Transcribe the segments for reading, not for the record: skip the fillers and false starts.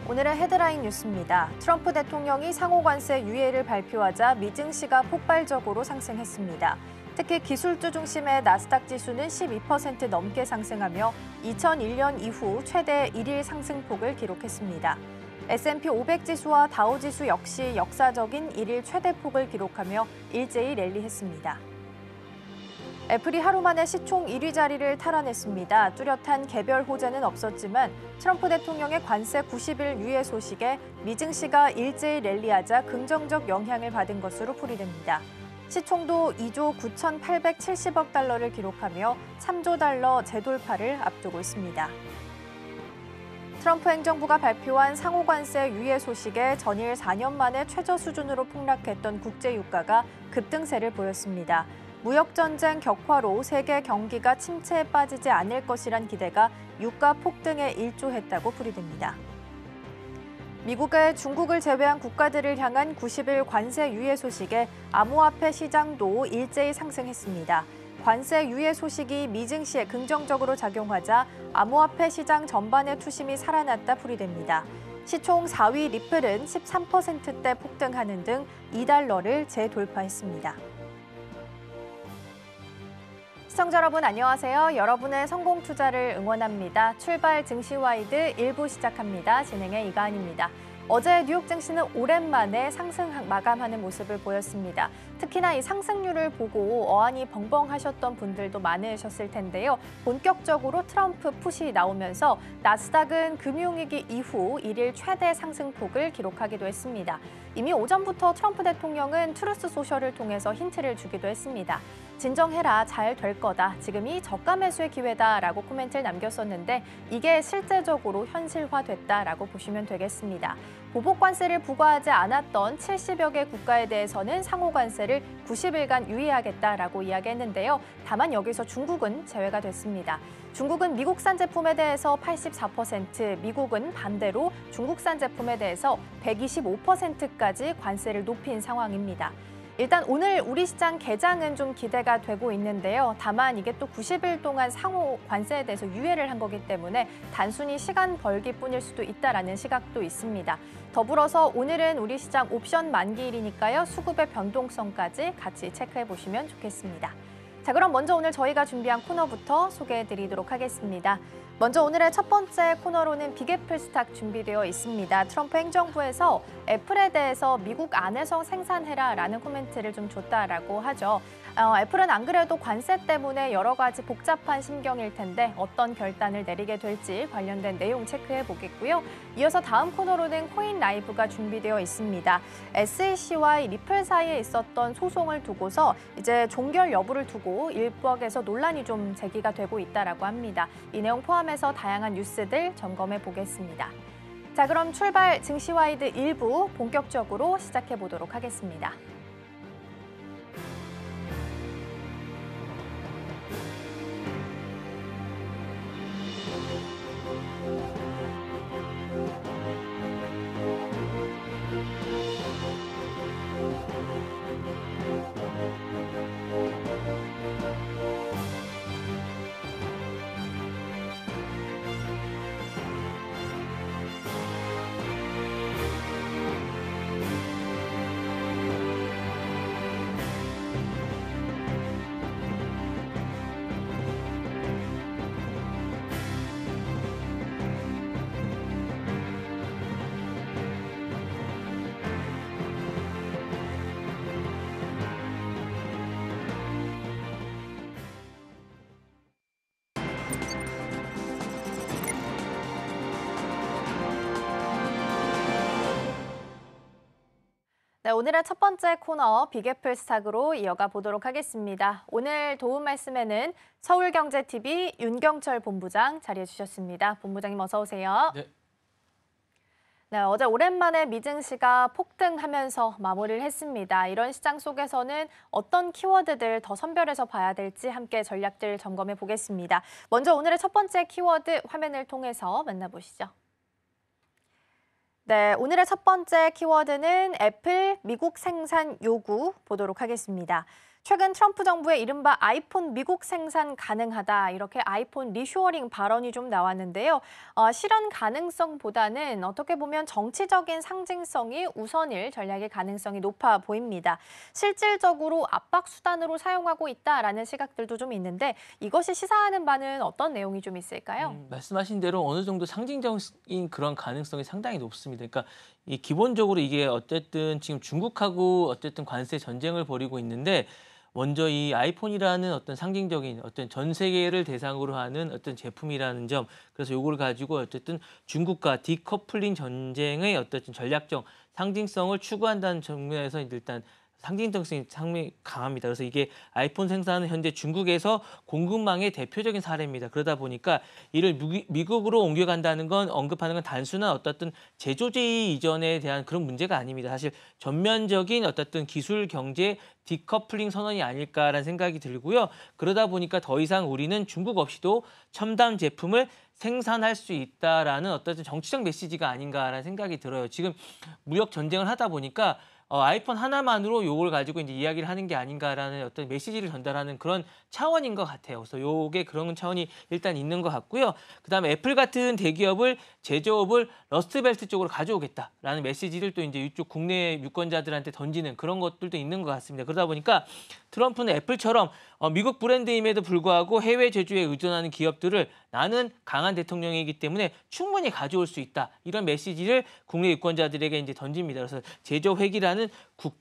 오늘의 헤드라인 뉴스입니다. 트럼프 대통령이 상호관세 유예를 발표하자 미증시가 폭발적으로 상승했습니다. 특히 기술주 중심의 나스닥 지수는 12% 넘게 상승하며 2001년 이후 최대 1일 상승폭을 기록했습니다. S&P 500 지수와 다우 지수 역시 역사적인 1일 최대폭을 기록하며 일제히 랠리했습니다. 애플이 하루 만에 시총 1위 자리를 탈환했습니다. 뚜렷한 개별 호재는 없었지만 트럼프 대통령의 관세 90일 유예 소식에 미증시가 일제히 랠리하자 긍정적 영향을 받은 것으로 풀이됩니다. 시총도 2조 9,870억 달러를 기록하며 3조 달러 재돌파를 앞두고 있습니다. 트럼프 행정부가 발표한 상호관세 유예 소식에 전일 4년 만에 최저 수준으로 폭락했던 국제유가가 급등세를 보였습니다. 무역전쟁 격화로 세계 경기가 침체에 빠지지 않을 것이란 기대가 유가 폭등에 일조했다고 풀이됩니다. 미국의 중국을 제외한 국가들을 향한 90일 관세 유예 소식에 암호화폐 시장도 일제히 상승했습니다. 관세 유예 소식이 미증시에 긍정적으로 작용하자 암호화폐 시장 전반의 투심이 살아났다 풀이됩니다. 시총 4위 리플은 13%대 폭등하는 등 2달러를 재돌파했습니다. 시청자 여러분 안녕하세요. 여러분의 성공 투자를 응원합니다. 출발 증시와이드 1부 시작합니다. 진행의 이가은입니다. 어제 뉴욕 증시는 오랜만에 상승 마감하는 모습을 보였습니다. 특히나 이 상승률을 보고 어안이 벙벙하셨던 분들도 많으셨을 텐데요. 본격적으로 트럼프 풋이 나오면서 나스닥은 금융위기 이후 1일 최대 상승폭을 기록하기도 했습니다. 이미 오전부터 트럼프 대통령은 트루스 소셜을 통해서 힌트를 주기도 했습니다. 진정해라, 잘 될 거다, 지금이 저가 매수의 기회다라고 코멘트를 남겼었는데 이게 실제적으로 현실화됐다라고 보시면 되겠습니다. 보복 관세를 부과하지 않았던 70여 개 국가에 대해서는 상호 관세를 90일간 유예하겠다라고 이야기했는데요. 다만 여기서 중국은 제외가 됐습니다. 중국은 미국산 제품에 대해서 84%, 미국은 반대로 중국산 제품에 대해서 125%까지 관세를 높인 상황입니다. 일단 오늘 우리 시장 개장은 좀 기대가 되고 있는데요. 다만 이게 또 90일 동안 상호 관세에 대해서 유예를 한 거기 때문에 단순히 시간 벌기뿐일 수도 있다라는 시각도 있습니다. 더불어서 오늘은 우리 시장 옵션 만기일이니까요. 수급의 변동성까지 같이 체크해 보시면 좋겠습니다. 자, 그럼 먼저 오늘 저희가 준비한 코너부터 소개해 드리도록 하겠습니다. 먼저 오늘의 첫 번째 코너로는 빅애플 스탁 준비되어 있습니다. 트럼프 행정부에서 애플에 대해서 미국 안에서 생산해라라는 코멘트를 좀 줬다라고 하죠. 애플은 안 그래도 관세 때문에 여러 가지 복잡한 심경일 텐데 어떤 결단을 내리게 될지 관련된 내용 체크해 보겠고요. 이어서 다음 코너로는 코인 라이브가 준비되어 있습니다. SEC와 리플 사이에 있었던 소송을 두고서 이제 종결 여부를 두고 일부에서 논란이 좀 제기가 되고 있다라고 합니다. 이 내용 포함해서 다양한 뉴스들 점검해 보겠습니다. 자, 그럼 출발 증시와이드 1부 본격적으로 시작해 보도록 하겠습니다. 네, 오늘의 첫 번째 코너 빅애플 스탁으로 이어가 보도록 하겠습니다. 오늘 도움 말씀에는 서울경제TV 윤경철 본부장 자리해 주셨습니다. 본부장님 어서 오세요. 네. 네, 어제 오랜만에 미증시가 폭등하면서 마무리를 했습니다. 이런 시장 속에서는 어떤 키워드들 더 선별해서 봐야 될지 함께 전략들 점검해 보겠습니다. 먼저 오늘의 첫 번째 키워드 화면을 통해서 만나보시죠. 네, 오늘의 첫 번째 키워드는 애플 미국 생산 요구 보도록 하겠습니다. 최근 트럼프 정부의 이른바 아이폰 미국 생산 가능하다 이렇게 아이폰 리쇼어링 발언이 좀 나왔는데요. 실현 가능성보다는 어떻게 보면 정치적인 상징성이 우선일 전략의 가능성이 높아 보입니다. 실질적으로 압박 수단으로 사용하고 있다라는 시각들도 좀 있는데 이것이 시사하는 바는 어떤 내용이 좀 있을까요? 말씀하신 대로 어느 정도 상징적인 그런 가능성이 상당히 높습니다. 그러니까 기본적으로 이게 어쨌든 지금 중국하고 어쨌든 관세 전쟁을 벌이고 있는데 먼저 이 아이폰이라는 어떤 상징적인 어떤 전 세계를 대상으로 하는 어떤 제품이라는 점, 그래서 요걸 가지고 어쨌든 중국과 디커플링 전쟁의 어떤 전략적 상징성을 추구한다는 측면에서 일단 상징성이 상당히 강합니다. 그래서 이게 아이폰 생산은 현재 중국에서 공급망의 대표적인 사례입니다. 그러다 보니까 이를 미국으로 옮겨간다는 건 언급하는 건 단순한 어떤 제조제 이전에 대한 그런 문제가 아닙니다. 사실 전면적인 어떤 기술 경제 디커플링 선언이 아닐까라는 생각이 들고요. 그러다 보니까 더 이상 우리는 중국 없이도 첨단 제품을 생산할 수 있다라는 어떤 정치적 메시지가 아닌가라는 생각이 들어요. 지금 무역 전쟁을 하다 보니까 아이폰 하나만으로 요걸 가지고 이제 이야기를 하는 게 아닌가라는 어떤 메시지를 전달하는 그런 차원인 것 같아요. 그래서 요게 그런 차원이 일단 있는 것 같고요. 그다음에 애플 같은 대기업을 제조업을 러스트벨트 쪽으로 가져오겠다라는 메시지를 또 이제 이쪽 국내 유권자들한테 던지는 그런 것들도 있는 것 같습니다. 그러다 보니까 트럼프는 애플처럼 미국 브랜드임에도 불구하고 해외 제조에 의존하는 기업들을 나는 강한 대통령이기 때문에 충분히 가져올 수 있다. 이런 메시지를 국내 유권자들에게 이제 던집니다. 그래서 제조 회기라는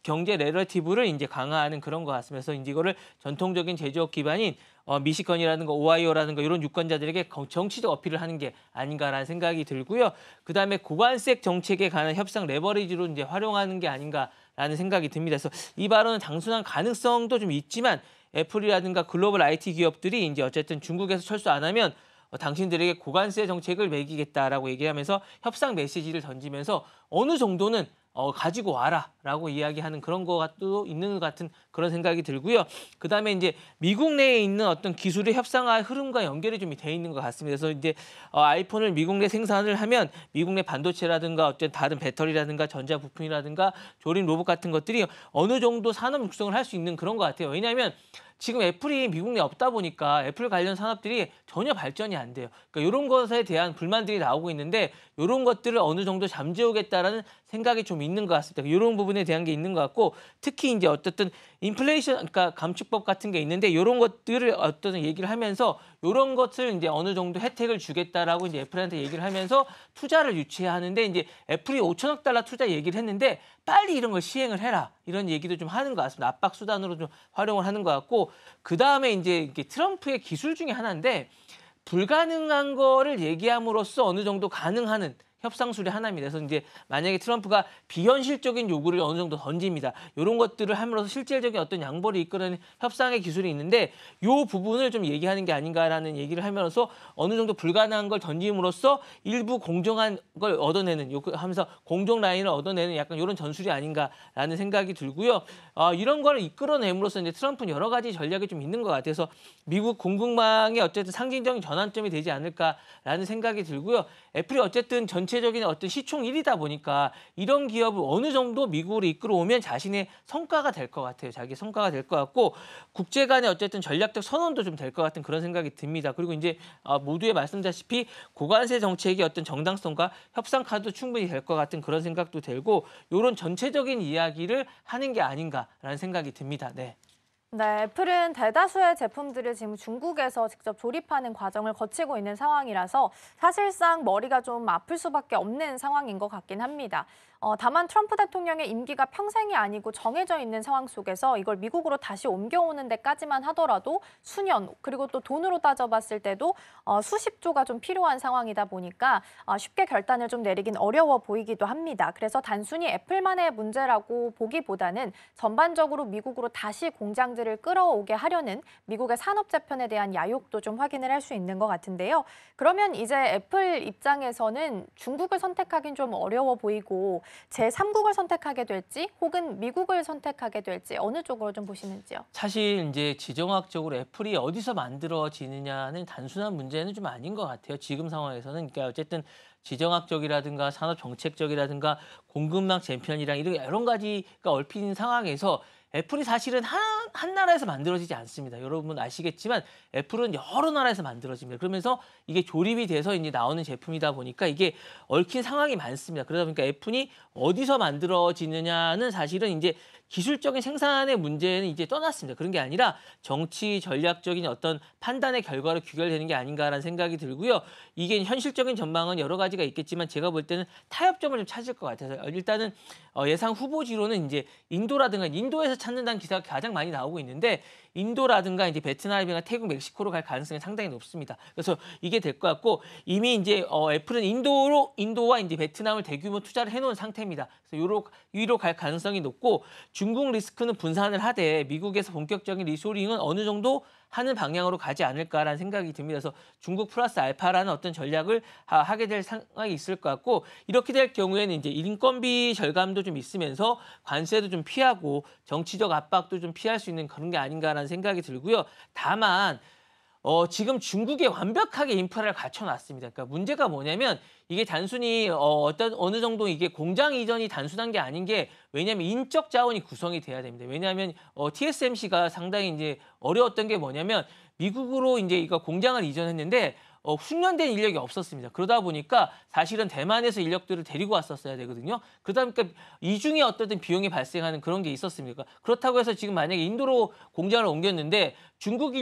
경제 내러티브를 이제 강화하는 그런 것 같습니다. 그래서 이제 이거를 전통적인 제조업 기반인 미시건이라든가 오하이오라든가 이런 유권자들에게 정치적 어필을 하는 게 아닌가라는 생각이 들고요. 그다음에 고관세 정책에 관한 협상 레버리지로 이제 활용하는 게 아닌가라는 생각이 듭니다. 그래서 이 발언은 단순한 가능성도 좀 있지만 애플이라든가 글로벌 IT 기업들이 이제 어쨌든 중국에서 철수 안 하면 당신들에게 고관세 정책을 매기겠다라고 얘기하면서 협상 메시지를 던지면서 어느 정도는 가지고 와라라고 이야기하는 그런 것도 있는 것 같은 그런 생각이 들고요. 그다음에 이제 미국 내에 있는 어떤 기술의 협상화 흐름과 연결이 좀 돼 있는 것 같습니다. 그래서 이제 아이폰을 미국 내 생산을 하면 미국 내 반도체라든가 어떤 다른 배터리라든가 전자 부품이라든가 조립 로봇 같은 것들이 어느 정도 산업 육성을 할 수 있는 그런 것 같아요. 왜냐하면 지금 애플이 미국 내에 없다 보니까 애플 관련 산업들이 전혀 발전이 안 돼요. 그러니까 이런 것에 대한 불만들이 나오고 있는데 이런 것들을 어느 정도 잠재우겠다라는 생각이 좀 있는 것 같습니다. 이런 부분에 대한 게 있는 것 같고 특히 이제 어쨌든 인플레이션, 그러니까 감축법 같은 게 있는데 이런 것들을 어떤 얘기를 하면서 이런 것을 이제 어느 정도 혜택을 주겠다라고 이제 애플한테 얘기를 하면서 투자를 유치해야 하는데 이제 애플이 5천억 달러 투자 얘기를 했는데 빨리 이런 걸 시행을 해라 이런 얘기도 좀 하는 것 같습니다. 압박 수단으로 좀 활용을 하는 것 같고 그 다음에 이제 이게 트럼프의 기술 중에 하나인데 불가능한 거를 얘기함으로써 어느 정도 가능하는 협상술이 하나입니다. 그래서 이제 만약에 트럼프가 비현실적인 요구를 어느 정도 던집니다. 이런 것들을 함으로써 실질적인 어떤 양보를 이끌어내는 협상의 기술이 있는데 이 부분을 좀 얘기하는 게 아닌가라는 얘기를 하면서 어느 정도 불가능한 걸 던짐으로써 일부 공정한 걸 얻어내는 하면서 공정 라인을 얻어내는 약간 이런 전술이 아닌가라는 생각이 들고요. 이런 걸 이끌어냄으로써 이제 트럼프는 여러 가지 전략이 좀 있는 것 같아서 미국 공급망의 어쨌든 상징적인 전환점이 되지 않을까라는 생각이 들고요. 애플이 어쨌든 전체적인 어떤 시총 1위다 보니까 이런 기업을 어느 정도 미국으로 이끌어오면 자신의 성과가 될 것 같아요. 자기 성과가 될 것 같고 국제 간의 어쨌든 전략적 선언도 좀 될 것 같은 그런 생각이 듭니다. 그리고 이제 모두에 말씀드렸다시피 고관세 정책의 어떤 정당성과 협상 카드도 충분히 될 것 같은 그런 생각도 들고 이런 전체적인 이야기를 하는 게 아닌가라는 생각이 듭니다. 네. 네, 애플은 대다수의 제품들을 지금 중국에서 직접 조립하는 과정을 거치고 있는 상황이라서 사실상 머리가 좀 아플 수밖에 없는 상황인 것 같긴 합니다. 다만 트럼프 대통령의 임기가 평생이 아니고 정해져 있는 상황 속에서 이걸 미국으로 다시 옮겨오는 데까지만 하더라도 수년, 그리고 또 돈으로 따져봤을 때도 수십조가 좀 필요한 상황이다 보니까 쉽게 결단을 좀 내리긴 어려워 보이기도 합니다. 그래서 단순히 애플만의 문제라고 보기보다는 전반적으로 미국으로 다시 공장들을 끌어오게 하려는 미국의 산업 재편에 대한 야욕도 좀 확인을 할 수 있는 것 같은데요. 그러면 이제 애플 입장에서는 중국을 선택하긴 좀 어려워 보이고 제3국을 선택하게 될지 혹은 미국을 선택하게 될지 어느 쪽으로 좀 보시는지요? 사실 이제 지정학적으로 애플이 어디서 만들어지느냐는 단순한 문제는 좀 아닌 것 같아요. 지금 상황에서는. 그러니까 어쨌든 지정학적이라든가 산업 정책적이라든가 공급망 챔피언이랑 이런 여러 가지가 얽힌 상황에서 애플이 사실은 한 나라에서 만들어지지 않습니다. 여러분 아시겠지만 애플은 여러 나라에서 만들어집니다. 그러면서 이게 조립이 돼서 이제 나오는 제품이다 보니까 이게 얽힌 상황이 많습니다. 그러다 보니까 애플이 어디서 만들어지느냐는 사실은 이제 기술적인 생산의 문제는 이제 떠났습니다. 그런 게 아니라 정치 전략적인 어떤 판단의 결과로 귀결되는 게 아닌가라는 생각이 들고요. 이게 현실적인 전망은 여러 가지가 있겠지만 제가 볼 때는 타협점을 좀 찾을 것 같아서 일단은 예상 후보지로는 이제 인도라든가 인도에서 찾는다는 기사가 가장 많이 나오고 있는데 인도라든가 이제 베트남이나 태국, ม็식코로 갈 가능성이 상당히 높습니다. 그래서 이게 될 것 같고 이미 이제 애플은 인도와 이제 베트남을 대규모 투자를 해놓은 상태입니다. 그래서 위로 갈 가능성이 높고 중국 리스크는 분산을 하되 미국에서 본격적인 리쇼링은 어느 정도 하는 방향으로 가지 않을까라는 생각이 듭니다. 그래서 중국 플러스 알파라는 어떤 전략을 하게 될 상황이 있을 것 같고 이렇게 될 경우에는 이제 인건비 절감도 좀 있으면서 관세도 좀 피하고 정치적 압박도 좀 피할 수 있는 그런 게 아닌가라는 생각이 들고요. 다만 지금 중국에 완벽하게 인프라를 갖춰놨습니다. 그러니까 문제가 뭐냐면 이게 단순히 어느 정도 이게 공장 이전이 단순한 게 아닌 게 왜냐하면 인적 자원이 구성이 돼야 됩니다. 왜냐하면 TSMC가 상당히 이제 어려웠던 게 뭐냐면 미국으로 이제 이거 공장을 이전했는데 훈련된 인력이 없었습니다. 그러다 보니까 사실은 대만에서 인력들을 데리고 왔었어야 되거든요. 그러다 보니까 이중에 어떤 비용이 발생하는 그런 게 있었습니까? 그렇다고 해서 지금 만약에 인도로 공장을 옮겼는데 중국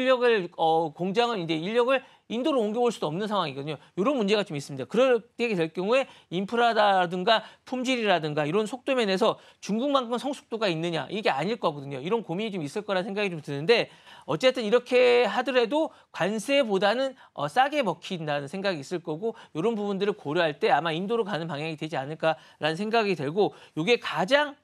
공장을 이제 인력을 인도로 옮겨올 수도 없는 상황이거든요. 이런 문제가 좀 있습니다. 그렇게 될 경우에 인프라라든가 품질이라든가 이런 속도 면에서 중국만큼 성숙도가 있느냐 이게 아닐 거거든요. 이런 고민이 좀 있을 거라는 생각이 좀 드는데 어쨌든 이렇게 하더라도 관세보다는 싸게 먹힌다는 생각이 있을 거고 이런 부분들을 고려할 때 아마 인도로 가는 방향이 되지 않을까라는 생각이 들고 이게 가장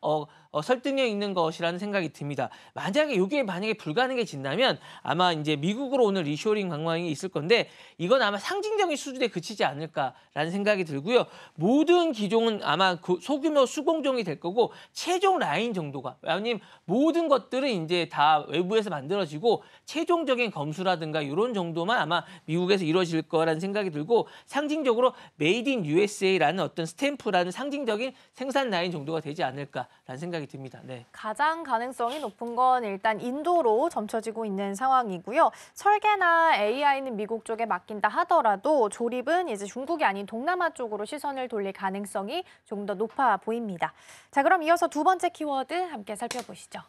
설득력 있는 것이라는 생각이 듭니다. 만약에 불가능해진다면 아마 이제 미국으로 오는 리쇼링 방향이 있을 건데 이건 아마 상징적인 수준에 그치지 않을까라는 생각이 들고요. 모든 기종은 아마 소규모 수공종이 될 거고 최종 라인 정도가 왜냐하면 모든 것들은 이제 다 외부에서 만들어지고 최종적인 검수라든가 이런 정도만 아마 미국에서 이루어질 거라는 생각이 들고 상징적으로 메이드 인 USA라는 어떤 스탬프라는 상징적인 생산 라인 정도가 되지 않을까라는 생각이 듭니다. 네. 가장 가능성이 높은 건 일단 인도로 점쳐지고 있는 상황이고요. 설계나 AI는 미국 쪽에 맡긴다 하더라도 조립은 이제 중국이 아닌 동남아 쪽으로 시선을 돌릴 가능성이 조금 더 높아 보입니다. 자, 그럼 이어서 두 번째 키워드 함께 살펴보시죠.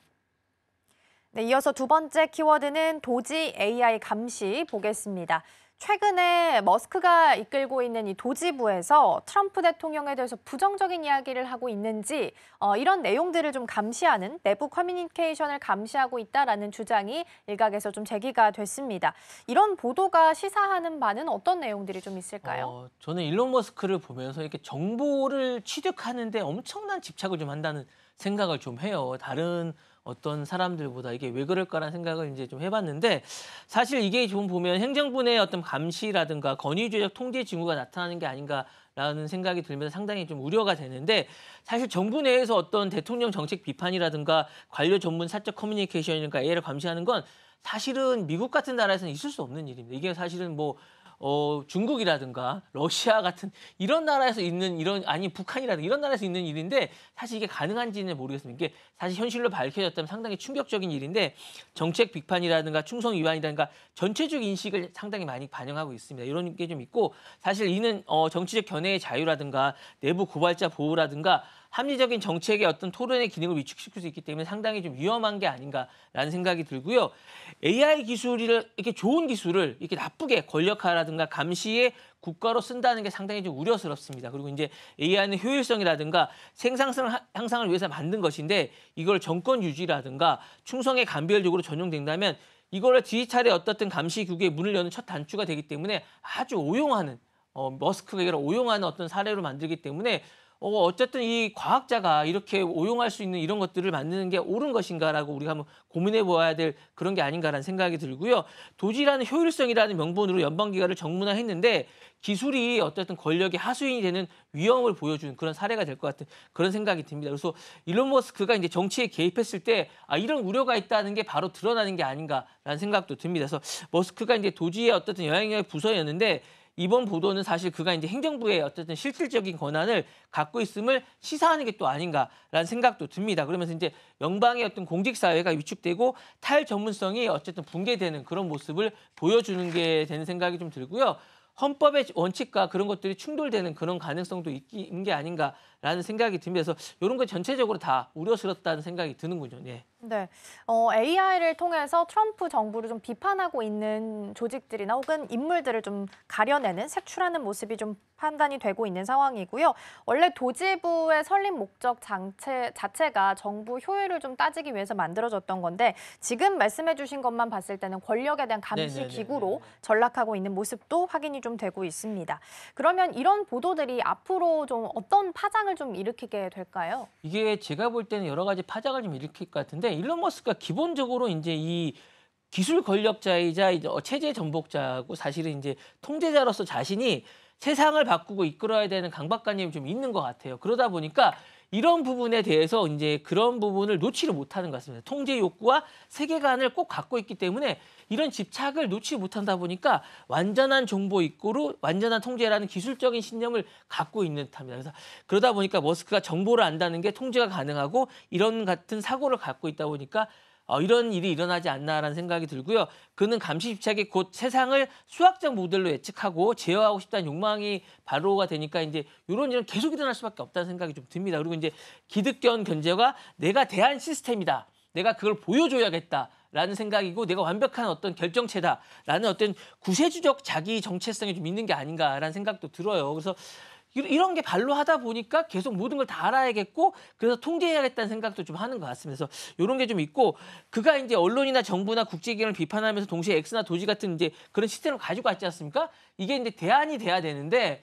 네, 이어서 두 번째 키워드는 도지 AI 감시 보겠습니다. 최근에 머스크가 이끌고 있는 이 도지부에서 트럼프 대통령에 대해서 부정적인 이야기를 하고 있는지 이런 내용들을 좀 감시하는 내부 커뮤니케이션을 감시하고 있다라는 주장이 일각에서 좀 제기가 됐습니다. 이런 보도가 시사하는 바는 어떤 내용들이 좀 있을까요? 저는 일론 머스크를 보면서 이렇게 정보를 취득하는데 엄청난 집착을 좀 한다는 생각을 좀 해요. 다른 어떤 사람들보다 이게 왜 그럴까라는 생각을 이제 좀 해봤는데 사실 이게 좀 보면 행정부 내 어떤 감시라든가 권위주의적 통제 징후가 나타나는 게 아닌가라는 생각이 들면서 상당히 좀 우려가 되는데 사실 정부 내에서 어떤 대통령 정책 비판이라든가 관료 전문 사적 커뮤니케이션이라든가 AI를 감시하는 건 사실은 미국 같은 나라에서는 있을 수 없는 일입니다. 이게 사실은 중국이라든가 러시아 같은 이런 나라에서 있는 아니 북한이라든가 이런 나라에서 있는 일인데 사실 이게 가능한지는 모르겠습니다. 이게 사실 현실로 밝혀졌다면 상당히 충격적인 일인데 정책 비판이라든가 충성 위반이라든가 전체적 인식을 상당히 많이 반영하고 있습니다. 이런 게 좀 있고 사실 이는 정치적 견해의 자유라든가 내부 고발자 보호라든가 합리적인 정책의 어떤 토론의 기능을 위축시킬 수 있기 때문에 상당히 좀 위험한 게 아닌가라는 생각이 들고요. AI 기술을 이렇게 좋은 기술을 이렇게 나쁘게 권력화라든가 감시에 국가로 쓴다는 게 상당히 좀 우려스럽습니다. 그리고 이제 AI는 효율성이라든가 생산성 향상을 위해서 만든 것인데 이걸 정권 유지라든가 충성에 간별적으로 전용된다면 이거를 디지털의 어떻든 감시 규격의 문을 여는 첫 단추가 되기 때문에 아주 오용하는 머스크가 이걸 오용하는 어떤 사례로 만들기 때문에 어쨌든 이 과학자가 이렇게 오용할 수 있는 이런 것들을 만드는 게 옳은 것인가라고 우리가 한번 고민해 보아야 될 그런 게 아닌가라는 생각이 들고요. 도지라는 효율성이라는 명분으로 연방기관을 정문화했는데 기술이 어쨌든 권력의 하수인이 되는 위험을 보여주는 그런 사례가 될 것 같은 그런 생각이 듭니다. 그래서 일론 머스크가 이제 정치에 개입했을 때 이런 우려가 있다는 게 바로 드러나는 게 아닌가라는 생각도 듭니다. 그래서 머스크가 이제 도지의 어쨌든 영향력의 부서였는데 이번 보도는 사실 그가 이제 행정부의 어쨌든 실질적인 권한을 갖고 있음을 시사하는 게 또 아닌가라는 생각도 듭니다. 그러면서 이제 영방의 어떤 공직 사회가 위축되고 탈전문성이 어쨌든 붕괴되는 그런 모습을 보여주는 게 되는 생각이 좀 들고요. 헌법의 원칙과 그런 것들이 충돌되는 그런 가능성도 있는 게 아닌가라는 생각이 듭니다. 그래서 이런 거 전체적으로 다 우려스럽다는 생각이 드는군요. 네. 네, AI를 통해서 트럼프 정부를 좀 비판하고 있는 조직들이나 혹은 인물들을 좀 가려내는, 색출하는 모습이 좀 판단이 되고 있는 상황이고요. 원래 도지부의 설립 목적 자체가 정부 효율을 좀 따지기 위해서 만들어졌던 건데 지금 말씀해 주신 것만 봤을 때는 권력에 대한 감시 기구로 전락하고 있는 모습도 확인이 좀 되고 있습니다. 그러면 이런 보도들이 앞으로 좀 어떤 파장을 좀 일으키게 될까요? 이게 제가 볼 때는 여러 가지 파장을 좀 일으킬 것 같은데 일론 머스크가 기본적으로 이제 이 기술 권력자이자 이제 체제 전복자고 사실은 이제 통제자로서 자신이 세상을 바꾸고 이끌어야 되는 강박관념이 좀 있는 것 같아요. 그러다 보니까 이런 부분에 대해서 이제 그런 부분을 놓지를 못하는 것 같습니다. 통제 욕구와 세계관을 꼭 갖고 있기 때문에 이런 집착을 놓지 못한다 보니까 완전한 정보 입고로 완전한 통제라는 기술적인 신념을 갖고 있는 듯합니다. 그래서 그러다 보니까 머스크가 정보를 안다는 게 통제가 가능하고 이런 같은 사고를 갖고 있다 보니까 이런 일이 일어나지 않나라는 생각이 들고요. 그는 감시 집착이 곧 세상을 수학적 모델로 예측하고 제어하고 싶다는 욕망이 발로가 되니까 이제 이런 일은 계속 일어날 수밖에 없다는 생각이 좀 듭니다. 그리고 이제 기득권 견제가 내가 대한 시스템이다. 내가 그걸 보여줘야겠다라는 생각이고 내가 완벽한 어떤 결정체다라는 어떤 구세주적 자기 정체성이 좀 있는 게 아닌가라는 생각도 들어요. 그래서 이런 게 발로하다 보니까 계속 모든 걸 다 알아야겠고 그래서 통제해야겠다는 생각도 좀 하는 것 같습니다. 그래서 이런 게 좀 있고 그가 이제 언론이나 정부나 국제기관을 비판하면서 동시에 X나 도지 같은 이제 그런 시스템을 가지고 왔지 않습니까? 이게 이제 대안이 돼야 되는데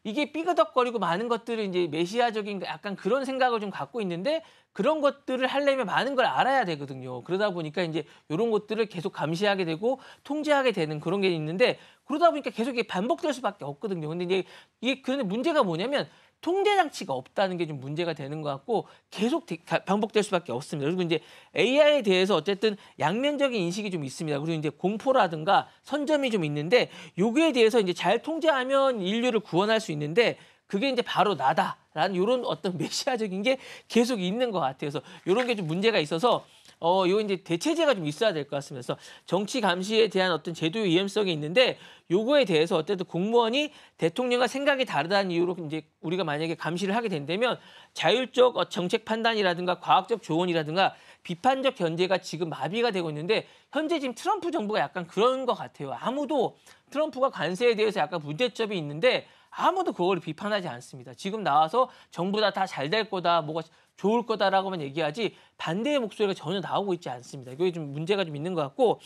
이게 삐그덕거리고 많은 것들을 이제 메시아적인 약간 그런 생각을 좀 갖고 있는데 그런 것들을 하려면 많은 걸 알아야 되거든요. 그러다 보니까 이제 이런 것들을 계속 감시하게 되고 통제하게 되는 그런 게 있는데 그러다 보니까 계속 이게 반복될 수밖에 없거든요. 근데 이제 이게 그런데 문제가 뭐냐면 통제 장치가 없다는 게 좀 문제가 되는 것 같고 계속 반복될 수밖에 없습니다. 그리고 이제 AI에 대해서 어쨌든 양면적인 인식이 좀 있습니다. 그리고 이제 공포라든가 선점이 좀 있는데 여기에 대해서 이제 잘 통제하면 인류를 구원할 수 있는데 그게 이제 바로 나다라는 이런 어떤 메시아적인 게 계속 있는 것 같아요. 그래서 이런 게 좀 문제가 있어서 요 이제 대체제가 좀 있어야 될 것 같습니다. 그래서 정치 감시에 대한 어떤 제도의 위험성이 있는데 요거에 대해서 어쨌든 공무원이 대통령과 생각이 다르다는 이유로 이제 우리가 만약에 감시를 하게 된다면 자율적 정책 판단이라든가 과학적 조언이라든가 비판적 견제가 지금 마비가 되고 있는데 현재 지금 트럼프 정부가 약간 그런 것 같아요. 아무도 트럼프가 관세에 대해서 약간 문제점이 있는데 아무도 그걸 비판하지 않습니다. 지금 나와서 정부다 다 잘 될 거다, 뭐가 좋을 거다라고만 얘기하지 반대의 목소리가 전혀 나오고 있지 않습니다. 이게 좀 문제가 좀 있는 것 같고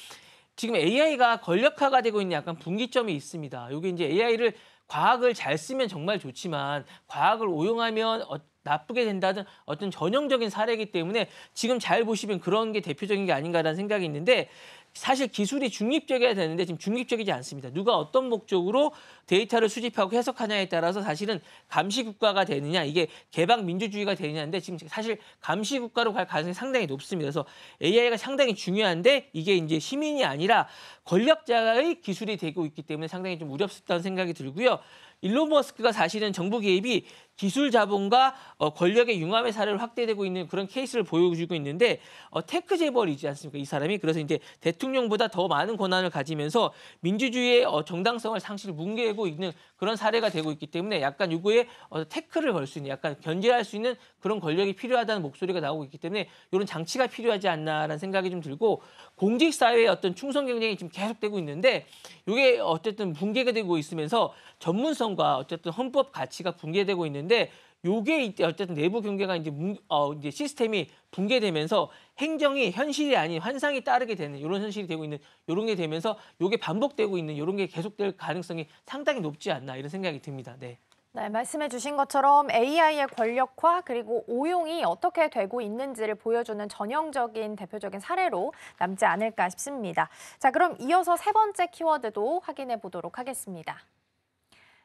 지금 AI가 권력화가 되고 있는 약간 분기점이 있습니다. 이게 이제 AI를 과학을 잘 쓰면 정말 좋지만 과학을 오용하면 나쁘게 된다는 어떤 전형적인 사례이기 때문에 지금 잘 보시면 그런 게 대표적인 게 아닌가라는 생각이 있는데 사실 기술이 중립적이어야 되는데 지금 중립적이지 않습니다. 누가 어떤 목적으로 데이터를 수집하고 해석하냐에 따라서 사실은 감시 국가가 되느냐 이게 개방 민주주의가 되느냐인데 지금 사실 감시 국가로 갈 가능성이 상당히 높습니다. 그래서 AI가 상당히 중요한데 이게 이제 시민이 아니라 권력자의 기술이 되고 있기 때문에 상당히 좀 우려스럽다는 생각이 들고요. 일론 머스크가 사실은 정부 개입이 기술 자본과 권력의 융합의 사례로 확대되고 있는 그런 케이스를 보여주고 있는데 테크 재벌이지 않습니까? 이 사람이. 그래서 이제 대통령보다 더 많은 권한을 가지면서 민주주의의 정당성을 상실 뭉개고 있는 그런 사례가 되고 있기 때문에 약간 요거에 태클을 걸 수 있는 약간 견제할 수 있는 그런 권력이 필요하다는 목소리가 나오고 있기 때문에 이런 장치가 필요하지 않나라는 생각이 좀 들고 공직 사회의 어떤 충성 경쟁이 지금 계속되고 있는데 이게 어쨌든 붕괴가 되고 있으면서 전문성과 어쨌든 헌법 가치가 붕괴되고 있는데 요게 어쨌든 내부 경계가 이제 이제 시스템이 붕괴되면서 행정이 현실이 아닌 환상이 따르게 되는 이런 현실이 되고 있는 이런 게 되면서 요게 반복되고 있는 이런 게 계속될 가능성이 상당히 높지 않나 이런 생각이 듭니다. 네. 네, 말씀해 주신 것처럼 AI의 권력화 그리고 오용이 어떻게 되고 있는지를 보여주는 전형적인 대표적인 사례로 남지 않을까 싶습니다. 자, 그럼 이어서 세 번째 키워드도 확인해 보도록 하겠습니다.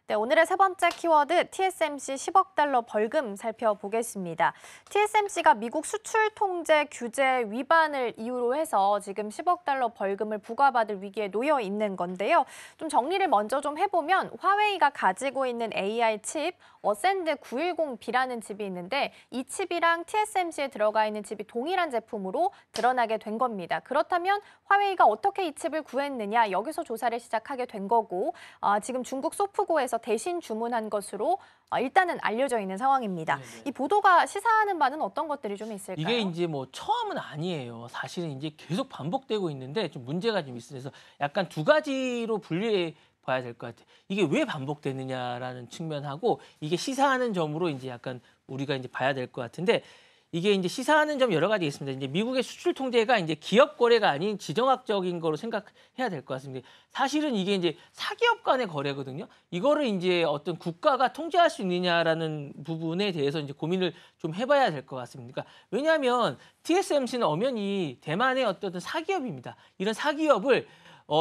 네, 오늘의 세 번째 키워드 TSMC 10억 달러 벌금 살펴보겠습니다. TSMC가 미국 수출 통제 규제 위반을 이유로 해서 지금 10억 달러 벌금을 부과받을 위기에 놓여 있는 건데요. 좀 정리를 먼저 좀 해보면 화웨이가 가지고 있는 AI 칩 어센드 910B라는 칩이 있는데 이 칩이랑 TSMC에 들어가 있는 칩이 동일한 제품으로 드러나게 된 겁니다. 그렇다면 화웨이가 어떻게 이 칩을 구했느냐 여기서 조사를 시작하게 된 거고 지금 중국 소프고에서 대신 주문한 것으로 일단은 알려져 있는 상황입니다. 네네. 이 보도가 시사하는 바는 어떤 것들이 좀 있을까요? 이게 이제 뭐 처음은 아니에요. 사실은 이제 계속 반복되고 있는데 좀 문제가 좀 있어서 약간 두 가지로 분류해 봐야 될 것 같아요. 이게 왜 반복되느냐라는 측면하고 이게 시사하는 점으로 이제 약간 우리가 이제 봐야 될 것 같은데 이게 이제 시사하는 점 여러 가지 있습니다. 이제 미국의 수출 통제가 이제 기업 거래가 아닌 지정학적인 거로 생각해야 될 것 같습니다. 사실은 이게 이제 사기업 간의 거래거든요. 이거를 이제 어떤 국가가 통제할 수 있느냐라는 부분에 대해서 이제 고민을 좀 해봐야 될 것 같습니다. 그러니까 왜냐하면 TSMC는 엄연히 대만의 어떤 사기업입니다. 이런 사기업을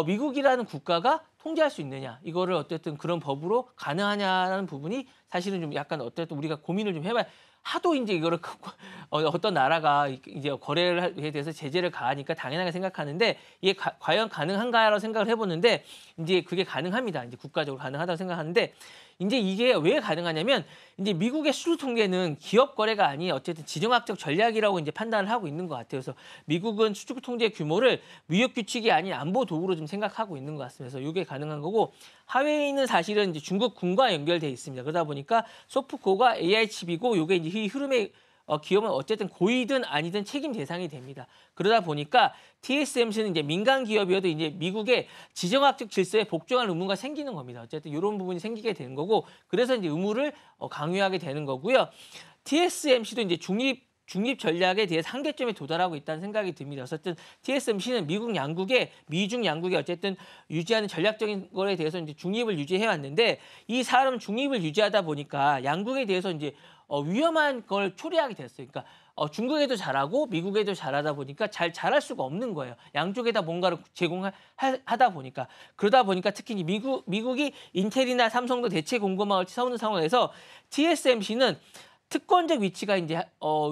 미국이라는 국가가 통제할 수 있느냐 이거를 어쨌든 그런 법으로 가능하냐라는 부분이 사실은 좀 약간 어쨌든 우리가 고민을 좀 해봐야. 하도 이제 이거를 어떤 나라가 이제 거래에 대해서 제재를 가하니까 당연하게 생각하는데 이게 과연 가능한가라고 생각을 해보는데 이제 그게 가능합니다. 이제 국가적으로 가능하다고 생각하는데 이제 이게 왜 가능하냐면 이제 미국의 수출 통제는 기업 거래가 아닌 어쨌든 지정학적 전략이라고 이제 판단을 하고 있는 것 같아요. 그래서 미국은 수출 통제 규모를 위협 규칙이 아닌 안보 도구로 좀 생각하고 있는 것 같습니다. 그래서 이게 가능한 거고 하웨이는 사실은 이제 중국 군과 연결돼 있습니다. 그러다 보니까 소프코가 AI 칩이고 이게 이제 이 흐름에 기업은 어쨌든 고의든 아니든 책임 대상이 됩니다. 그러다 보니까 TSMC는 이제 민간 기업이어도 이제 미국의 지정학적 질서에 복종할 의무가 생기는 겁니다. 어쨌든 이런 부분이 생기게 되는 거고 그래서 이제 의무를 강요하게 되는 거고요. TSMC도 이제 중립 전략에 대해서 한계점에 도달하고 있다는 생각이 듭니다. 어쨌든 TSMC는 미중 양국이 어쨌든 유지하는 전략적인 거에 대해서 이제 중립을 유지해 왔는데 이 사람 중립을 유지하다 보니까 양국에 대해서 이제 위험한 걸 초래하게 됐어요. 그러니까 중국에도 잘하고 미국에도 잘하다 보니까 잘할 수가 없는 거예요. 양쪽에다 뭔가를 제공하다 보니까. 그러다 보니까 특히 미국이 인텔이나 삼성도 대체 공급망을 세우는 상황에서 TSMC는 특권적 위치가 이제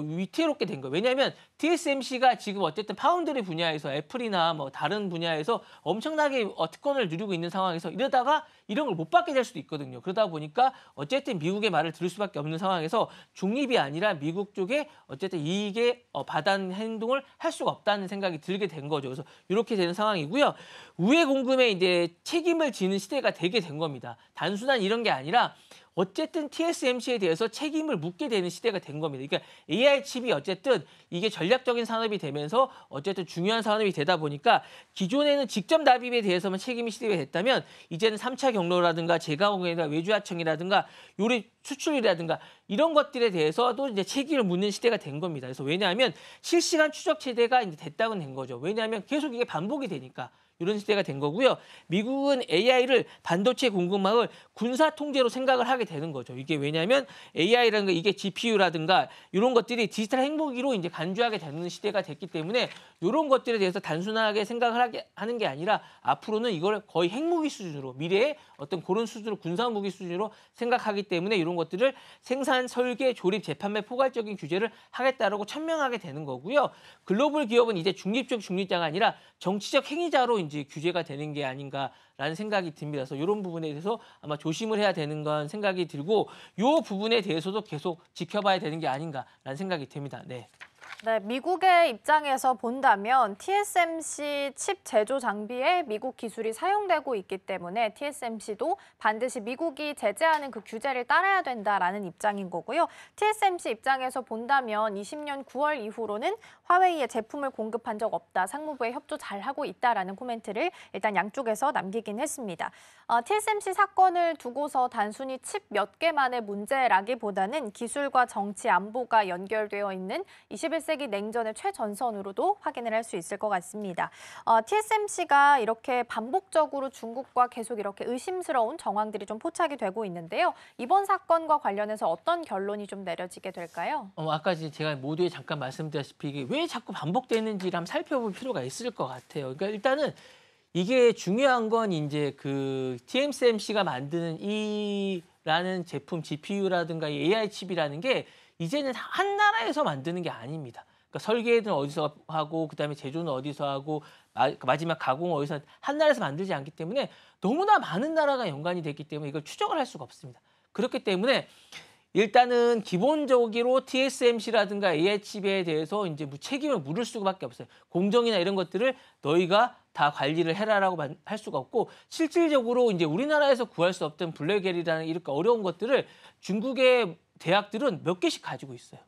위태롭게 된 거예요. 왜냐하면 TSMC가 지금 어쨌든 파운드리 분야에서 애플이나 뭐 다른 분야에서 엄청나게 특권을 누리고 있는 상황에서 이러다가 이런 걸 못 받게 될 수도 있거든요. 그러다 보니까 어쨌든 미국의 말을 들을 수밖에 없는 상황에서 중립이 아니라 미국 쪽에 어쨌든 이익에 받은 행동을 할 수가 없다는 생각이 들게 된 거죠. 그래서 이렇게 되는 상황이고요. 우회 공급에 이제 책임을 지는 시대가 되게 된 겁니다. 단순한 이런 게 아니라 어쨌든 TSMC에 대해서 책임을 묻게 되는 시대가 된 겁니다. 그러니까 AI 칩이 어쨌든 이게 전략적인 산업이 되면서 어쨌든 중요한 산업이 되다 보니까 기존에는 직접 납입에 대해서만 책임이 시대가 됐다면 이제는 3차 경로라든가 재가공이나 외주하청이라든가 요리 수출이라든가 이런 것들에 대해서도 이제 책임을 묻는 시대가 된 겁니다. 그래서 왜냐하면 실시간 추적 체제가 이제 됐다고 된 거죠. 왜냐하면 계속 이게 반복이 되니까. 이런 시대가 된 거고요. 미국은 AI를 반도체 공급망을 군사 통제로 생각을 하게 되는 거죠. 이게 왜냐하면 AI라는 거 이게 GPU라든가 이런 것들이 디지털 핵무기로 이제 간주하게 되는 시대가 됐기 때문에 이런 것들에 대해서 단순하게 생각을 하는 게 아니라 앞으로는 이걸 거의 핵무기 수준으로 미래의 어떤 그런 수준으로 군사무기 수준으로 생각하기 때문에 이런 것들을 생산, 설계, 조립, 재판매 포괄적인 규제를 하겠다라고 천명하게 되는 거고요. 글로벌 기업은 이제 중립자가 아니라 정치적 행위자로 이제 규제가 되는 게 아닌가라는 생각이 듭니다. 그래서 이런 부분에 대해서 아마 조심을 해야 되는 건 생각이 들고 이 부분에 대해서도 계속 지켜봐야 되는 게 아닌가라는 생각이 듭니다. 네. 네, 미국의 입장에서 본다면 TSMC 칩 제조 장비에 미국 기술이 사용되고 있기 때문에 TSMC도 반드시 미국이 제재하는 그 규제를 따라야 된다라는 입장인 거고요. TSMC 입장에서 본다면 20년 9월 이후로는 화웨이에 제품을 공급한 적 없다. 상무부에 협조 잘하고 있다라는 코멘트를 일단 양쪽에서 남기긴 했습니다. TSMC 사건을 두고서 단순히 칩 몇 개만의 문제라기보다는 기술과 정치, 안보가 연결되어 있는 21세기 냉전의 최전선으로도 확인을 할 수 있을 것 같습니다. TSMC가 이렇게 반복적으로 중국과 계속 이렇게 의심스러운 정황들이 좀 포착이 되고 있는데요. 이번 사건과 관련해서 어떤 결론이 좀 내려지게 될까요? 아까 제가 모두에 잠깐 말씀드렸다시피 이게 왜 자꾸 반복되는지를 한번 살펴볼 필요가 있을 것 같아요. 그러니까 일단은 이게 중요한 건 이제 그 TSMC가 만드는 이라는 제품 GPU라든가 이 AI 칩이라는 게 이제는 한 나라에서 만드는 게 아닙니다. 그러니까 설계는 어디서 하고 그다음에 제조는 어디서 하고 마지막 가공은 어디서 한 나라에서 만들지 않기 때문에 너무나 많은 나라가 연관이 됐기 때문에 이걸 추적을 할 수가 없습니다. 그렇기 때문에 일단은 기본적으로 TSMC라든가 AI 칩에 대해서 이제 책임을 물을 수밖에 없어요. 공정이나 이런 것들을 너희가 다 관리를 해라라고 할 수가 없고 실질적으로 이제 우리나라에서 구할 수 없던 블랙엘이라는 이렇게 어려운 것들을 중국의 대학들은 몇 개씩 가지고 있어요.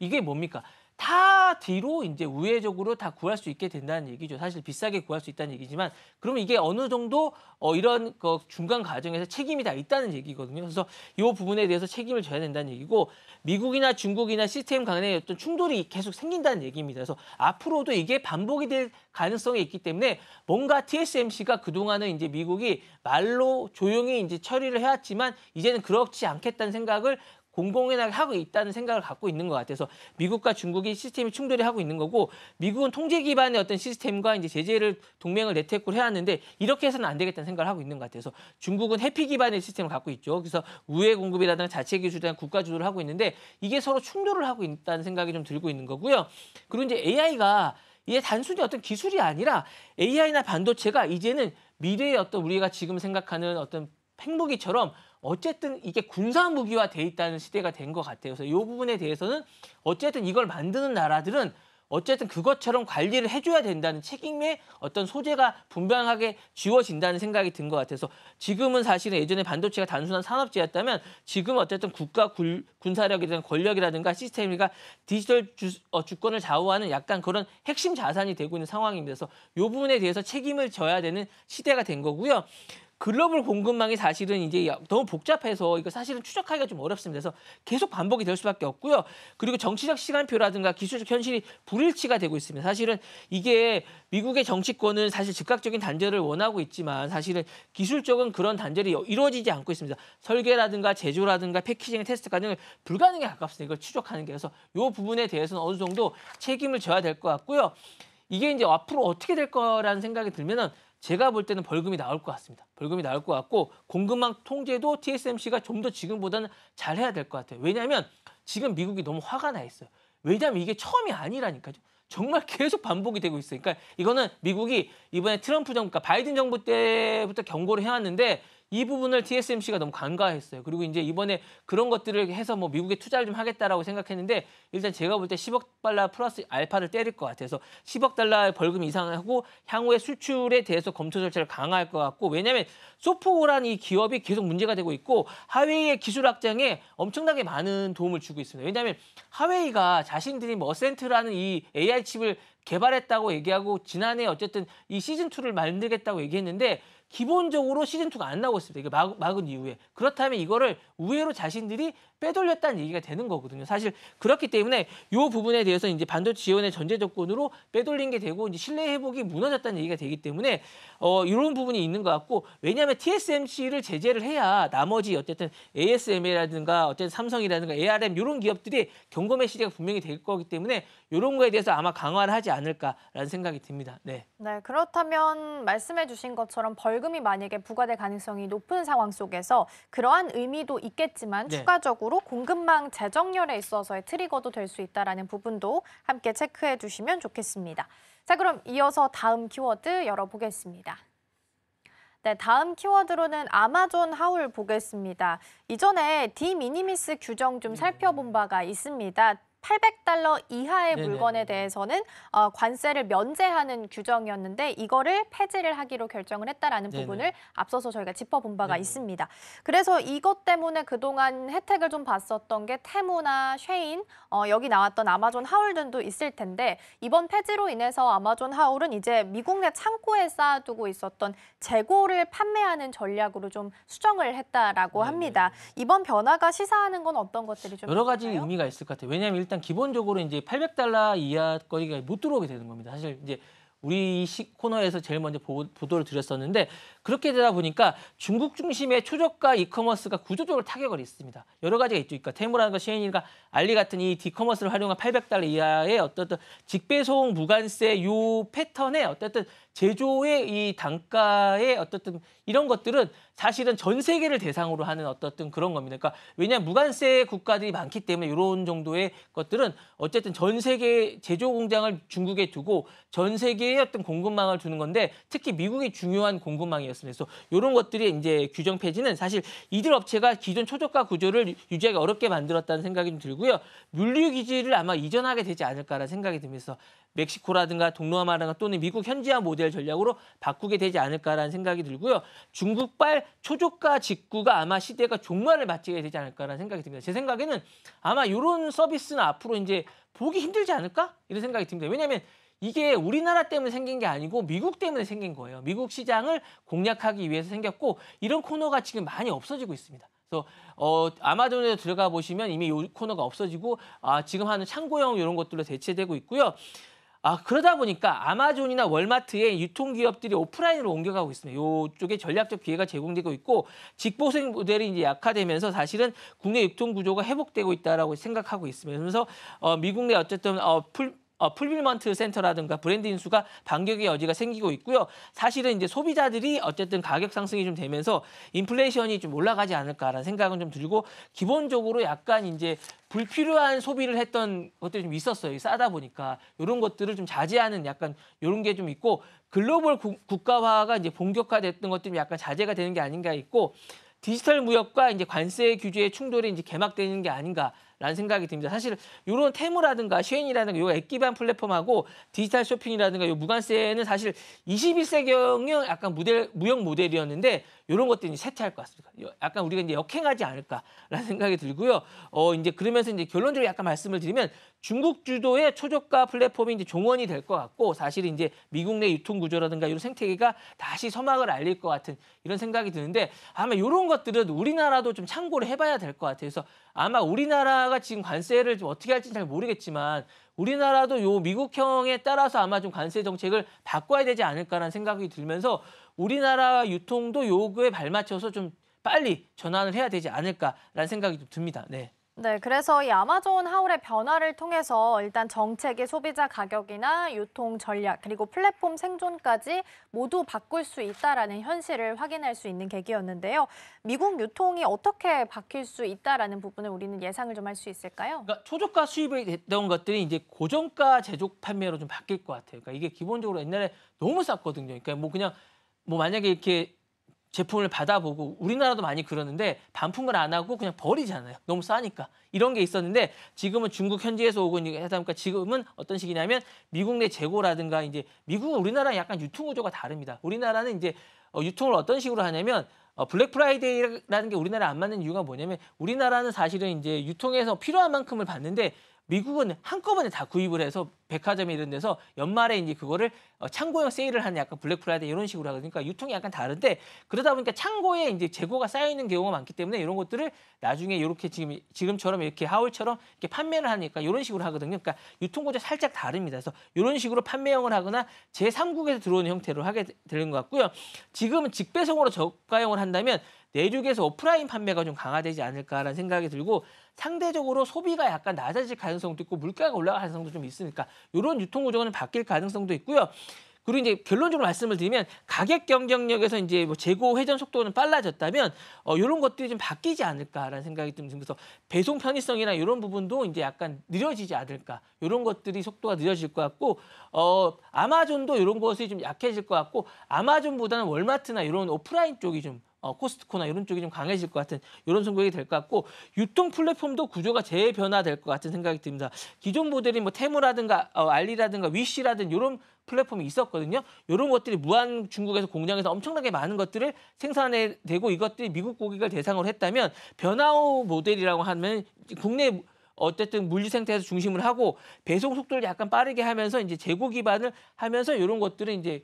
이게 뭡니까? 다 뒤로 이제 우회적으로 다 구할 수 있게 된다는 얘기죠. 사실 비싸게 구할 수 있다는 얘기지만 그러면 이게 어느 정도 이런 중간 과정에서 책임이 다 있다는 얘기거든요. 그래서 이 부분에 대해서 책임을 져야 된다는 얘기고 미국이나 중국이나 시스템 간의 어떤 충돌이 계속 생긴다는 얘기입니다. 그래서 앞으로도 이게 반복이 될 가능성이 있기 때문에 뭔가 TSMC가 그동안은 이제 미국이 말로 조용히 이제 처리를 해왔지만 이제는 그렇지 않겠다는 생각을 공공연하게 하고 있다는 생각을 갖고 있는 것 같아서 미국과 중국이 시스템이 충돌이 하고 있는 거고 미국은 통제 기반의 어떤 시스템과 이제 제재를 동맹을 네트워크를 해왔는데 이렇게 해서는 안 되겠다는 생각을 하고 있는 것 같아서 중국은 해피 기반의 시스템을 갖고 있죠. 그래서 우회 공급이라든가 자체 기술이라든가 국가 주도를 하고 있는데 이게 서로 충돌을 하고 있다는 생각이 좀 들고 있는 거고요. 그리고 이제 AI가 이게 단순히 어떤 기술이 아니라 AI나 반도체가 이제는 미래의 어떤 우리가 지금 생각하는 어떤 핵무기처럼 어쨌든 이게 군사 무기화 돼 있다는 시대가 된 것 같아요. 그래서 이 부분에 대해서는 어쨌든 이걸 만드는 나라들은 어쨌든 그것처럼 관리를 해줘야 된다는 책임의 어떤 소재가 분명하게 쥐어진다는 생각이 든 것 같아서 지금은 사실은 예전에 반도체가 단순한 산업재였다면 지금은 어쨌든 국가 군사력이라든가 권력이라든가 시스템이가 디지털 주권을 좌우하는 약간 그런 핵심 자산이 되고 있는 상황입니다. 그래서 이 부분에 대해서 책임을 져야 되는 시대가 된 거고요. 글로벌 공급망이 사실은 이제 너무 복잡해서 이거 사실은 추적하기가 좀 어렵습니다. 그래서 계속 반복이 될 수밖에 없고요. 그리고 정치적 시간표라든가 기술적 현실이 불일치가 되고 있습니다. 사실은 이게 미국의 정치권은 사실 즉각적인 단절을 원하고 있지만 사실은 기술적인 그런 단절이 이루어지지 않고 있습니다. 설계라든가 제조라든가 패키징 테스트 과정을 불가능에 가깝습니다. 이걸 추적하는 게. 그래서 이 부분에 대해서는 어느 정도 책임을 져야 될 것 같고요. 이게 이제 앞으로 어떻게 될 거라는 생각이 들면은 제가 볼 때는 벌금이 나올 것 같습니다. 벌금이 나올 것 같고 공급망 통제도 TSMC가 좀 더 지금보다는 잘해야 될 것 같아요. 왜냐하면 지금 미국이 너무 화가 나 있어요. 왜냐하면 이게 처음이 아니라니까요. 정말 계속 반복이 되고 있어요. 그러니까 이거는 미국이 이번에 트럼프 정부, 그러니까 바이든 정부 때부터 경고를 해왔는데 이 부분을 TSMC가 너무 간과했어요. 그리고 이제 이번에 그런 것들을 해서 뭐 미국에 투자를 좀 하겠다라고 생각했는데 일단 제가 볼 때 10억 달러 플러스 알파를 때릴 것 같아서 10억 달러 벌금 이상하고 향후에 수출에 대해서 검토 절차를 강화할 것 같고 왜냐하면 소프트웨어라는 이 기업이 계속 문제가 되고 있고 하웨이의 기술 확장에 엄청나게 많은 도움을 주고 있습니다. 왜냐하면 하웨이가 자신들이 뭐 어센트라는 이 AI 칩을 개발했다고 얘기하고 지난해 어쨌든 이 시즌2를 만들겠다고 얘기했는데 기본적으로 시즌2가 안 나오고 있습니다. 이거 막은 이후에. 그렇다면 이거를 우회로 자신들이 빼돌렸다는 얘기가 되는 거거든요. 사실 그렇기 때문에 이 부분에 대해서 이제 반도체 지원의 전제 조건으로 빼돌린 게 되고 이제 신뢰 회복이 무너졌다는 얘기가 되기 때문에 이런 부분이 있는 것 같고 왜냐하면 TSMC를 제재를 해야 나머지 어쨌든 ASML이라든가 어쨌든 삼성이라든가 ARM 이런 기업들이 경고매 시대가 분명히 될 거기 때문에 이런 거에 대해서 아마 강화를 하지 않을까라는 생각이 듭니다. 네. 네, 그렇다면 말씀해 주신 것처럼 벌금이 만약에 부과될 가능성이 높은 상황 속에서 그러한 의미도 있겠지만 네. 추가적으로 공급망 재정렬에 있어서의 트리거도 될 수 있다는 부분도 함께 체크해 주시면 좋겠습니다. 자, 그럼 이어서 다음 키워드 열어보겠습니다. 네, 다음 키워드로는 아마존 하울 보겠습니다. 이전에 디미니미스 규정 좀 살펴본 바가 있습니다. $800 이하의 네네. 물건에 대해서는 관세를 면제하는 규정이었는데 이거를 폐지를 하기로 결정을 했다라는 네네. 부분을 앞서서 저희가 짚어본 바가 네네. 있습니다. 그래서 이것 때문에 그동안 혜택을 좀 봤었던 게 테무나 쉐인, 여기 나왔던 아마존 하울 등도 있을 텐데 이번 폐지로 인해서 아마존 하울은 이제 미국 내 창고에 쌓아두고 있었던 재고를 판매하는 전략으로 좀 수정을 했다라고 네네. 합니다. 이번 변화가 시사하는 건 어떤 것들이 좀 여러 가지 있을까요? 의미가 있을 것 같아요. 왜냐하면 일단 기본적으로 이제 $800 이하 거리가 못 들어오게 되는 겁니다. 사실 이제 우리 코너에서 제일 먼저 보도를 드렸었는데 그렇게 되다 보니까 중국 중심의 초저가 이커머스가 구조적으로 타격을 있습니다. 여러 가지가 있죠. 그러니까 테무라든가 쉐인이나 알리 같은 이 디커머스를 활용한 $800 이하의 어떤 직배송 무관세 요 패턴에 어쨌든 제조의 이 단가의 어떻든 이런 것들은 사실은 전 세계를 대상으로 하는 어떻든 그런 겁니다. 그러니까 왜냐하면 무관세 국가들이 많기 때문에 이런 정도의 것들은 어쨌든 전 세계 제조 공장을 중국에 두고 전 세계의 어떤 공급망을 두는 건데 특히 미국이 중요한 공급망이었습니다. 그래서 이런 것들이 이제 규정 폐지는 사실 이들 업체가 기존 초저가 구조를 유지하기 어렵게 만들었다는 생각이 좀 들고요. 물류 기지를 아마 이전하게 되지 않을까라는 생각이 들면서 멕시코라든가 동남아라든가 또는 미국 현지화 모델 전략으로 바꾸게 되지 않을까라는 생각이 들고요. 중국발 초저가 직구가 아마 시대가 종말을 맞게 되지 않을까라는 생각이 듭니다. 제 생각에는 아마 이런 서비스는 앞으로 이제 보기 힘들지 않을까? 이런 생각이 듭니다. 왜냐하면 이게 우리나라 때문에 생긴 게 아니고 미국 때문에 생긴 거예요. 미국 시장을 공략하기 위해서 생겼고 이런 코너가 지금 많이 없어지고 있습니다. 그래서 아마존에 들어가 보시면 이미 이 코너가 없어지고 지금 하는 창고형 이런 것들로 대체되고 있고요. 그러다 보니까 아마존이나 월마트의 유통기업들이 오프라인으로 옮겨가고 있습니다. 이쪽에 전략적 기회가 제공되고 있고 직보생 모델이 이제 약화되면서 사실은 국내 유통 구조가 회복되고 있다라고 생각하고 있습니다. 그래서 미국 내 어쨌든 풀빌먼트 센터라든가 브랜드 인수가 반격의 여지가 생기고 있고요. 사실은 이제 소비자들이 어쨌든 가격 상승이 좀 되면서 인플레이션이 좀 올라가지 않을까라는 생각은 좀 들고 기본적으로 약간 이제 불필요한 소비를 했던 것들이 좀 있었어요. 싸다 보니까 이런 것들을 좀 자제하는 약간 이런 게 좀 있고 글로벌 국가화가 이제 본격화됐던 것들이 약간 자제가 되는 게 아닌가 있고 디지털 무역과 이제 관세 규제의 충돌이 이제 개막되는 게 아닌가라는 생각이 듭니다. 사실 이런 테무라든가 쉐인이라든가 요 앱 기반 플랫폼하고 디지털 쇼핑이라든가 요 무관세는 사실 21세기형 약간 무역 모델이었는데 이런 것들이 이제 쇠퇴할 것 같습니다. 약간 우리가 이제 역행하지 않을까라는 생각이 들고요. 이제 그러면서 이제 결론적으로 약간 말씀을 드리면 중국 주도의 초저가 플랫폼이 이제 종언이 될 것 같고 사실 이제 미국 내 유통 구조라든가 이런 생태계가 다시 서막을 알릴 것 같은 이런 생각이 드는데 아마 이런 것들은 우리나라도 좀 참고를 해봐야 될 것 같아요. 그래서 아마 우리나라가 지금 관세를 좀 어떻게 할지 잘 모르겠지만 우리나라도 요 미국형에 따라서 아마 좀 관세 정책을 바꿔야 되지 않을까라는 생각이 들면서 우리나라 유통도 요거에 발맞춰서 좀 빨리 전환을 해야 되지 않을까라는 생각이 좀 듭니다. 네. 네, 그래서 이 아마존 하울의 변화를 통해서 일단 정책의 소비자 가격이나 유통 전략, 그리고 플랫폼 생존까지 모두 바꿀 수 있다라는 현실을 확인할 수 있는 계기였는데요. 미국 유통이 어떻게 바뀔 수 있다라는 부분을 우리는 예상을 좀 할 수 있을까요? 그러니까 초저가 수입이 됐던 것들이 이제 고정가 제조 판매로 좀 바뀔 것 같아요. 그러니까 이게 기본적으로 옛날에 너무 쌌거든요. 그러니까 뭐 그냥 뭐 만약에 이렇게 제품을 받아보고 우리나라도 많이 그러는데 반품을 안 하고 그냥 버리잖아요. 너무 싸니까. 이런 게 있었는데 지금은 중국 현지에서 오고 하다 보니까 지금은 어떤 식이냐면 미국 내 재고라든가 이제 미국은 우리나라랑 약간 유통 구조가 다릅니다. 우리나라는 이제 유통을 어떤 식으로 하냐면 블랙 프라이데이라는 게 우리나라 안 맞는 이유가 뭐냐면 우리나라는 사실은 이제 유통에서 필요한 만큼을 받는데 미국은 한꺼번에 다 구입을 해서 백화점에 이런 데서 연말에 이제 그거를 창고형 세일을 하는 약간 블랙 프라이데이 이런 식으로 하거든요. 그러니까 유통이 약간 다른데 그러다 보니까 창고에 이제 재고가 쌓여 있는 경우가 많기 때문에 이런 것들을 나중에 이렇게 지금처럼 이렇게 하울처럼 이렇게 판매를 하니까 이런 식으로 하거든요. 그러니까 유통 구조 살짝 다릅니다. 그래서 이런 식으로 판매형을 하거나 제3국에서 들어오는 형태로 하게 되는 것 같고요. 지금은 직배송으로 저가형을 한다면 내륙에서 오프라인 판매가 좀 강화되지 않을까라는 생각이 들고 상대적으로 소비가 약간 낮아질 가능성도 있고 물가가 올라갈 가능성도 좀 있으니까 이런 유통 구조는 바뀔 가능성도 있고요. 그리고 이제 결론적으로 말씀을 드리면 가격 경쟁력에서 이제 뭐 재고 회전 속도는 빨라졌다면 이런 것들이 좀 바뀌지 않을까라는 생각이 좀 들면서 배송 편의성이나 이런 부분도 이제 약간 느려지지 않을까 이런 것들이 속도가 느려질 것 같고 아마존도 이런 것이 좀 약해질 것 같고 아마존보다는 월마트나 이런 오프라인 쪽이 좀 코스트코나 이런 쪽이 좀 강해질 것 같은 이런 성격이 될 것 같고 유통 플랫폼도 구조가 재변화될 것 같은 생각이 듭니다. 기존 모델이 뭐 테무라든가 알리라든가 위시라든 이런 플랫폼이 있었거든요. 이런 것들이 무한 중국에서 공장에서 엄청나게 많은 것들을 생산해내고 이것들이 미국 고객을 대상으로 했다면 변화후 모델이라고 하면 국내 어쨌든 물류 생태에서 중심을 하고 배송 속도를 약간 빠르게 하면서 이제 재고 기반을 하면서 이런 것들을 이제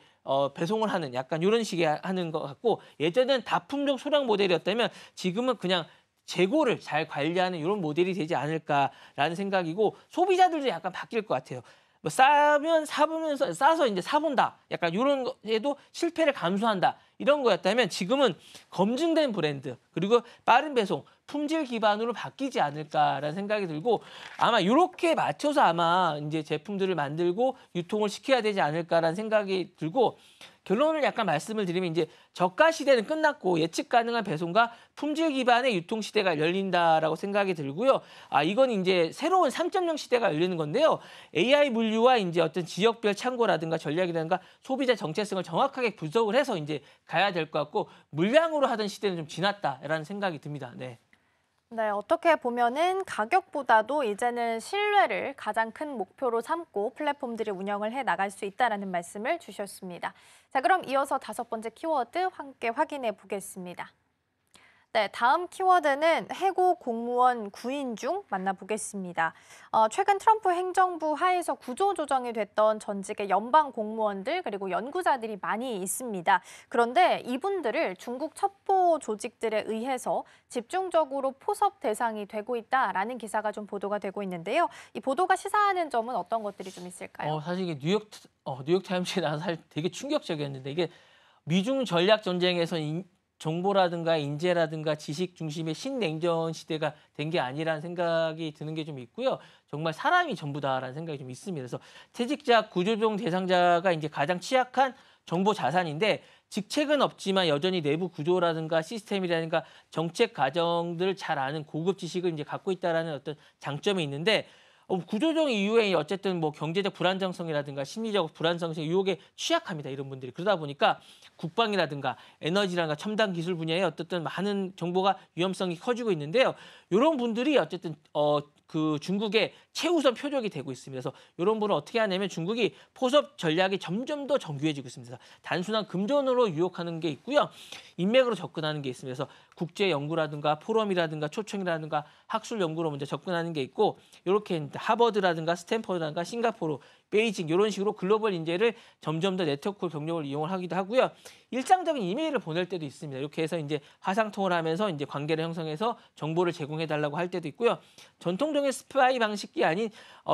배송을 하는 약간 이런 식의 하는 것 같고 예전에는 다품종 소량 모델이었다면 지금은 그냥 재고를 잘 관리하는 이런 모델이 되지 않을까라는 생각이고 소비자들도 약간 바뀔 것 같아요. 뭐 싸면 사보면서 싸서 이제 사본다. 약간 이런 거에도 실패를 감수한다. 이런 거였다면 지금은 검증된 브랜드 그리고 빠른 배송, 품질 기반으로 바뀌지 않을까라는 생각이 들고 아마 이렇게 맞춰서 아마 이제 제품들을 만들고 유통을 시켜야 되지 않을까라는 생각이 들고 결론을 약간 말씀을 드리면 이제 저가 시대는 끝났고 예측 가능한 배송과 품질 기반의 유통 시대가 열린다라고 생각이 들고요. 이건 이제 새로운 3.0 시대가 열리는 건데요. AI 물류와 이제 어떤 지역별 창고라든가 전략이라든가 소비자 정체성을 정확하게 분석을 해서 이제 가야 될 것 같고 물량으로 하던 시대는 좀 지났다라는 생각이 듭니다. 네. 네, 어떻게 보면은 가격보다도 이제는 신뢰를 가장 큰 목표로 삼고 플랫폼들이 운영을 해 나갈 수 있다라는 말씀을 주셨습니다. 자, 그럼 이어서 5번째 키워드 함께 확인해 보겠습니다. 네, 다음 키워드는 해고 공무원 구인 중 만나보겠습니다. 최근 트럼프 행정부 하에서 구조조정이 됐던 전직의 연방 공무원들 그리고 연구자들이 많이 있습니다. 그런데 이분들을 중국 첩보 조직들에 의해서 집중적으로 포섭 대상이 되고 있다라는 기사가 좀 보도가 되고 있는데요. 이 보도가 시사하는 점은 어떤 것들이 좀 있을까요? 사실 이게 뉴욕 타임즈에 나와서 사실 되게 충격적이었는데 이게 미중 전략 전쟁에서 정보라든가 인재라든가 지식 중심의 신냉전 시대가 된 게 아니라는 생각이 드는 게 좀 있고요. 정말 사람이 전부다라는 생각이 좀 있습니다. 그래서 퇴직자 구조조정 대상자가 이제 가장 취약한 정보 자산인데 직책은 없지만 여전히 내부 구조라든가 시스템이라든가 정책 과정들을 잘 아는 고급 지식을 이제 갖고 있다라는 어떤 장점이 있는데 구조조정 이후에 어쨌든 뭐 경제적 불안정성이라든가 심리적 불안정성 유혹에 취약합니다. 이런 분들이. 그러다 보니까 국방이라든가 에너지라든가 첨단 기술 분야에 어쨌든 많은 정보가 위험성이 커지고 있는데요. 이런 분들이 어쨌든 그 중국의 최우선 표적이 되고 있습니다. 그래서 이런 분을 어떻게 하냐면 중국이 포섭 전략이 점점 더 정교해지고 있습니다. 단순한 금전으로 유혹하는 게 있고요. 인맥으로 접근하는 게 있습니다. 그래서 국제 연구라든가 포럼이라든가 초청이라든가 학술 연구로 먼저 접근하는 게 있고 이렇게 하버드라든가 스탠퍼드라든가 싱가포르, 베이징 이런 식으로 글로벌 인재를 점점 더 네트워크 경력을 이용을 하기도 하고요. 일상적인 이메일을 보낼 때도 있습니다. 이렇게 해서 이제 화상통화를 하면서 이제 관계를 형성해서 정보를 제공해 달라고 할 때도 있고요. 전통적인 스파이 방식이 아닌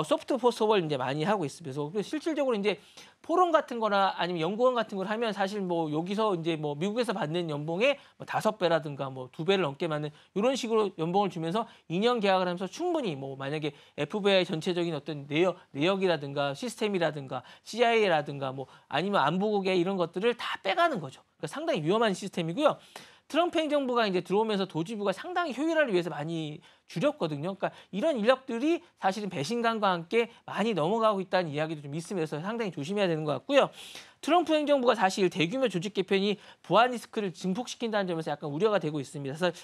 소프트 포섭을 이제 많이 하고 있습니다. 그래서 실질적으로 이제 포럼 같은 거나 아니면 연구원 같은 걸 하면 사실 뭐 여기서 이제 뭐 미국에서 받는 연봉의 뭐 5배라든가 뭐 2배를 넘게 받는 이런 식으로 연봉을 주면서 2년 계약을 하면서 충분히 뭐 만약에 FBI 전체적인 어떤 내역이라든가 시스템이라든가 CIA라든가 뭐 아니면 안보국의 이런 것들을 다 빼가는 거죠. 그러니까 상당히 위험한 시스템이고요. 트럼프 행정부가 이제 들어오면서 도지부가 상당히 효율화를 위해서 많이 줄였거든요. 그러니까 이런 인력들이 사실은 배신감과 함께 많이 넘어가고 있다는 이야기도 좀 있으면서 상당히 조심해야 되는 것 같고요. 트럼프 행정부가 사실 대규모 조직 개편이 보안 리스크를 증폭시킨다는 점에서 약간 우려가 되고 있습니다. 그래서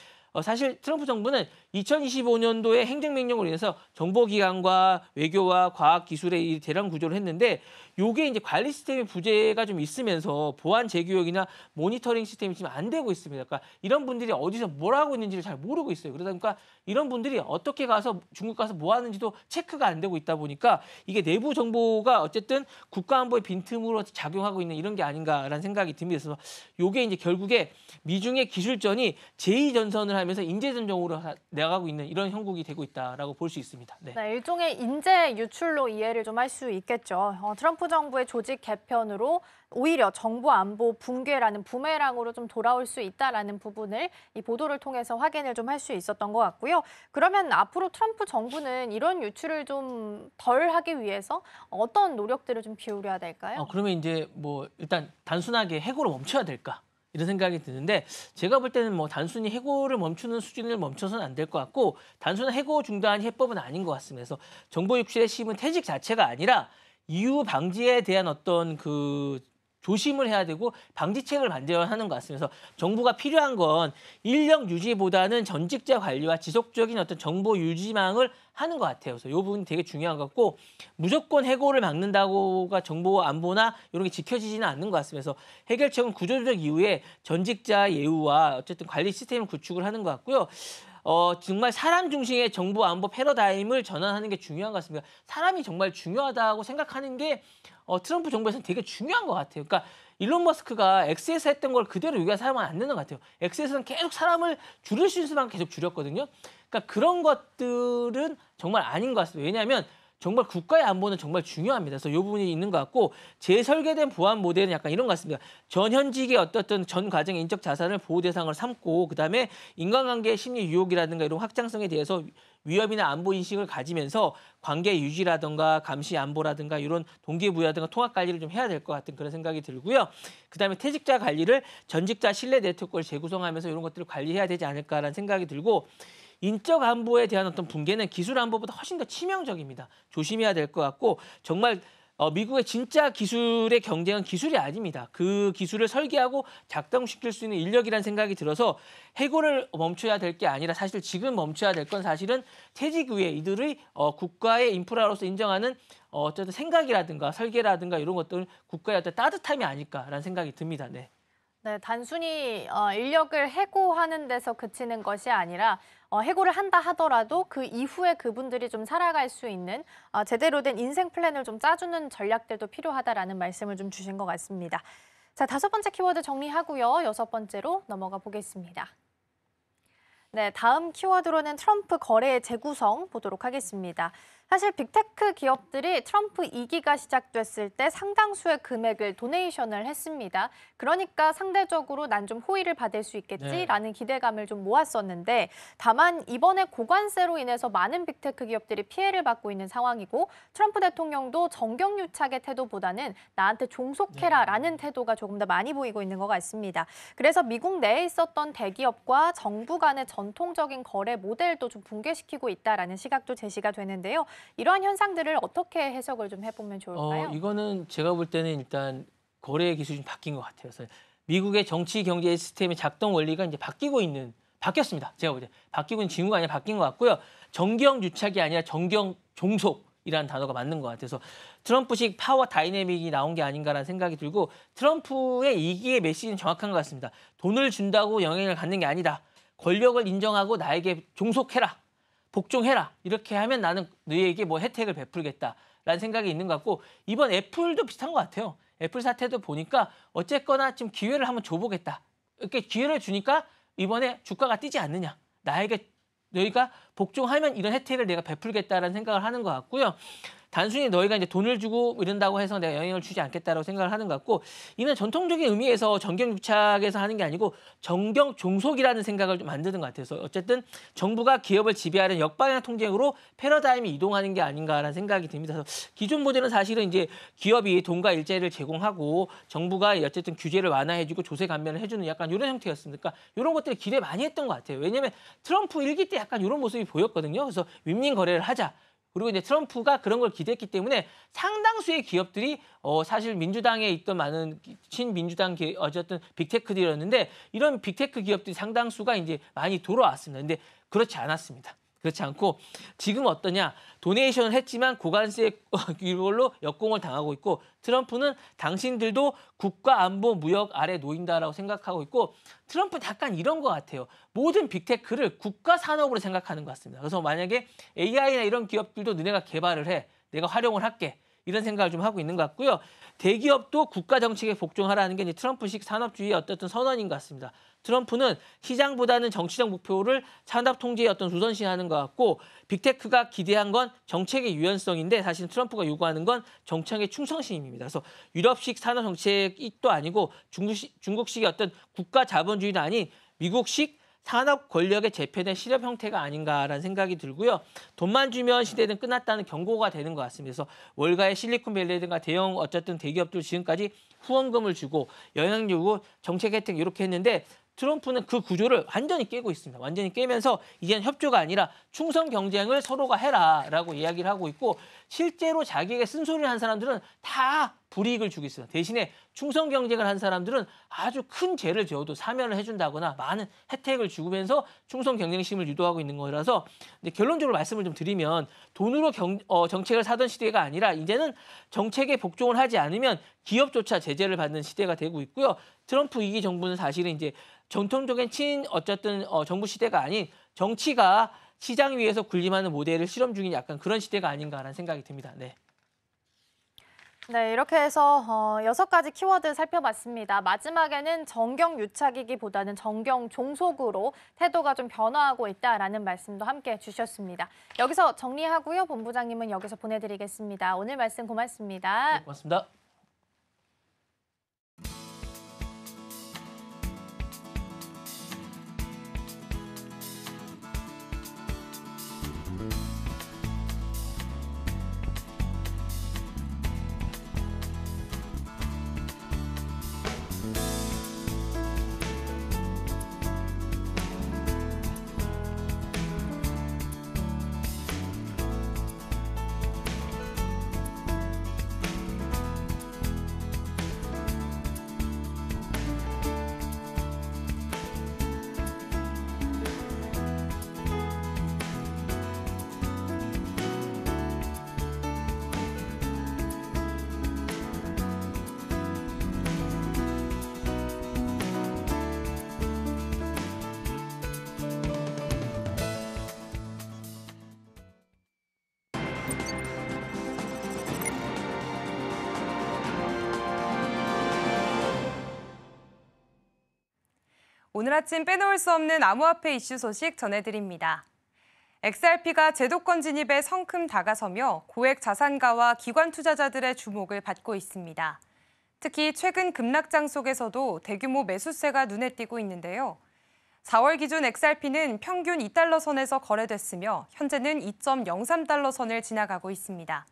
사실 트럼프 정부는 2025년도에 행정명령으로 인해서 정보기관과 외교와 과학기술의 이 대량 구조를 했는데 요게 이제 관리 시스템의 부재가 좀 있으면서 보안 재교육이나 모니터링 시스템이 지금 안 되고 있습니다. 그러니까 이런 분들이 어디서 뭘 하고 있는지를 잘 모르고 있어요. 그러다 보니까 이런 분들이 어떻게 가서 중국 가서 뭐 하는지도 체크가 안 되고 있다 보니까 이게 내부 정보가 어쨌든 국가안보의 빈틈으로 작용하고 있는 이런 게 아닌가라는 생각이 듭니다. 그래서 요게 이제 결국에 미중의 기술전이 제2전선을 하면서 인재전쟁으로 나가고 있는 이런 형국이 되고 있다라고 볼 수 있습니다. 네. 네, 일종의 인재 유출로 이해를 좀 할 수 있겠죠. 트럼프 정부의 조직 개편으로 오히려 정보 안보 붕괴라는 부메랑으로 좀 돌아올 수 있다라는 부분을 이 보도를 통해서 확인을 좀 할 수 있었던 것 같고요. 그러면 앞으로 트럼프 정부는 이런 유출을 좀 덜 하기 위해서 어떤 노력들을 좀 기울여야 될까요? 그러면 이제 뭐 일단 단순하게 해고를 멈춰야 될까? 이런 생각이 드는데 제가 볼 때는 뭐 단순히 해고를 멈추는 수준을 멈춰서는 안 될 것 같고 단순한 해고 중단 해법은 아닌 것 같습니다. 그래서 정보 유출의 심은 퇴직 자체가 아니라 이후 방지에 대한 어떤 그 조심을 해야 되고 방지책을 만들어야 하는 것 같습니다. 그래서 정부가 필요한 건 인력 유지보다는 전직자 관리와 지속적인 어떤 정보 유지망을 하는 것 같아요. 그래서 이 부분이 되게 중요한 것 같고 무조건 해고를 막는다고가 정보 안보나 이런 게 지켜지지는 않는 것 같습니다. 그래서 해결책은 구조조정 이후에 전직자 예우와 어쨌든 관리 시스템을 구축을 하는 것 같고요. 정말 사람 중심의 정보 안보 패러다임을 전환하는 게 중요한 것 같습니다. 사람이 정말 중요하다고 생각하는 게 트럼프 정부에서는 되게 중요한 것 같아요. 그러니까 일론 머스크가 엑스에서 했던 걸 그대로 여기가 사용은 안 되는 것 같아요. 엑스에서는 계속 사람을 줄일 수 있을 만큼 계속 줄였거든요. 그러니까 그런 것들은 정말 아닌 것 같습니다. 왜냐하면 정말 국가의 안보는 정말 중요합니다. 그래서 이 부분이 있는 것 같고 재설계된 보안 모델은 약간 이런 것 같습니다. 전현직의 어떤 전 과정의 인적 자산을 보호 대상으로 삼고 그다음에 인간관계의 심리 유혹이라든가 이런 확장성에 대해서 위협이나 안보 인식을 가지면서 관계 유지라든가 감시 안보라든가 이런 동기부여라든가 통합 관리를 좀 해야 될 것 같은 그런 생각이 들고요. 그다음에 퇴직자 관리를 전직자 신뢰 네트워크를 재구성하면서 이런 것들을 관리해야 되지 않을까라는 생각이 들고 인적 안보에 대한 어떤 붕괴는 기술 안보보다 훨씬 더 치명적입니다. 조심해야 될 것 같고 정말 미국의 진짜 기술의 경쟁은 기술이 아닙니다. 그 기술을 설계하고 작동시킬 수 있는 인력이라는 생각이 들어서 해고를 멈춰야 될 게 아니라 사실 지금 멈춰야 될 건 사실은 퇴직 후에 이들의 국가의 인프라로서 인정하는 어쨌든 생각이라든가 설계라든가 이런 것들은 국가의 어떤 따뜻함이 아닐까라는 생각이 듭니다. 네. 네, 단순히 인력을 해고하는 데서 그치는 것이 아니라 해고를 한다 하더라도 그 이후에 그분들이 좀 살아갈 수 있는 제대로 된 인생 플랜을 좀 짜주는 전략들도 필요하다라는 말씀을 좀 주신 것 같습니다. 자, 5번째 키워드 정리하고요. 6번째로 넘어가 보겠습니다. 네, 다음 키워드로는 트럼프 거래 재구성 보도록 하겠습니다. 사실 빅테크 기업들이 트럼프 2기가 시작됐을 때 상당수의 금액을 도네이션을 했습니다. 그러니까 상대적으로 난 좀 호의를 받을 수 있겠지라는 기대감을 좀 모았었는데 다만 이번에 고관세로 인해서 많은 빅테크 기업들이 피해를 받고 있는 상황이고 트럼프 대통령도 정경유착의 태도보다는 나한테 종속해라라는 태도가 조금 더 많이 보이고 있는 것 같습니다. 그래서 미국 내에 있었던 대기업과 정부 간의 전통적인 거래 모델도 좀 붕괴시키고 있다라는 시각도 제시가 되는데요. 이러한 현상들을 어떻게 해석을 좀 해보면 좋을까요? 이거는 제가 볼 때는 일단 거래 기술이 좀 바뀐 것 같아요. 그래서 미국의 정치 경제 시스템의 작동 원리가 이제 바뀌었습니다. 제가 볼 때 바뀌고 있는 징후가 아니라 바뀐 것 같고요. 정경유착이 아니라 정경종속이라는 단어가 맞는 것 같아서 트럼프식 파워 다이내믹이 나온 게 아닌가라는 생각이 들고 트럼프의 2기의 메시지는 정확한 것 같습니다. 돈을 준다고 영향을 갖는 게 아니다. 권력을 인정하고 나에게 종속해라. 복종해라. 이렇게 하면 나는 너희에게 뭐 혜택을 베풀겠다라는 생각이 있는 것 같고 이번 애플도 비슷한 것 같아요. 애플 사태도 보니까 어쨌거나 좀 기회를 한번 줘보겠다. 이렇게 기회를 주니까 이번에 주가가 뛰지 않느냐. 나에게 너희가 복종하면 이런 혜택을 내가 베풀겠다라는 생각을 하는 것 같고요. 단순히 너희가 이제 돈을 주고 이런다고 해서 내가 영향을 주지 않겠다라고 생각을 하는 것 같고 이는 전통적인 의미에서 정경유착에서 하는 게 아니고 정경종속이라는 생각을 좀 만드는 것 같아서 어쨌든 정부가 기업을 지배하는 역방향 통제로 패러다임이 이동하는 게 아닌가라는 생각이 듭니다. 그래서 기존 모델은 사실은 이제 기업이 돈과 일자리를 제공하고 정부가 어쨌든 규제를 완화해주고 조세 감면을 해주는 약간 이런 형태였습니다. 그러니까 이런 것들을 기대 많이 했던 것 같아요. 왜냐하면 트럼프 1기 때 약간 이런 모습이 보였거든요. 그래서 윈윈 거래를 하자. 그리고 이제 트럼프가 그런 걸 기대했기 때문에 상당수의 기업들이 사실 민주당에 있던 많은 친민주당 어쨌든 빅테크들이었는데 이런 빅테크 기업들이 상당수가 이제 많이 돌아왔습니다. 근데 그렇지 않았습니다. 그렇지 않고 지금 어떠냐. 도네이션을 했지만 고관세 이걸로 역공을 당하고 있고 트럼프는 당신들도 국가 안보 무역 아래 놓인다라고 생각하고 있고 트럼프는 약간 이런 것 같아요. 모든 빅테크를 국가 산업으로 생각하는 것 같습니다. 그래서 만약에 AI나 이런 기업들도 너네가 개발을 해. 내가 활용을 할게. 이런 생각을 좀 하고 있는 것 같고요. 대기업도 국가 정책에 복종하라는 게 이제 트럼프식 산업주의의 어떤 선언인 것 같습니다. 트럼프는 시장보다는 정치적 목표를 산업 통제의 어떤 우선시하는 것 같고 빅테크가 기대한 건 정책의 유연성인데 사실은 트럼프가 요구하는 건 정책의 충성심입니다. 그래서 유럽식 산업 정책이 또 아니고 중국식의 어떤 국가 자본주의도 아닌 미국식 산업 권력의 재편의 실험 형태가 아닌가라는 생각이 들고요. 돈만 주면 시대는 끝났다는 경고가 되는 것 같습니다. 그래서 월가의 실리콘밸리든가 대형 어쨌든 대기업들 지금까지 후원금을 주고 영향 주고 정책 혜택 이렇게 했는데 트럼프는 그 구조를 완전히 깨고 있습니다. 완전히 깨면서 이제는 협조가 아니라 충성 경쟁을 서로가 해라라고 이야기를 하고 있고 실제로 자기에게 쓴소리를 한 사람들은 다 불이익을 주고 있어요. 대신에 충성 경쟁을 한 사람들은 아주 큰 죄를 지어도 사면을 해준다거나 많은 혜택을 주면서 충성 경쟁심을 유도하고 있는 거라서 결론적으로 말씀을 좀 드리면 돈으로 정책을 사던 시대가 아니라 이제는 정책에 복종을 하지 않으면 기업조차 제재를 받는 시대가 되고 있고요. 트럼프 2기 정부는 사실은 이제 전통적인 정부 시대가 아닌 정치가 시장 위에서 군림하는 모델을 실험 중인 약간 그런 시대가 아닌가라는 생각이 듭니다. 네. 네, 이렇게 해서 6가지 키워드 살펴봤습니다. 마지막에는 정경유착이기보다는 정경종속으로 태도가 좀 변화하고 있다라는 말씀도 함께 주셨습니다. 여기서 정리하고요. 본부장님은 여기서 보내드리겠습니다. 오늘 말씀 고맙습니다. 네, 고맙습니다. 오늘 아침 빼놓을 수 없는 암호화폐 이슈 소식 전해드립니다. XRP가 제도권 진입에 성큼 다가서며 고액 자산가와 기관 투자자들의 주목을 받고 있습니다. 특히 최근 급락장 속에서도 대규모 매수세가 눈에 띄고 있는데요. 4월 기준 XRP는 평균 2달러 선에서 거래됐으며 현재는 2.03달러 선을 지나가고 있습니다.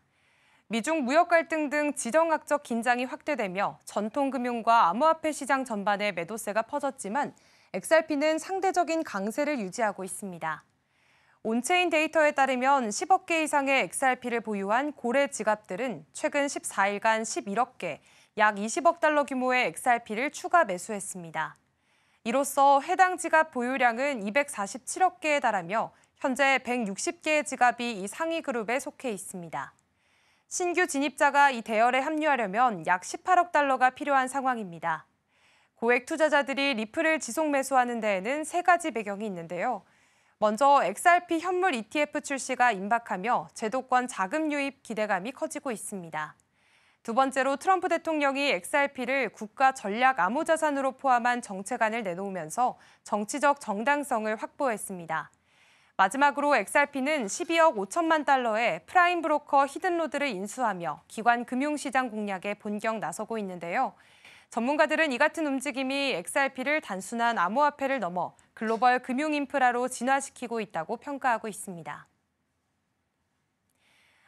미중 무역 갈등 등 지정학적 긴장이 확대되며 전통금융과 암호화폐 시장 전반에 매도세가 퍼졌지만 XRP는 상대적인 강세를 유지하고 있습니다. 온체인 데이터에 따르면 10억 개 이상의 XRP를 보유한 고래 지갑들은 최근 14일간 11억 개, 약 20억 달러 규모의 XRP를 추가 매수했습니다. 이로써 해당 지갑 보유량은 247억 개에 달하며 현재 160개의 지갑이 이 상위 그룹에 속해 있습니다. 신규 진입자가 이 대열에 합류하려면 약 18억 달러가 필요한 상황입니다. 고액 투자자들이 리플을 지속 매수하는 데에는 3가지 배경이 있는데요. 먼저 XRP 현물 ETF 출시가 임박하며 제도권 자금 유입 기대감이 커지고 있습니다. 두 번째로 트럼프 대통령이 XRP를 국가 전략 암호자산으로 포함한 정책안을 내놓으면서 정치적 정당성을 확보했습니다. 마지막으로 XRP는 12억 5천만 달러의 프라임 브로커 히든로드를 인수하며 기관 금융시장 공략에 본격 나서고 있는데요. 전문가들은 이 같은 움직임이 XRP를 단순한 암호화폐를 넘어 글로벌 금융 인프라로 진화시키고 있다고 평가하고 있습니다.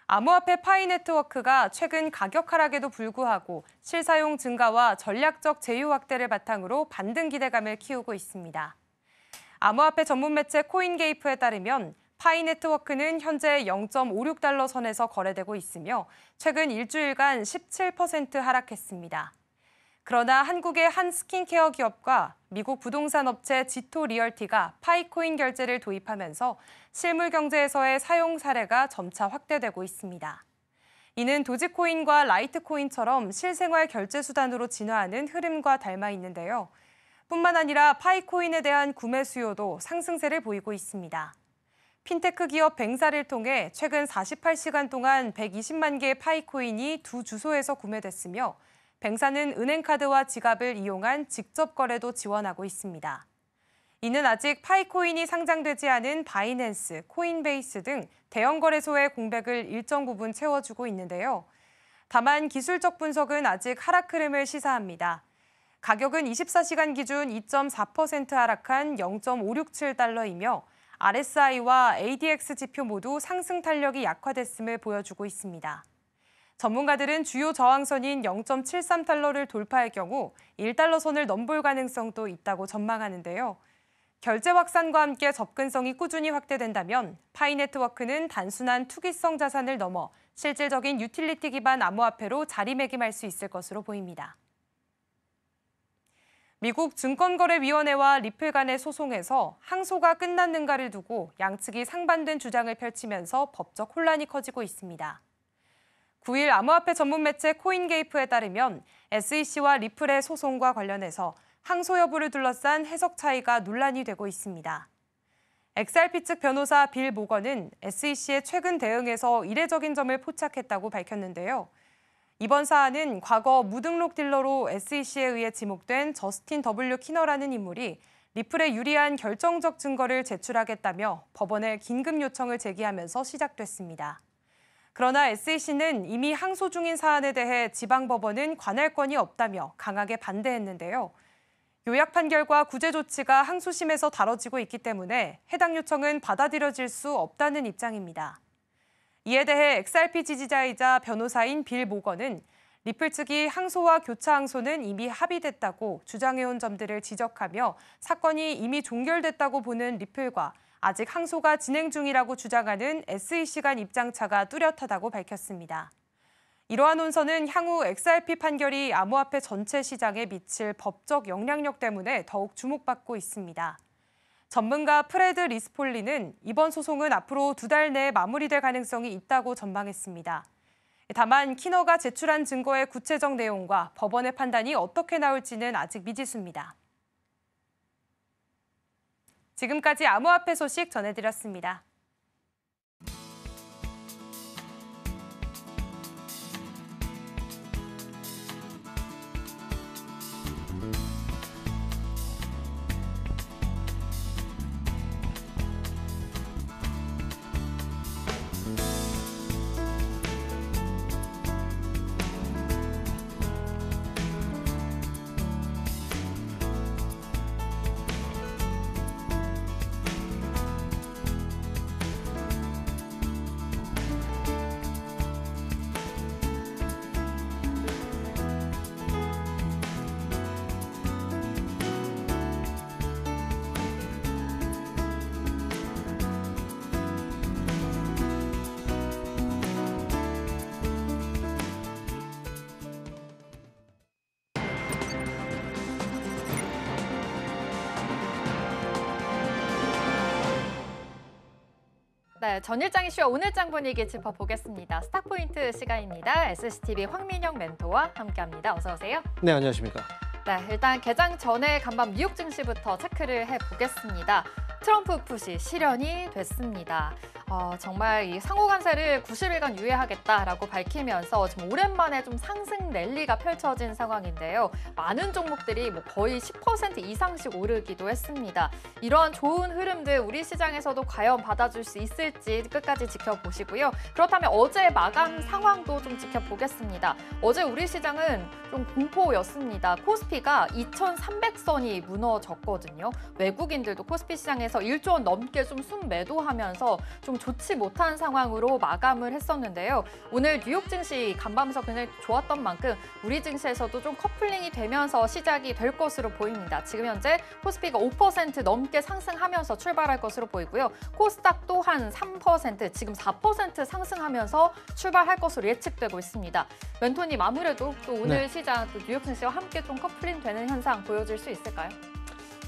암호화폐 파이 네트워크가 최근 가격 하락에도 불구하고 실사용 증가와 전략적 제휴 확대를 바탕으로 반등 기대감을 키우고 있습니다. 암호화폐 전문 매체 코인게이프에 따르면 파이 네트워크는 현재 0.56달러 선에서 거래되고 있으며 최근 일주일간 17% 하락했습니다. 그러나 한국의 한 스킨케어 기업과 미국 부동산 업체 지토 리얼티가 파이코인 결제를 도입하면서 실물 경제에서의 사용 사례가 점차 확대되고 있습니다. 이는 도지코인과 라이트코인처럼 실생활 결제 수단으로 진화하는 흐름과 닮아 있는데요. 뿐만 아니라 파이코인에 대한 구매 수요도 상승세를 보이고 있습니다. 핀테크 기업 뱅사를 통해 최근 48시간 동안 120만 개의 파이코인이 두 주소에서 구매됐으며 뱅사는 은행카드와 지갑을 이용한 직접 거래도 지원하고 있습니다. 이는 아직 파이코인이 상장되지 않은 바이낸스, 코인베이스 등 대형 거래소의 공백을 일정 부분 채워주고 있는데요. 다만 기술적 분석은 아직 하락 흐름을 시사합니다. 가격은 24시간 기준 2.4% 하락한 0.567달러이며 RSI와 ADX 지표 모두 상승 탄력이 약화됐음을 보여주고 있습니다. 전문가들은 주요 저항선인 0.73달러를 돌파할 경우 1달러 선을 넘볼 가능성도 있다고 전망하는데요. 결제 확산과 함께 접근성이 꾸준히 확대된다면 파이 네트워크는 단순한 투기성 자산을 넘어 실질적인 유틸리티 기반 암호화폐로 자리매김할 수 있을 것으로 보입니다. 미국 증권거래위원회와 리플 간의 소송에서 항소가 끝났는가를 두고 양측이 상반된 주장을 펼치면서 법적 혼란이 커지고 있습니다. 9일 암호화폐 전문 매체 코인게이프에 따르면 SEC와 리플의 소송과 관련해서 항소 여부를 둘러싼 해석 차이가 논란이 되고 있습니다. XRP 측 변호사 빌 모건은 SEC의 최근 대응에서 이례적인 점을 포착했다고 밝혔는데요. 이번 사안은 과거 무등록 딜러로 SEC에 의해 지목된 저스틴 W. 키너라는 인물이 리플에 유리한 결정적 증거를 제출하겠다며 법원에 긴급 요청을 제기하면서 시작됐습니다. 그러나 SEC는 이미 항소 중인 사안에 대해 지방법원은 관할권이 없다며 강하게 반대했는데요. 요약 판결과 구제 조치가 항소심에서 다뤄지고 있기 때문에 해당 요청은 받아들여질 수 없다는 입장입니다. 이에 대해 XRP 지지자이자 변호사인 빌 모건은 리플 측이 항소와 교차 항소는 이미 합의됐다고 주장해온 점들을 지적하며 사건이 이미 종결됐다고 보는 리플과 아직 항소가 진행 중이라고 주장하는 SEC 간 입장차가 뚜렷하다고 밝혔습니다. 이러한 논선은 향후 XRP 판결이 암호화폐 전체 시장에 미칠 법적 영향력 때문에 더욱 주목받고 있습니다. 전문가 프레드 리스폴리는 이번 소송은 앞으로 2달 내에 마무리될 가능성이 있다고 전망했습니다. 다만 키너가 제출한 증거의 구체적 내용과 법원의 판단이 어떻게 나올지는 아직 미지수입니다. 지금까지 암호화폐 소식 전해드렸습니다. 네, 전일장 이슈와 오늘장 분위기 짚어보겠습니다. 스탁포인트 시간입니다. SCTV 황민영 멘토와 함께합니다. 어서 오세요. 네, 안녕하십니까. 네, 일단 개장 전에 간밤 뉴욕 증시부터 체크를 해보겠습니다. 트럼프 풋이 실현이 됐습니다. 정말 이 상호 관세를 90일간 유예하겠다라고 밝히면서 지금 오랜만에 좀 상승 랠리가 펼쳐진 상황인데요. 많은 종목들이 거의 10% 이상씩 오르기도 했습니다. 이러한 좋은 흐름들 우리 시장에서도 과연 받아줄 수 있을지 끝까지 지켜보시고요. 그렇다면 어제 마감 상황도 좀 지켜보겠습니다. 어제 우리 시장은 좀 공포였습니다. 코스피가 2,300선이 무너졌거든요. 외국인들도 코스피 시장에서 1조 원 넘게 좀 순매도하면서 좀 좋지 못한 상황으로 마감을 했었는데요. 오늘 뉴욕 증시 간밤에서 굉장히 좋았던 만큼 우리 증시에서도 좀 커플링이 되면서 시작이 될 것으로 보입니다. 지금 현재 코스피가 5% 넘게 상승하면서 출발할 것으로 보이고요. 코스닥 또한 3%, 지금 4% 상승하면서 출발할 것으로 예측되고 있습니다. 멘토님, 아무래도 또 오늘 시장 또 뉴욕 증시와 함께 좀 커플링 되는 현상 보여질 수 있을까요?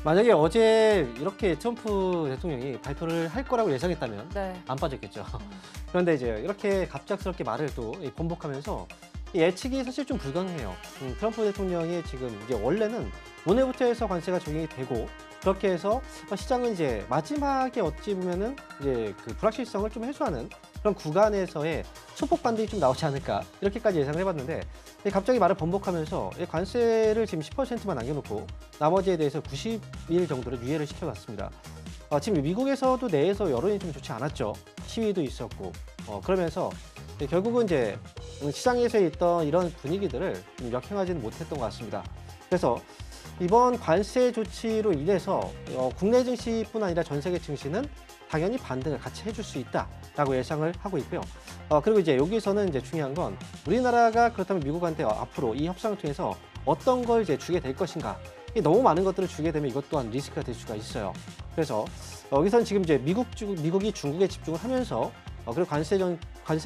만약에 어제 이렇게 트럼프 대통령이 발표를 할 거라고 예상했다면 안 빠졌겠죠. 그런데 이제 이렇게 갑작스럽게 말을 또 번복하면서 예측이 사실 좀 불가능해요. 트럼프 대통령이 지금 이제 원래는 오늘부터 해서 관세가 적용이 되고 그렇게 해서 시장은 이제 마지막에 어찌 보면은 이제 그 불확실성을 좀 해소하는 그런 구간에서의 소폭 반등이 좀 나오지 않을까 이렇게까지 예상을 해봤는데 갑자기 말을 번복하면서 관세를 지금 10%만 남겨놓고 나머지에 대해서 90일 정도를 유예를 시켜놨습니다. 지금 미국에서도 내에서 여론이 좀 좋지 않았죠. 시위도 있었고 그러면서 결국은 이제 시장에서 있던 이런 분위기들을 역행하지는 못했던 것 같습니다. 그래서 이번 관세 조치로 인해서 국내 증시뿐 아니라 전 세계 증시는 당연히 반등을 같이 해줄 수 있다라고 예상을 하고 있고요. 그리고 이제 여기서는 이제 중요한 건 우리나라가 그렇다면 미국한테 앞으로 이 협상을 통해서 어떤 걸 이제 주게 될 것인가. 너무 많은 것들을 주게 되면 이것 또한 리스크가 될 수가 있어요. 그래서 여기서는 지금 이제 미국이 중국에 집중을 하면서 그리고 관세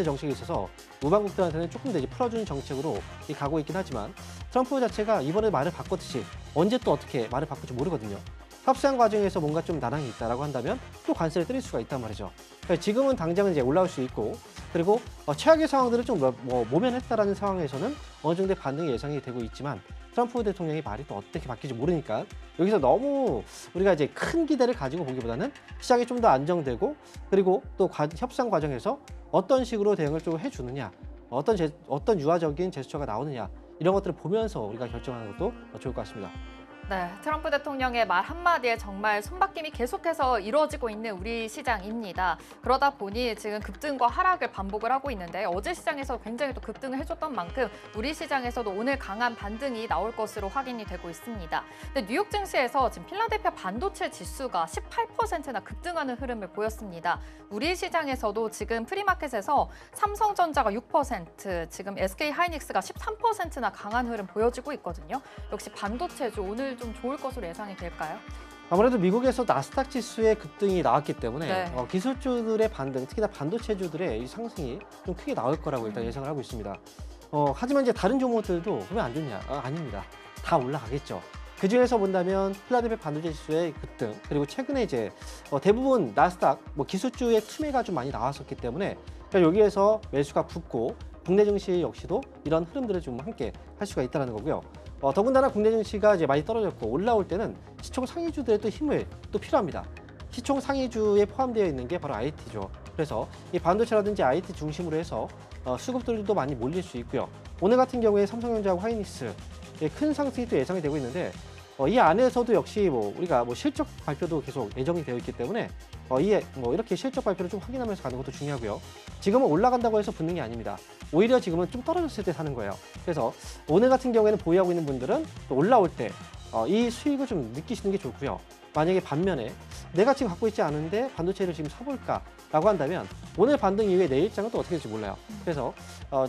정책에 있어서 우방국들한테는 조금 더 이제 풀어주는 정책으로 가고 있긴 하지만 트럼프 자체가 이번에 말을 바꿨듯이 언제 또 어떻게 말을 바꿀지 모르거든요. 협상 과정에서 뭔가 좀 난항이 있다라고 한다면 또 관세를 때릴 수가 있단 말이죠. 그러니까 지금은 당장은 이제 올라올 수 있고 그리고 최악의 상황들을 좀 모면했다라는 상황에서는 어느 정도의 반등이 예상이 되고 있지만 트럼프 대통령의 말이 또 어떻게 바뀔지 모르니까 여기서 너무 우리가 이제 큰 기대를 가지고 보기보다는 시장이 좀 더 안정되고 그리고 또 협상 과정에서 어떤 식으로 대응을 좀 해주느냐 어떤 유화적인 제스처가 나오느냐 이런 것들을 보면서 우리가 결정하는 것도 좋을 것 같습니다. 네, 트럼프 대통령의 말 한마디에 정말 손바뀜이 계속해서 이루어지고 있는 우리 시장입니다. 그러다 보니 지금 급등과 하락을 반복을 하고 있는데 어제 시장에서 굉장히 또 급등을 해줬던 만큼 우리 시장에서도 오늘 강한 반등이 나올 것으로 확인이 되고 있습니다. 근데 뉴욕 증시에서 지금 필라델피아 반도체 지수가 18%나 급등하는 흐름을 보였습니다. 우리 시장에서도 지금 프리마켓에서 삼성전자가 6%, 지금 SK하이닉스가 13%나 강한 흐름 보여지고 있거든요. 역시 반도체주 오늘 좀 좋을 것으로 예상이 될까요? 아무래도 미국에서 나스닥 지수의 급등이 나왔기 때문에 네. 기술주들의 반등, 특히나 반도체주들의 이 상승이 좀 크게 나올 거라고 일단 예상을 하고 있습니다. 하지만 이제 다른 종목들도 왜 안 좋냐? 아닙니다. 다 올라가겠죠. 그 중에서 본다면 필라델피아 반도체 지수의 급등, 그리고 최근에 이제 대부분 나스닥 기술주의 틈해가 좀 많이 나왔었기 때문에 여기에서 매수가 붙고 국내 증시 역시도 이런 흐름들을 좀 함께 할 수가 있다는 거고요. 더군다나 국내 증시가 이제 많이 떨어졌고 올라올 때는 시총 상위주들의 또 힘을 또 필요합니다. 시총 상위주에 포함되어 있는 게 바로 IT죠. 그래서 이 반도체라든지 IT 중심으로 해서 수급들도 많이 몰릴 수 있고요. 오늘 같은 경우에 삼성전자하고 하이닉스 큰 상승이 또 예상이 되고 있는데 이 안에서도 역시 우리가 실적 발표도 계속 예정이 되어 있기 때문에 이렇게 실적 발표를 좀 확인하면서 가는 것도 중요하고요. 지금은 올라간다고 해서 붙는 게 아닙니다. 오히려 지금은 좀 떨어졌을 때 사는 거예요. 그래서 오늘 같은 경우에는 보유하고 있는 분들은 또 올라올 때 이 수익을 좀 느끼시는 게 좋고요. 만약에 반면에 내가 지금 갖고 있지 않은데 반도체를 지금 사볼까라고 한다면 오늘 반등 이후에 내일장은 또 어떻게 될지 몰라요. 그래서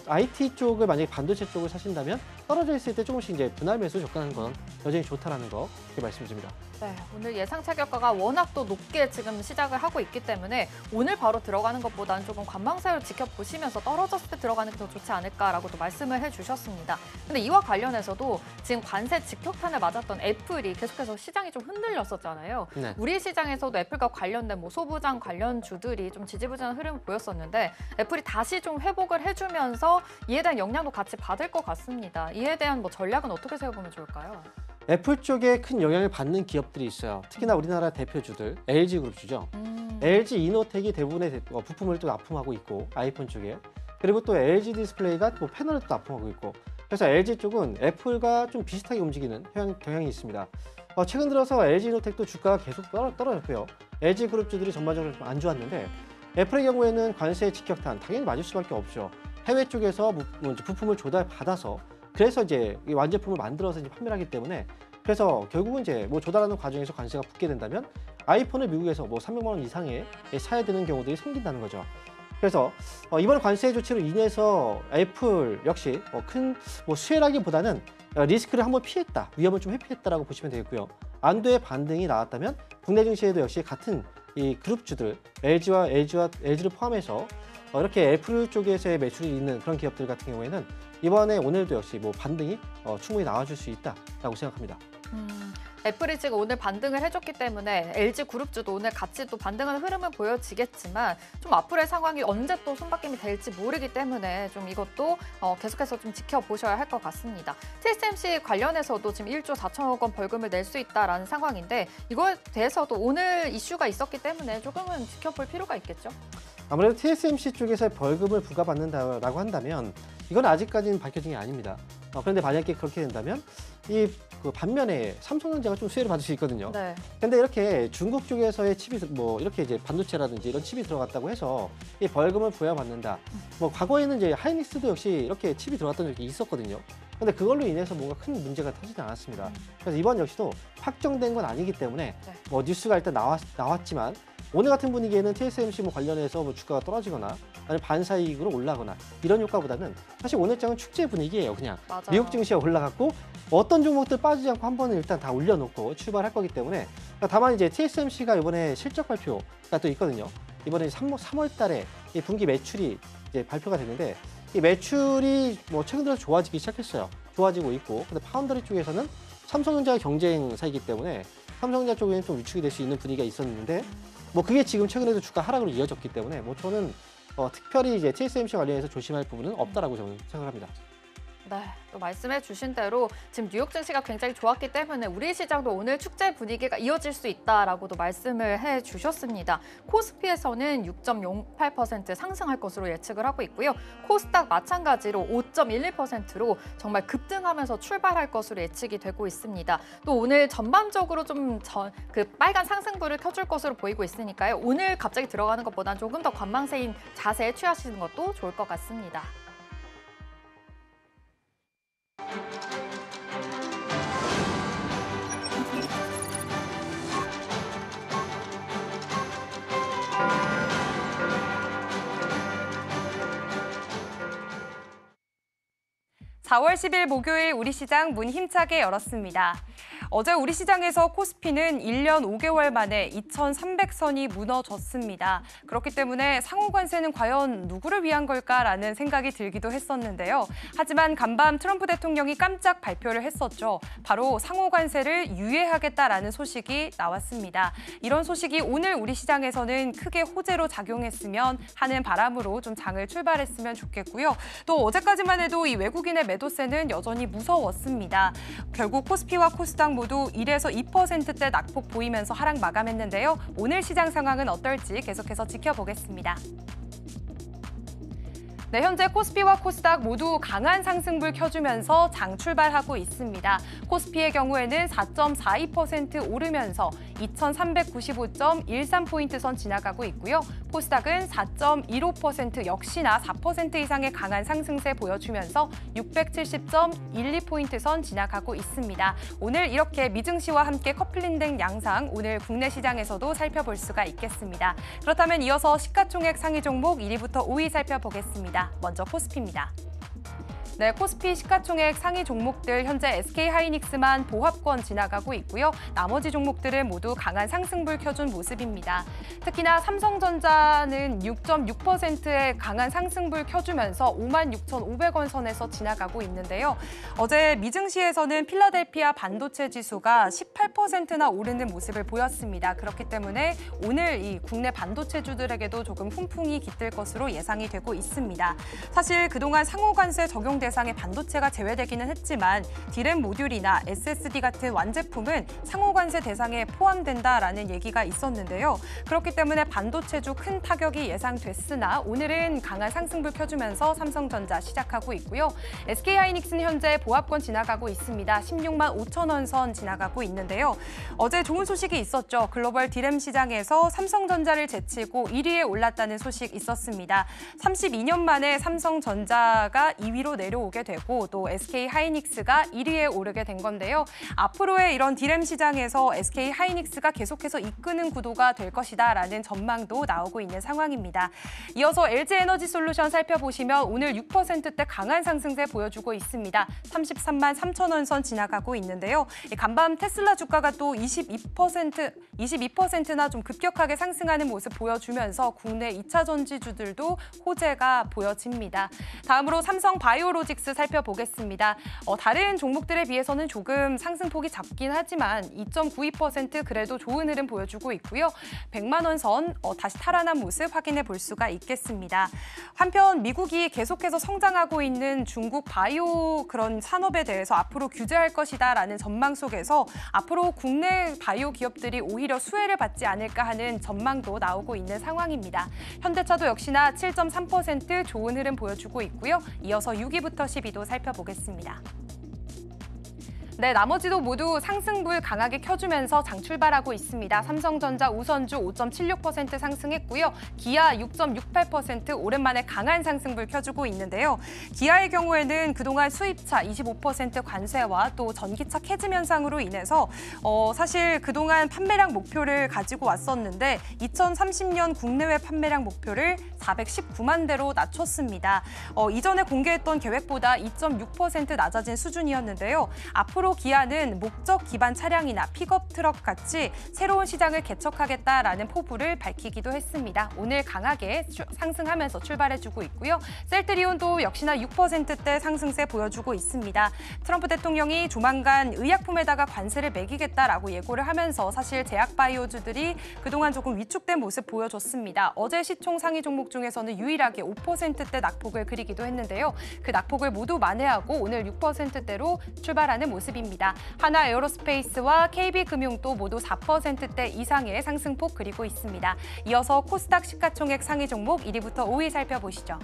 IT 쪽을 만약에 반도체 쪽을 사신다면 떨어져 있을 때 조금씩 이제 분할 매수 접근하는 건 여전히 좋다라는 거 이렇게 말씀드립니다. 네, 오늘 예상 차익가가 워낙 또 높게 지금 시작을 하고 있기 때문에 오늘 바로 들어가는 것보다는 조금 관망세를 지켜보시면서 떨어졌을 때 들어가는 게 더 좋지 않을까라고 또 말씀을 해주셨습니다. 근데 이와 관련해서도 지금 관세 직격탄을 맞았던 애플이 계속해서 시장이 좀 흔들렸었잖아요. 네. 우리 시장에서도 애플과 관련된 소부장 관련주들이 좀 지지부진한 흐름을 보였었는데 애플이 다시 좀 회복을 해주면서 이에 대한 영향도 같이 받을 것 같습니다. 이에 대한 전략은 어떻게 세워보면 좋을까요? 애플 쪽에 큰 영향을 받는 기업들이 있어요. 특히나 우리나라 대표주들, LG그룹주죠. LG 이노텍이 대부분의 부품을 또 납품하고 있고 아이폰 쪽에 그리고 또 LG 디스플레이가 패널을 또 납품하고 있고 그래서 LG 쪽은 애플과 좀 비슷하게 움직이는 경향이 있습니다. 최근 들어서 LG 이노텍도 주가가 계속 떨어졌고요. LG 그룹주들이 전반적으로 좀 안 좋았는데 애플의 경우에는 관세 직격탄 당연히 맞을 수밖에 없죠. 해외 쪽에서 부품을 조달받아서 그래서 이제 이 완제품을 만들어서 이제 판매를 하기 때문에 그래서 결국은 이제 조달하는 과정에서 관세가 붙게 된다면 아이폰을 미국에서 300만 원 이상에 사야 되는 경우들이 생긴다는 거죠. 그래서 이번 관세 조치로 인해서 애플 역시 큰 수혜라기보다는 리스크를 한번 피했다, 위험을 좀 회피했다라고 보시면 되겠고요. 안도의 반등이 나왔다면 국내 증시에도 역시 같은 이 그룹주들 LG를 포함해서 이렇게 애플 쪽에서의 매출이 있는 그런 기업들 같은 경우에는 이번에 오늘도 역시 반등이 충분히 나와줄 수 있다라고 생각합니다. 애플이 지금 오늘 반등을 해줬기 때문에 LG 그룹주도 오늘 같이 또 반등하는 흐름은 보여지겠지만 좀 앞으로의 상황이 언제 또 손바뀜이 될지 모르기 때문에 좀 이것도 계속해서 좀 지켜보셔야 할 것 같습니다. TSMC 관련해서도 지금 1조 4천억 원 벌금을 낼 수 있다라는 상황인데 이거에 대해서도 오늘 이슈가 있었기 때문에 조금은 지켜볼 필요가 있겠죠? 아무래도 TSMC 쪽에서 벌금을 부과받는다라고 한다면 이건 아직까지는 밝혀진 게 아닙니다. 그런데 만약에 그렇게 된다면 반면에 삼성전자가 좀 수혜를 받을 수 있거든요. 네. 근데 이렇게 중국 쪽에서의 칩이 이렇게 이제 반도체라든지 이런 칩이 들어갔다고 해서 이 벌금을 부여받는다. 과거에는 이제 하이닉스도 역시 이렇게 칩이 들어갔던 적이 있었거든요. 근데 그걸로 인해서 뭔가 큰 문제가 터지지 않았습니다. 그래서 이번 역시도 확정된 건 아니기 때문에 뉴스가 일단 나왔지만 오늘 같은 분위기에는 TSMC 관련해서 주가가 떨어지거나 아니면 반사이익으로 올라거나 이런 효과보다는 사실 오늘장은 축제 분위기예요. 그냥 맞아요. 미국 증시가 올라갔고 어떤 종목들 빠지지 않고 한 번은 일단 다 올려놓고 출발할 거기 때문에 다만 이제 TSMC가 이번에 실적 발표가 또 있거든요. 이번에 3월 달에 이 분기 매출이 이제 발표가 됐는데 이 매출이 최근 들어 좋아지기 시작했어요. 좋아지고 있고 근데 파운더리 쪽에서는 삼성전자의 경쟁사이기 때문에 삼성전자 쪽에는 좀 위축이 될 수 있는 분위기가 있었는데 그게 지금 최근에도 주가 하락으로 이어졌기 때문에 저는 특별히 이제 TSMC 관련해서 조심할 부분은 없다라고 저는 생각합니다. 네, 또 말씀해 주신 대로 지금 뉴욕 증시가 굉장히 좋았기 때문에 우리 시장도 오늘 축제 분위기가 이어질 수 있다라고도 말씀을 해 주셨습니다. 코스피에서는 6.08% 상승할 것으로 예측을 하고 있고요. 코스닥 마찬가지로 5.12%로 정말 급등하면서 출발할 것으로 예측이 되고 있습니다. 또 오늘 전반적으로 좀 그 빨간 상승불을 켜줄 것으로 보이고 있으니까요. 오늘 갑자기 들어가는 것보다는 조금 더 관망세인 자세에 취하시는 것도 좋을 것 같습니다. (4월 10일) 목요일 우리 시장 문 힘차게 열었습니다. 어제 우리 시장에서 코스피는 1년 5개월 만에 2,300선이 무너졌습니다. 그렇기 때문에 상호관세는 과연 누구를 위한 걸까라는 생각이 들기도 했었는데요. 하지만 간밤 트럼프 대통령이 깜짝 발표를 했었죠. 바로 상호관세를 유예하겠다라는 소식이 나왔습니다. 이런 소식이 오늘 우리 시장에서는 크게 호재로 작용했으면 하는 바람으로 좀 장을 출발했으면 좋겠고요. 또 어제까지만 해도 이 외국인의 매도세는 여전히 무서웠습니다. 결국 코스피와 코스닥 모두 1에서 2%대 낙폭 보이면서 하락 마감했는데요. 오늘 시장 상황은 어떨지 계속해서 지켜보겠습니다. 네, 현재 코스피와 코스닥 모두 강한 상승불 켜주면서 장 출발하고 있습니다. 코스피의 경우에는 4.42% 오르면서 2,395.13포인트 선 지나가고 있고요. 코스닥은 4.15% 역시나 4% 이상의 강한 상승세 보여주면서 670.12포인트 선 지나가고 있습니다. 오늘 이렇게 미증시와 함께 커플링된 양상 오늘 국내 시장에서도 살펴볼 수가 있겠습니다. 그렇다면 이어서 시가총액 상위 종목 1위부터 5위 살펴보겠습니다. 먼저 코스피입니다. 네, 코스피 시가총액 상위 종목들 현재 SK하이닉스만 보합권 지나가고 있고요. 나머지 종목들은 모두 강한 상승불 켜준 모습입니다. 특히나 삼성전자는 6.6%의 강한 상승불 켜주면서 56,500원 선에서 지나가고 있는데요. 어제 미증시에서는 필라델피아 반도체 지수가 18%나 오르는 모습을 보였습니다. 그렇기 때문에 오늘 이 국내 반도체주들에게도 조금 훈풍이 깃들 것으로 예상이 되고 있습니다. 사실 그동안 상호관세 적용 대상의 반도체가 제외되기는 했지만 디램 모듈이나 SSD 같은 완제품은 상호관세 대상에 포함된다라는 얘기가 있었는데요. 그렇기 때문에 반도체주 큰 타격이 예상됐으나 오늘은 강한 상승불 켜주면서 삼성전자 시작하고 있고요. SK하이닉스는 현재 보합권 지나가고 있습니다. 16만 5천 원 선 지나가고 있는데요. 어제 좋은 소식이 있었죠. 글로벌 디램 시장에서 삼성전자를 제치고 1위에 올랐다는 소식 있었습니다. 32년 만에 삼성전자가 2위로 내려오게 되고 또 SK하이닉스가 1위에 오르게 된 건데요. 앞으로의 이런 디램 시장에서 SK하이닉스가 계속해서 이끄는 구도가 될 것이다라는 전망도 나오고 있는 상황입니다. 이어서 LG에너지솔루션 살펴보시면 오늘 6%대 강한 상승세 보여주고 있습니다. 33만 3천 원 선 지나가고 있는데요. 간밤 테슬라 주가가 또 22%나 좀 급격하게 상승하는 모습 보여주면서 국내 2차 전지주들도 호재가 보여집니다. 다음으로 삼성 바이오로직스 살펴보겠습니다. 다른 종목들에 비해서는 조금 상승폭이 작긴 하지만 2.92% 그래도 좋은 흐름 보여주고 있고요. 100만 원 선 다시 탈환한 모습 확인해 볼 수가 있겠습니다. 한편 미국이 계속해서 성장하고 있는 중국 바이오 그런 산업에 대해서 앞으로 규제할 것이다라는 전망 속에서 앞으로 국내 바이오 기업들이 오히려 수혜를 받지 않을까 하는 전망도 나오고 있는 상황입니다. 현대차도 역시나 7.3% 좋은 흐름 보여주고 있고요. 이어서 6위부터 10위도 살펴보겠습니다. 네, 나머지도 모두 상승불 강하게 켜주면서 장 출발하고 있습니다. 삼성전자 우선주 5.76% 상승했고요. 기아 6.68% 오랜만에 강한 상승불 켜주고 있는데요. 기아의 경우에는 그동안 수입차 25% 관세와 또 전기차 캐즘 현상으로 인해서 사실 그동안 판매량 목표를 가지고 왔었는데 2030년 국내외 판매량 목표를 419만 대로 낮췄습니다. 이전에 공개했던 계획보다 2.6% 낮아진 수준이었는데요. 앞으로 앞으로 기아는 목적 기반 차량이나 픽업 트럭 같이 새로운 시장을 개척하겠다라는 포부를 밝히기도 했습니다. 오늘 강하게 상승하면서 출발해주고 있고요. 셀트리온도 역시나 6%대 상승세 보여주고 있습니다. 트럼프 대통령이 조만간 의약품에다가 관세를 매기겠다라고 예고를 하면서 사실 제약바이오주들이 그동안 조금 위축된 모습 보여줬습니다. 어제 시총 상위 종목 중에서는 유일하게 5%대 낙폭을 그리기도 했는데요. 그 낙폭을 모두 만회하고 오늘 6%대로 출발하는 모습입니다. 하나 에어로스페이스와 KB금융도 모두 4%대 이상의 상승폭 그리고 있습니다. 이어서 코스닥 시가총액 상위 종목 1위부터 5위 살펴보시죠.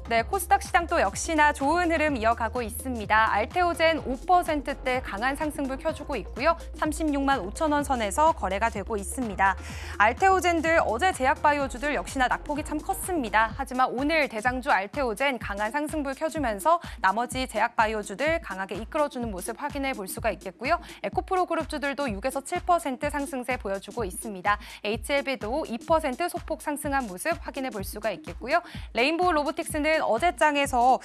네, 코스닥 시장도 역시나 좋은 흐름 이어가고 있습니다. 알테오젠 5%대 강한 상승불 켜주고 있고요. 36만 5천 원 선에서 거래가 되고 있습니다. 알테오젠들 어제 제약바이오주들 역시나 낙폭이 참 컸습니다. 하지만 오늘 대장주 알테오젠 강한 상승불 켜주면서 나머지 제약바이오주들 강하게 이끌어주는 모습 확인해 볼 수가 있겠고요. 에코프로 그룹주들도 6에서 7% 상승세 보여주고 있습니다. HLB도 2% 소폭 상승한 모습 확인해 볼 수가 있겠고요. 레인보우 로보틱스는 어제장에서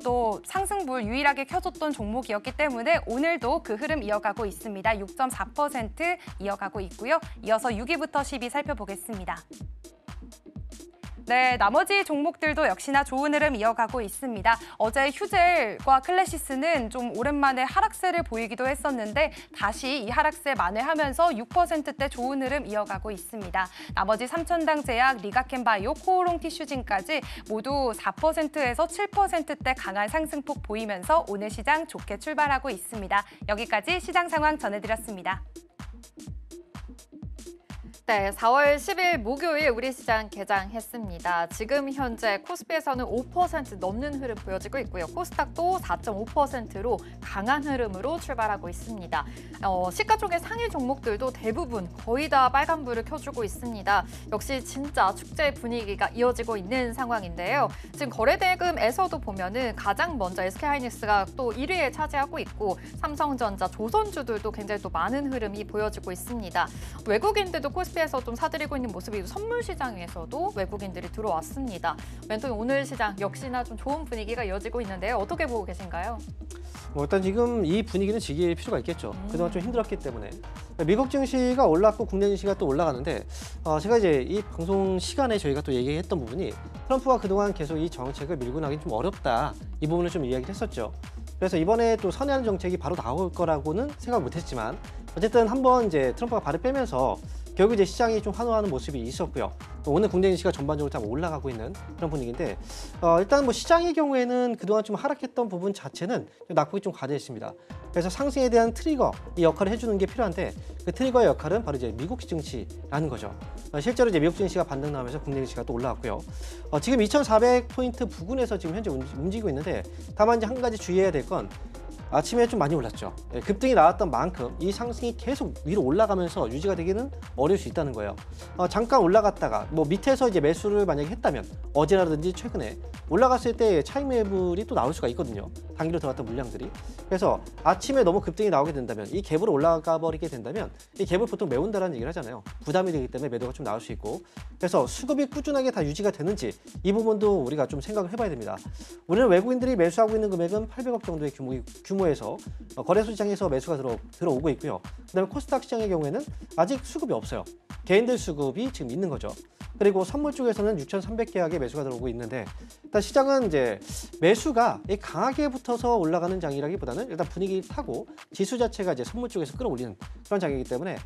또 상승불 유일하게 켜줬던 종목이었기 때문에 오늘도 그 흐름 이어가고 있습니다. 6.4% 이어가고 있고요. 이어서 6위부터 10위 살펴보겠습니다. 네, 나머지 종목들도 역시나 좋은 흐름 이어가고 있습니다. 어제 휴젤과 클래시스는 좀 오랜만에 하락세를 보이기도 했었는데 다시 이 하락세 만회하면서 6%대 좋은 흐름 이어가고 있습니다. 나머지 삼천당제약, 리가켄바이오, 코오롱 티슈진까지 모두 4%에서 7%대 강한 상승폭 보이면서 오늘 시장 좋게 출발하고 있습니다. 여기까지 시장 상황 전해드렸습니다. 네, 4월 10일 목요일 우리 시장 개장했습니다. 지금 현재 코스피에서는 5% 넘는 흐름 보여지고 있고요. 코스닥도 4.5%로 강한 흐름으로 출발하고 있습니다. 시가총액 상위 종목들도 대부분 거의 다 빨간불을 켜주고 있습니다. 역시 진짜 축제 분위기가 이어지고 있는 상황인데요. 지금 거래대금에서도 보면은 가장 먼저 SK하이닉스가 또 1위에 차지하고 있고 삼성전자, 조선주들도 굉장히 또 많은 흐름이 보여지고 있습니다. 외국인들도 코스피에서 좀 사들이고 있는 모습이고 선물 시장에서도 외국인들이 들어왔습니다. 멘토님 오늘 시장 역시나 좀 좋은 분위기가 이어지고 있는데요. 어떻게 보고 계신가요? 일단 지금 이 분위기는 즐길 필요가 있겠죠. 그동안 좀 힘들었기 때문에. 미국 증시가 올랐고 국내 증시가 또 올라가는데 제가 이제 이 방송 시간에 저희가 또 얘기했던 부분이 트럼프가 그동안 계속 이 정책을 밀고 나긴 좀 어렵다. 이 부분을 좀 이야기를 했었죠. 그래서 이번에 또 선회하는 정책이 바로 나올 거라고는 생각 못했지만 어쨌든 한번 이제 트럼프가 발을 빼면서 결국 이제 시장이 좀 환호하는 모습이 있었고요. 오늘 국내 증시가 전반적으로 다 올라가고 있는 그런 분위기인데 일단 뭐 시장의 경우에는 그동안 좀 하락했던 부분 자체는 낙폭이 좀 과대했습니다. 그래서 상승에 대한 트리거 이 역할을 해주는 게 필요한데 그 트리거의 역할은 바로 이제 미국 증시라는 거죠. 실제로 이제 미국 증시가 반등 나오면서 국내 증시가 또 올라왔고요. 지금 2,400포인트 부근에서 지금 현재 움직이고 있는데 다만 이제 한 가지 주의해야 될 건 아침에 좀 많이 올랐죠. 급등이 나왔던 만큼 이 상승이 계속 위로 올라가면서 유지가 되기는 어려울 수 있다는 거예요. 잠깐 올라갔다가 뭐 밑에서 이제 매수를 만약에 했다면 어제라든지 최근에 올라갔을 때 차익 매물이 또 나올 수가 있거든요. 단기로 들어갔던 물량들이. 그래서 아침에 너무 급등이 나오게 된다면 이 갭으로 올라가 버리게 된다면 이 갭을 보통 메운다라는 얘기를 하잖아요. 부담이 되기 때문에 매도가 좀 나올 수 있고 그래서 수급이 꾸준하게 다 유지가 되는지 이 부분도 우리가 좀 생각을 해봐야 됩니다. 우리는 외국인들이 매수하고 있는 금액은 800억 정도의 규모에서 거래소 시장에서 매수가 들어오고 있고요. 그다음에 코스닥 시장의 경우에는 아직 수급이 없어요. 개인들 수급이 지금 있는 거죠. 그리고 선물 쪽에서는 6,300계약의 매수가 들어오고 있는데 일단 시장은 이제 매수가 강하게 붙어서 올라가는 장이라기보다는 일단 분위기 타고 지수 자체가 이제 선물 쪽에서 끌어올리는 그런 장이기 때문에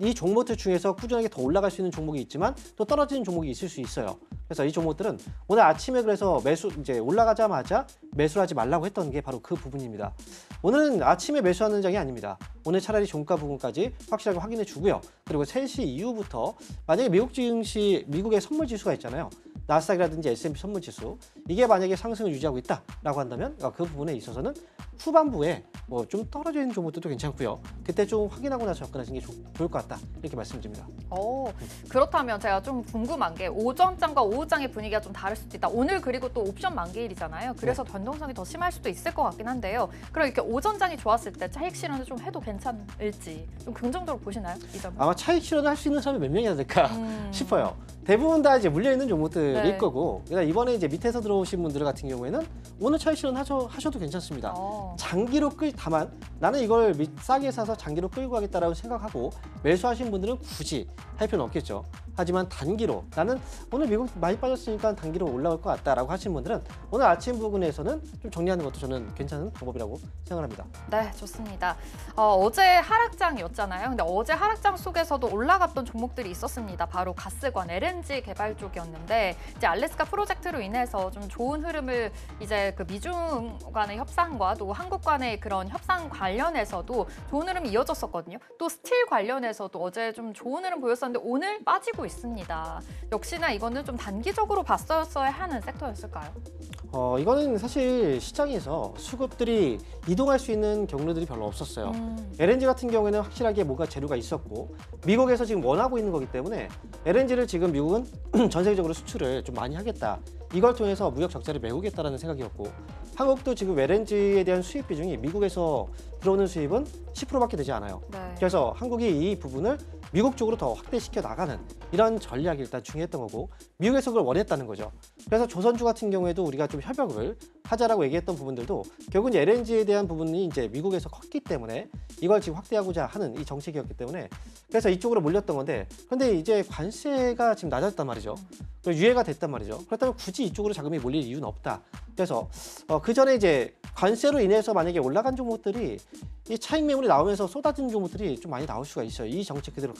이 종목들 중에서 꾸준하게 더 올라갈 수 있는 종목이 있지만 또 떨어지는 종목이 있을 수 있어요. 그래서 이 종목들은 오늘 아침에 그래서 이제 올라가자마자 매수를 하지 말라고 했던 게 바로 그 부분입니다. 오늘은 아침에 매수하는 장이 아닙니다. 오늘 차라리 종가 부분까지 확실하게 확인해 주고요. 그리고 3시 이후부터 만약에 미국의 선물 지수가 있잖아요. 나스닥이라든지 S&P 선물 지수 이게 만약에 상승을 유지하고 있다라고 한다면 그 부분에 있어서는 후반부에 뭐 좀 떨어져 있는 종목들도 괜찮고요. 그때 좀 확인하고 나서 접근하시는 게 좋을 것 같다 이렇게 말씀드립니다. 그렇다면 제가 좀 궁금한 게 오전장과 오후장의 분위기가 좀 다를 수도 있다. 오늘 그리고 또 옵션 만기일이잖아요. 그래서 변동성이 더 심할 수도 있을 것 같긴 한데요. 그럼 이렇게 오전장이 좋았을 때 차익 실현을 좀 해도 괜찮을지 좀 긍정적으로 보시나요? 이 점은? 아마 차익 실현을 할 수 있는 사람이 몇 명이나 될까 싶어요. 대부분 다 이제 물려 있는 종목들일 네. 거고 이번에 이제 밑에서 들어오신 분들 같은 경우에는 오늘 차익 실현 하셔도 괜찮습니다. 장기로 다만 나는 이걸 싸게 사서 장기로 끌고 가겠다라고 생각하고 매수하신 분들은 굳이 할 필요는 없겠죠. 하지만 단기로 나는 오늘 미국 많이 빠졌으니까 단기로 올라올 것 같다라고 하시는 분들은 오늘 아침 부분에서는 좀 정리하는 것도 저는 괜찮은 방법이라고 생각합니다. 네, 좋습니다. 어제 하락장이었잖아요. 근데 어제 하락장 속에서도 올라갔던 종목들이 있었습니다. 바로 가스관, LNG 개발 쪽이었는데 이제 알래스카 프로젝트로 인해서 좀 좋은 흐름을 이제 그 미중 간의 협상과 또 한국 간의 그런 협상 관련해서도 좋은 흐름이 이어졌었거든요. 또 스틸 관련해서도 어제 좀 좋은 흐름 보였었는데 오늘 빠지고 있습니다. 역시나 이거는 좀 단기적으로 봤었어야 하는 섹터였을까요? 이거는 사실 시장에서 수급들이 이동할 수 있는 경로들이 별로 없었어요. LNG 같은 경우에는 확실하게 뭔가 재료가 있었고 미국에서 지금 원하고 있는 거기 때문에 LNG를 지금 미국은 전 세계적으로 수출을 좀 많이 하겠다. 이걸 통해서 무역 적자를 메우겠다라는 생각이었고 한국도 지금 LNG에 대한 수입 비중이 미국에서 들어오는 수입은 10%밖에 되지 않아요. 네. 그래서 한국이 이 부분을 미국 쪽으로 더 확대시켜 나가는 이런 전략이 일단 중요했던 거고 미국에서 그걸 원했다는 거죠. 그래서 조선주 같은 경우에도 우리가 좀 협력을 하자라고 얘기했던 부분들도 결국 이제 LNG에 대한 부분이 이제 미국에서 컸기 때문에 이걸 지금 확대하고자 하는 이 정책이었기 때문에 그래서 이쪽으로 몰렸던 건데 근데 이제 관세가 지금 낮았단 말이죠. 유예가 됐단 말이죠. 그렇다면 굳이 이쪽으로 자금이 몰릴 이유는 없다. 그래서 그 전에 이제 관세로 인해서 만약에 올라간 종목들이 이 차익 매물이 나오면서 쏟아지는 종목들이 좀 많이 나올 수가 있어요. 이 정책 그대로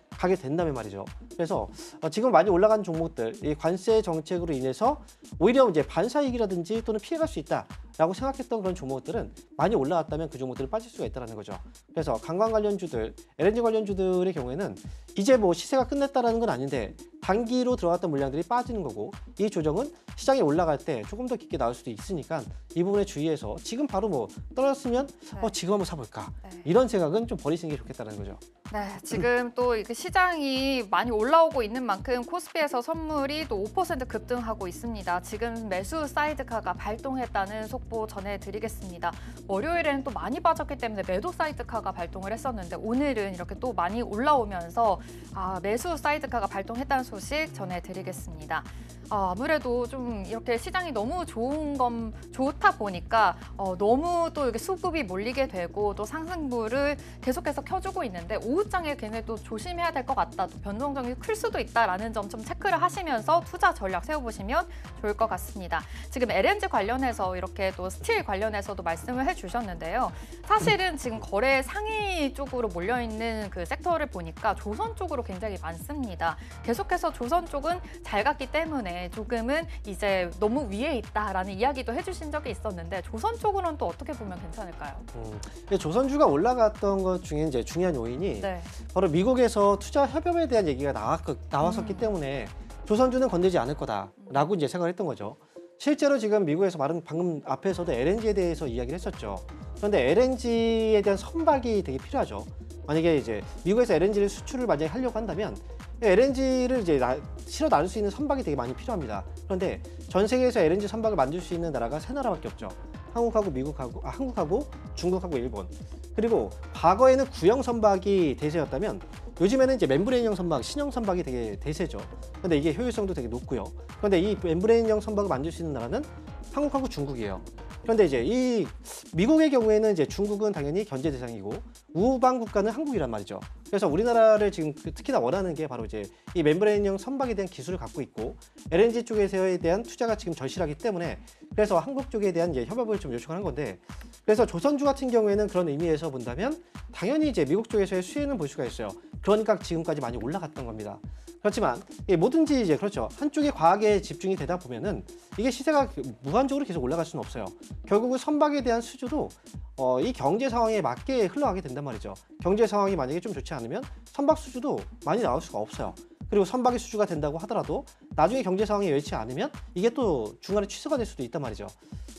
가게 된다면 말이죠. 그래서 지금 많이 올라간 종목들, 이 관세 정책으로 인해서 오히려 이제 반사이익이라든지 또는 피해갈 수 있다라고 생각했던 그런 종목들은 많이 올라왔다면 그 종목들은 빠질 수가 있다는 거죠. 그래서 관광 관련주들, LNG 관련주들의 경우에는 이제 뭐 시세가 끝냈다라는 건 아닌데 단기로 들어갔던 물량들이 빠지는 거고 이 조정은 시장이 올라갈 때 조금 더 깊게 나올 수도 있으니까 이 부분에 주의해서 지금 바로 뭐 떨어졌으면 지금 한번 사볼까 이런 생각은 좀 버리시는 게 좋겠다는 거죠. 네, 지금 또 이게 시장이 많이 올라오고 있는 만큼 코스피에서 선물이 또 5% 급등하고 있습니다. 지금 매수 사이드카가 발동했다는 속보 전해드리겠습니다. 월요일에는 또 많이 빠졌기 때문에 매도 사이드카가 발동을 했었는데 오늘은 이렇게 또 많이 올라오면서 매수 사이드카가 발동했다는 소식 전해드리겠습니다. 아무래도 좀 이렇게 시장이 너무 좋다 보니까 너무 또 이렇게 수급이 몰리게 되고 또 상승부를 계속해서 켜주고 있는데 오후장에 걔네 또 조심해야 될 것 같다. 또 변동성이 클 수도 있다라는 점 좀 체크를 하시면서 투자 전략 세워보시면 좋을 것 같습니다. 지금 LNG 관련해서 이렇게 또 스틸 관련해서도 말씀을 해주셨는데요. 사실은 지금 거래 상위 쪽으로 몰려있는 그 섹터를 보니까 조선 쪽으로 굉장히 많습니다. 계속해서 조선 쪽은 잘 갔기 때문에 조금은 이제 너무 위에 있다라는 이야기도 해주신 적이 있었는데 조선 쪽으로는 또 어떻게 보면 괜찮을까요? 조선주가 올라갔던 것 중에 이제 중요한 요인이 바로 미국에서 투자 협업에 대한 얘기가 나왔었기 때문에 조선주는 건들지 않을 거다라고 이제 생각을 했던 거죠. 실제로 지금 미국에서 방금 앞에서도 LNG에 대해서 이야기를 했었죠. 그런데 LNG에 대한 선박이 되게 필요하죠. 만약에 이제 미국에서 LNG를 수출을 만약에 하려고 한다면 LNG를 이제 실어 나를 수 있는 선박이 되게 많이 필요합니다. 그런데 전 세계에서 LNG 선박을 만들 수 있는 나라가 3나라밖에 없죠. 한국하고 중국하고 일본. 그리고 과거에는 구형 선박이 대세였다면 요즘에는 이제 멤브레인형 선박, 신형 선박이 되게 대세죠. 근데 이게 효율성도 되게 높고요. 그런데 이 멤브레인형 선박을 만들 수 있는 나라는 한국하고 중국이에요. 그런데 이제 이 미국의 경우에는 이제 중국은 당연히 견제 대상이고 우방 국가는 한국이란 말이죠. 그래서 우리나라를 지금 특히나 원하는 게 바로 이제 이 멤브레인형 선박에 대한 기술을 갖고 있고 LNG 쪽에서에 대한 투자가 지금 절실하기 때문에 그래서 한국 쪽에 대한 이제 협업을 좀 요청하는 건데 그래서 조선주 같은 경우에는 그런 의미에서 본다면 당연히 이제 미국 쪽에서의 수혜는 볼 수가 있어요. 그러니까 지금까지 많이 올라갔던 겁니다. 그렇지만 뭐든지 이제 그렇죠. 한쪽에 과하게 집중이 되다 보면은 이게 시세가 무한적으로 계속 올라갈 수는 없어요. 결국은 선박에 대한 수주도 이 경제 상황에 맞게 흘러가게 된단 말이죠. 경제 상황이 만약에 좀 좋지 않으면 선박 수주도 많이 나올 수가 없어요. 그리고 선박이 수주가 된다고 하더라도 나중에 경제 상황이 여의치 않으면 이게 또 중간에 취소가 될 수도 있단 말이죠.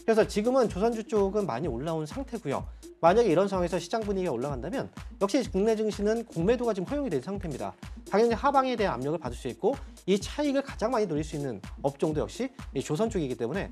그래서 지금은 조선주 쪽은 많이 올라온 상태고요. 만약에 이런 상황에서 시장 분위기가 올라간다면 역시 국내 증시는 공매도가 지금 허용이 된 상태입니다. 당연히 하방에 대한 압력을 받을 수 있고 이 차익을 가장 많이 노릴 수 있는 업종도 역시 이 조선 쪽이기 때문에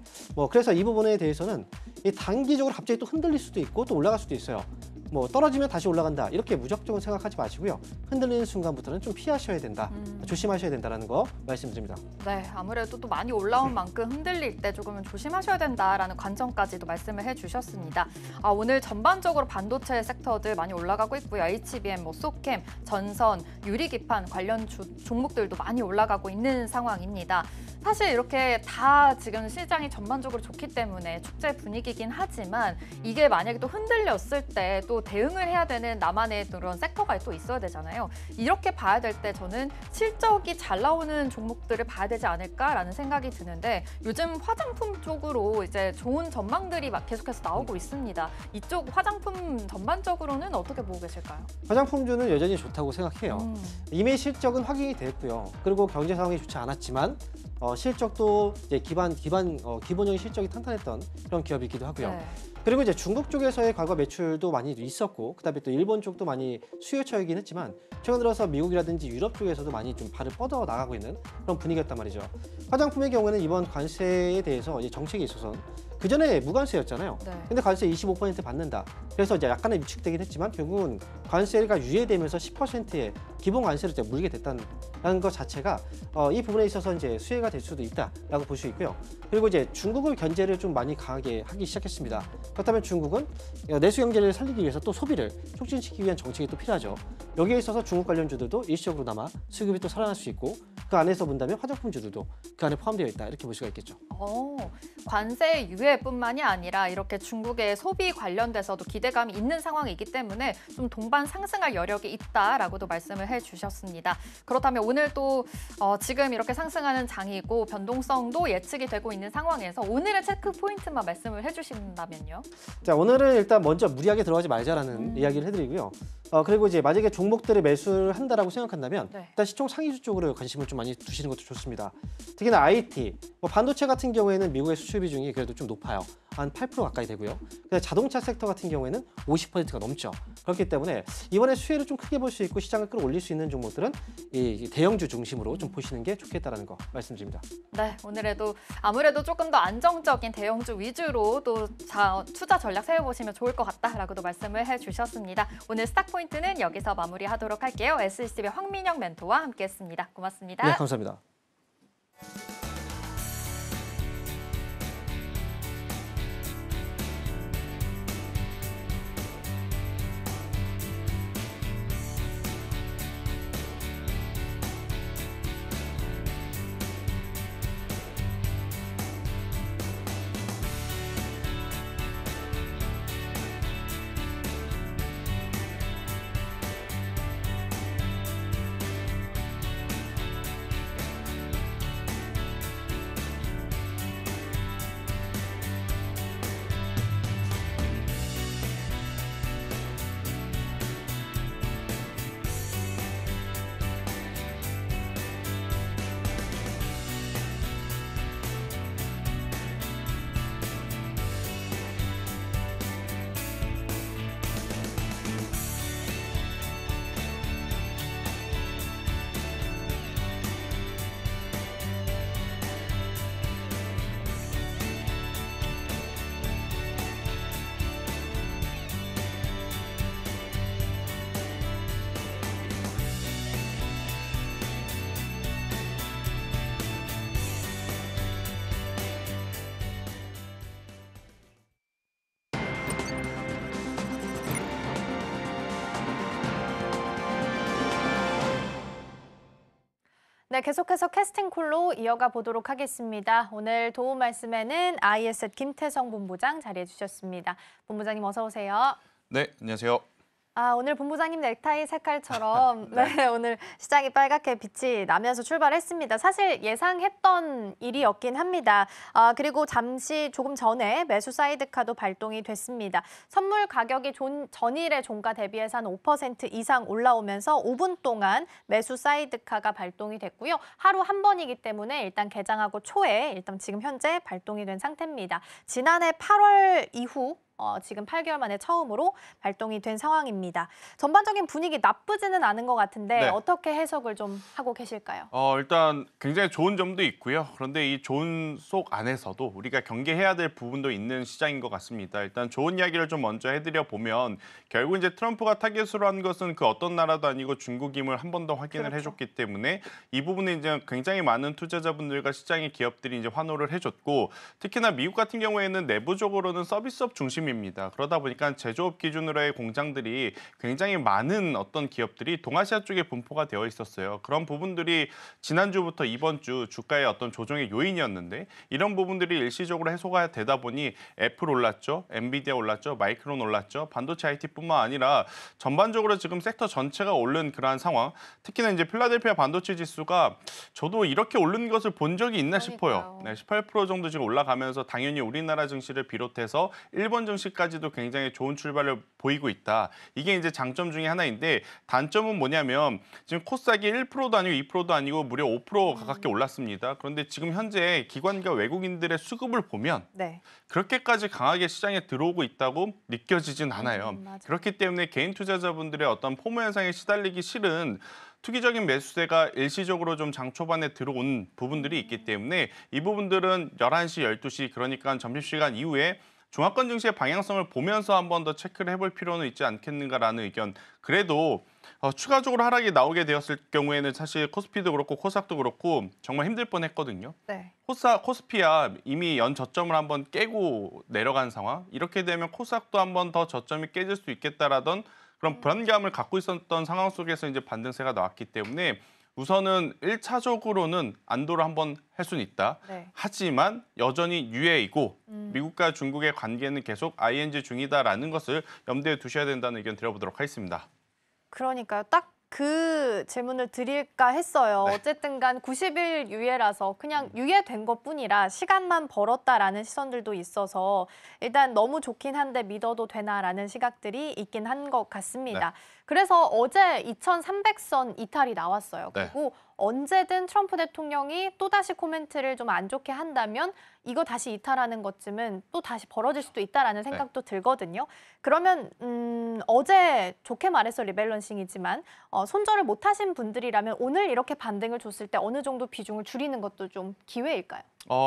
그래서 이 부분에 대해서는 이 단기적으로 갑자기 또 흔들릴 수도 있고 또 올라갈 수도 있어요. 뭐 떨어지면 다시 올라간다 이렇게 무작정 생각하지 마시고요. 흔들리는 순간부터는 좀 피하셔야 된다, 조심하셔야 된다는 거 말씀드립니다. 네, 아무래도 또 많이 올라온 만큼 흔들릴 때 조금은 조심하셔야 된다라는 관점까지도 말씀을 해주셨습니다. 오늘 전반적으로 반도체 섹터들 많이 올라가고 있고요. HBM, 소캠, 전선, 유리기판 관련 종목들도 많이 올라가고 있는 상황입니다. 사실 이렇게 다 지금 시장이 전반적으로 좋기 때문에 축제 분위기긴 하지만 이게 만약에 또 흔들렸을 때 또 대응을 해야 되는 나만의 그런 섹터가 또 있어야 되잖아요. 이렇게 봐야 될 때 저는 실적이 잘 나오는 종목들을 봐야 되지 않을까라는 생각이 드는데 요즘 화장품 쪽으로 이제 좋은 전망들이 막 계속해서 나오고 있습니다. 이쪽 화장품 전반적으로는 어떻게 보고 계실까요? 화장품주는 여전히 좋다고 생각해요. 이미 실적은 확인이 됐고요. 그리고 경제 상황이 좋지 않았지만 실적도 이제 기본적인 실적이 탄탄했던 그런 기업이기도 하고요. 네. 그리고 이제 중국 쪽에서의 과거 매출도 많이 있었고, 그다음에 또 일본 쪽도 많이 수요처이긴 했지만 최근 들어서 미국이라든지 유럽 쪽에서도 많이 좀 발을 뻗어 나가고 있는 그런 분위기였단 말이죠. 화장품의 경우에는 이번 관세에 대해서 이제 정책이 있어서 그 전에 무관세였잖아요. 네. 근데 관세 25% 받는다. 그래서 이제 약간의 위축되긴 했지만 결국은 관세가 유예되면서 10%의 기본 관세를 이제 물게 됐다는 것 자체가 이 부분에 있어서 이제 수혜가 될 수도 있다라고 볼 수 있고요. 그리고 이제 중국을 견제를 좀 많이 강하게 하기 시작했습니다. 그렇다면 중국은 내수 경제를 살리기 위해서 또 소비를 촉진시키기 위한 정책이 또 필요하죠. 여기에 있어서 중국 관련주들도 일시적으로나마 수급이 또 살아날 수 있고 그 안에서 본다면 화장품주들도 그 안에 포함되어 있다 이렇게 볼 수가 있겠죠. 관세 유예뿐만이 아니라 이렇게 중국의 소비 관련돼서도 기대감이 있는 상황이기 때문에 좀 동반 상승할 여력이 있다라고도 말씀을 해주셨습니다. 그렇다면 오늘 또 지금 이렇게 상승하는 장이고 변동성도 예측이 되고 있는 상황에서 오늘의 체크 포인트만 말씀을 해주신다면요. 자, 오늘은 일단 먼저 무리하게 들어가지 말자라는 이야기를 해드리고요. 그리고 이제 만약에 종목들을 매수를 한다라고 생각한다면 네. 일단 시총 상위주 쪽으로 관심을 좀 많이 두시는 것도 좋습니다. 특히나 IT, 반도체 같은 경우에는 미국의 수출 비중이 그래도 좀 높아요. 한 8% 가까이 되고요. 근데 자동차 섹터 같은 경우에는 50%가 넘죠. 그렇기 때문에 이번에 수혜를 좀 크게 볼 수 있고 시장을 끌어올릴 수 있는 종목들은 이 대형주 중심으로 좀 보시는 게 좋겠다라는 거 말씀드립니다. 네, 오늘에도 아무래도 조금 더 안정적인 대형주 위주로 또 투자 전략 세워보시면 좋을 것 같다라고도 말씀을 해주셨습니다. 오늘 스탁 포인트는 여기서 마무리하도록 할게요. SCB의 황민영 멘토와 함께했습니다. 고맙습니다. 네, 감사합니다. 네, 계속해서 캐스팅콜로 이어가 보도록 하겠습니다. 오늘 도움 말씀에는 ISET 김태성 본부장 자리해 주셨습니다. 본부장님 어서 오세요. 네, 안녕하세요. 오늘 본부장님 넥타이 색깔처럼 네, 오늘 시장이 빨갛게 빛이 나면서 출발했습니다. 사실 예상했던 일이었긴 합니다. 그리고 잠시 조금 전에 매수 사이드카도 발동이 됐습니다. 선물 가격이 전일의 종가 대비해서 한 5% 이상 올라오면서 5분 동안 매수 사이드카가 발동이 됐고요. 하루 한 번이기 때문에 일단 개장하고 초에 일단 지금 현재 발동이 된 상태입니다. 지난해 8월 이후 지금 8개월 만에 처음으로 발동이 된 상황입니다. 전반적인 분위기 나쁘지는 않은 것 같은데 네. 어떻게 해석을 좀 하고 계실까요? 일단 굉장히 좋은 점도 있고요. 그런데 이 좋은 속 안에서도 우리가 경계해야 될 부분도 있는 시장인 것 같습니다. 일단 좋은 이야기를 좀 먼저 해드려 보면 결국 이제 트럼프가 타겟으로 한 것은 그 어떤 나라도 아니고 중국임을 한 번 더 확인을 그렇죠. 해줬기 때문에 이 부분에 이제 굉장히 많은 투자자분들과 시장의 기업들이 이제 환호를 해줬고 특히나 미국 같은 경우에는 내부적으로는 서비스업 중심입니다. 그러다 보니까 제조업 기준으로의 공장들이 굉장히 많은 어떤 기업들이 동아시아 쪽에 분포가 되어 있었어요. 그런 부분들이 지난주부터 이번 주 주가의 어떤 조정의 요인이었는데 이런 부분들이 일시적으로 해소가 되다 보니 애플 올랐죠. 엔비디아 올랐죠. 마이크론 올랐죠. 반도체 IT뿐만 아니라 전반적으로 지금 섹터 전체가 오른 그러한 상황. 특히나 이제 필라델피아 반도체 지수가 저도 이렇게 오른 것을 본 적이 있나 싶어요. 네, 18% 정도 지금 올라가면서 당연히 우리나라 증시를 비롯해서 일본 증시까지도 굉장히 좋은 출발을 보이고 있다. 이게 이제 장점 중에 하나인데 단점은 뭐냐면 지금 코스닥이 1%도 아니고 2%도 아니고 무려 5% 가깝게 올랐습니다. 그런데 지금 현재 기관과 외국인들의 수급을 보면 네. 그렇게까지 강하게 시장에 들어오고 있다고 느껴지진 않아요. 맞아요. 그렇기 때문에 개인 투자자분들의 어떤 포모 현상에 시달리기 싫은 투기적인 매수세가 일시적으로 좀 장 초반에 들어온 부분들이 있기 때문에 이 부분들은 11시, 12시 그러니까 점심시간 이후에 종합권 증시의 방향성을 보면서 한 번 더 체크를 해볼 필요는 있지 않겠는가라는 의견. 그래도 추가적으로 하락이 나오게 되었을 경우에는 사실 코스피도 그렇고 코스닥도 그렇고 정말 힘들 뻔했거든요. 네. 코스피야 이미 연 저점을 한번 깨고 내려간 상황. 이렇게 되면 코스닥도 한 번 더 저점이 깨질 수 있겠다라던 그런 불안감을 갖고 있었던 상황 속에서 이제 반등세가 나왔기 때문에 우선은 1차적으로는 안도를 한번 할 수는 있다. 네. 하지만 여전히 유예이고 미국과 중국의 관계는 계속 ING 중이다라는 것을 염두에 두셔야 된다는 의견 드려보도록 하겠습니다. 그러니까요. 딱 그 질문을 드릴까 했어요. 네. 어쨌든 간 90일 유예라서 그냥 유예된 것뿐이라 시간만 벌었다라는 시선들도 있어서 일단 너무 좋긴 한데 믿어도 되나라는 시각들이 있긴 한 것 같습니다. 네. 그래서 어제 2300선 이탈이 나왔어요. 네. 그리고 언제든 트럼프 대통령이 또다시 코멘트를 좀 안 좋게 한다면 이거 다시 이탈하는 것쯤은 또 다시 벌어질 수도 있다라는 생각도 들거든요. 그러면 어제 좋게 말해서 리밸런싱이지만 손절을 못하신 분들이라면 오늘 이렇게 반등을 줬을 때 어느 정도 비중을 줄이는 것도 좀 기회일까요?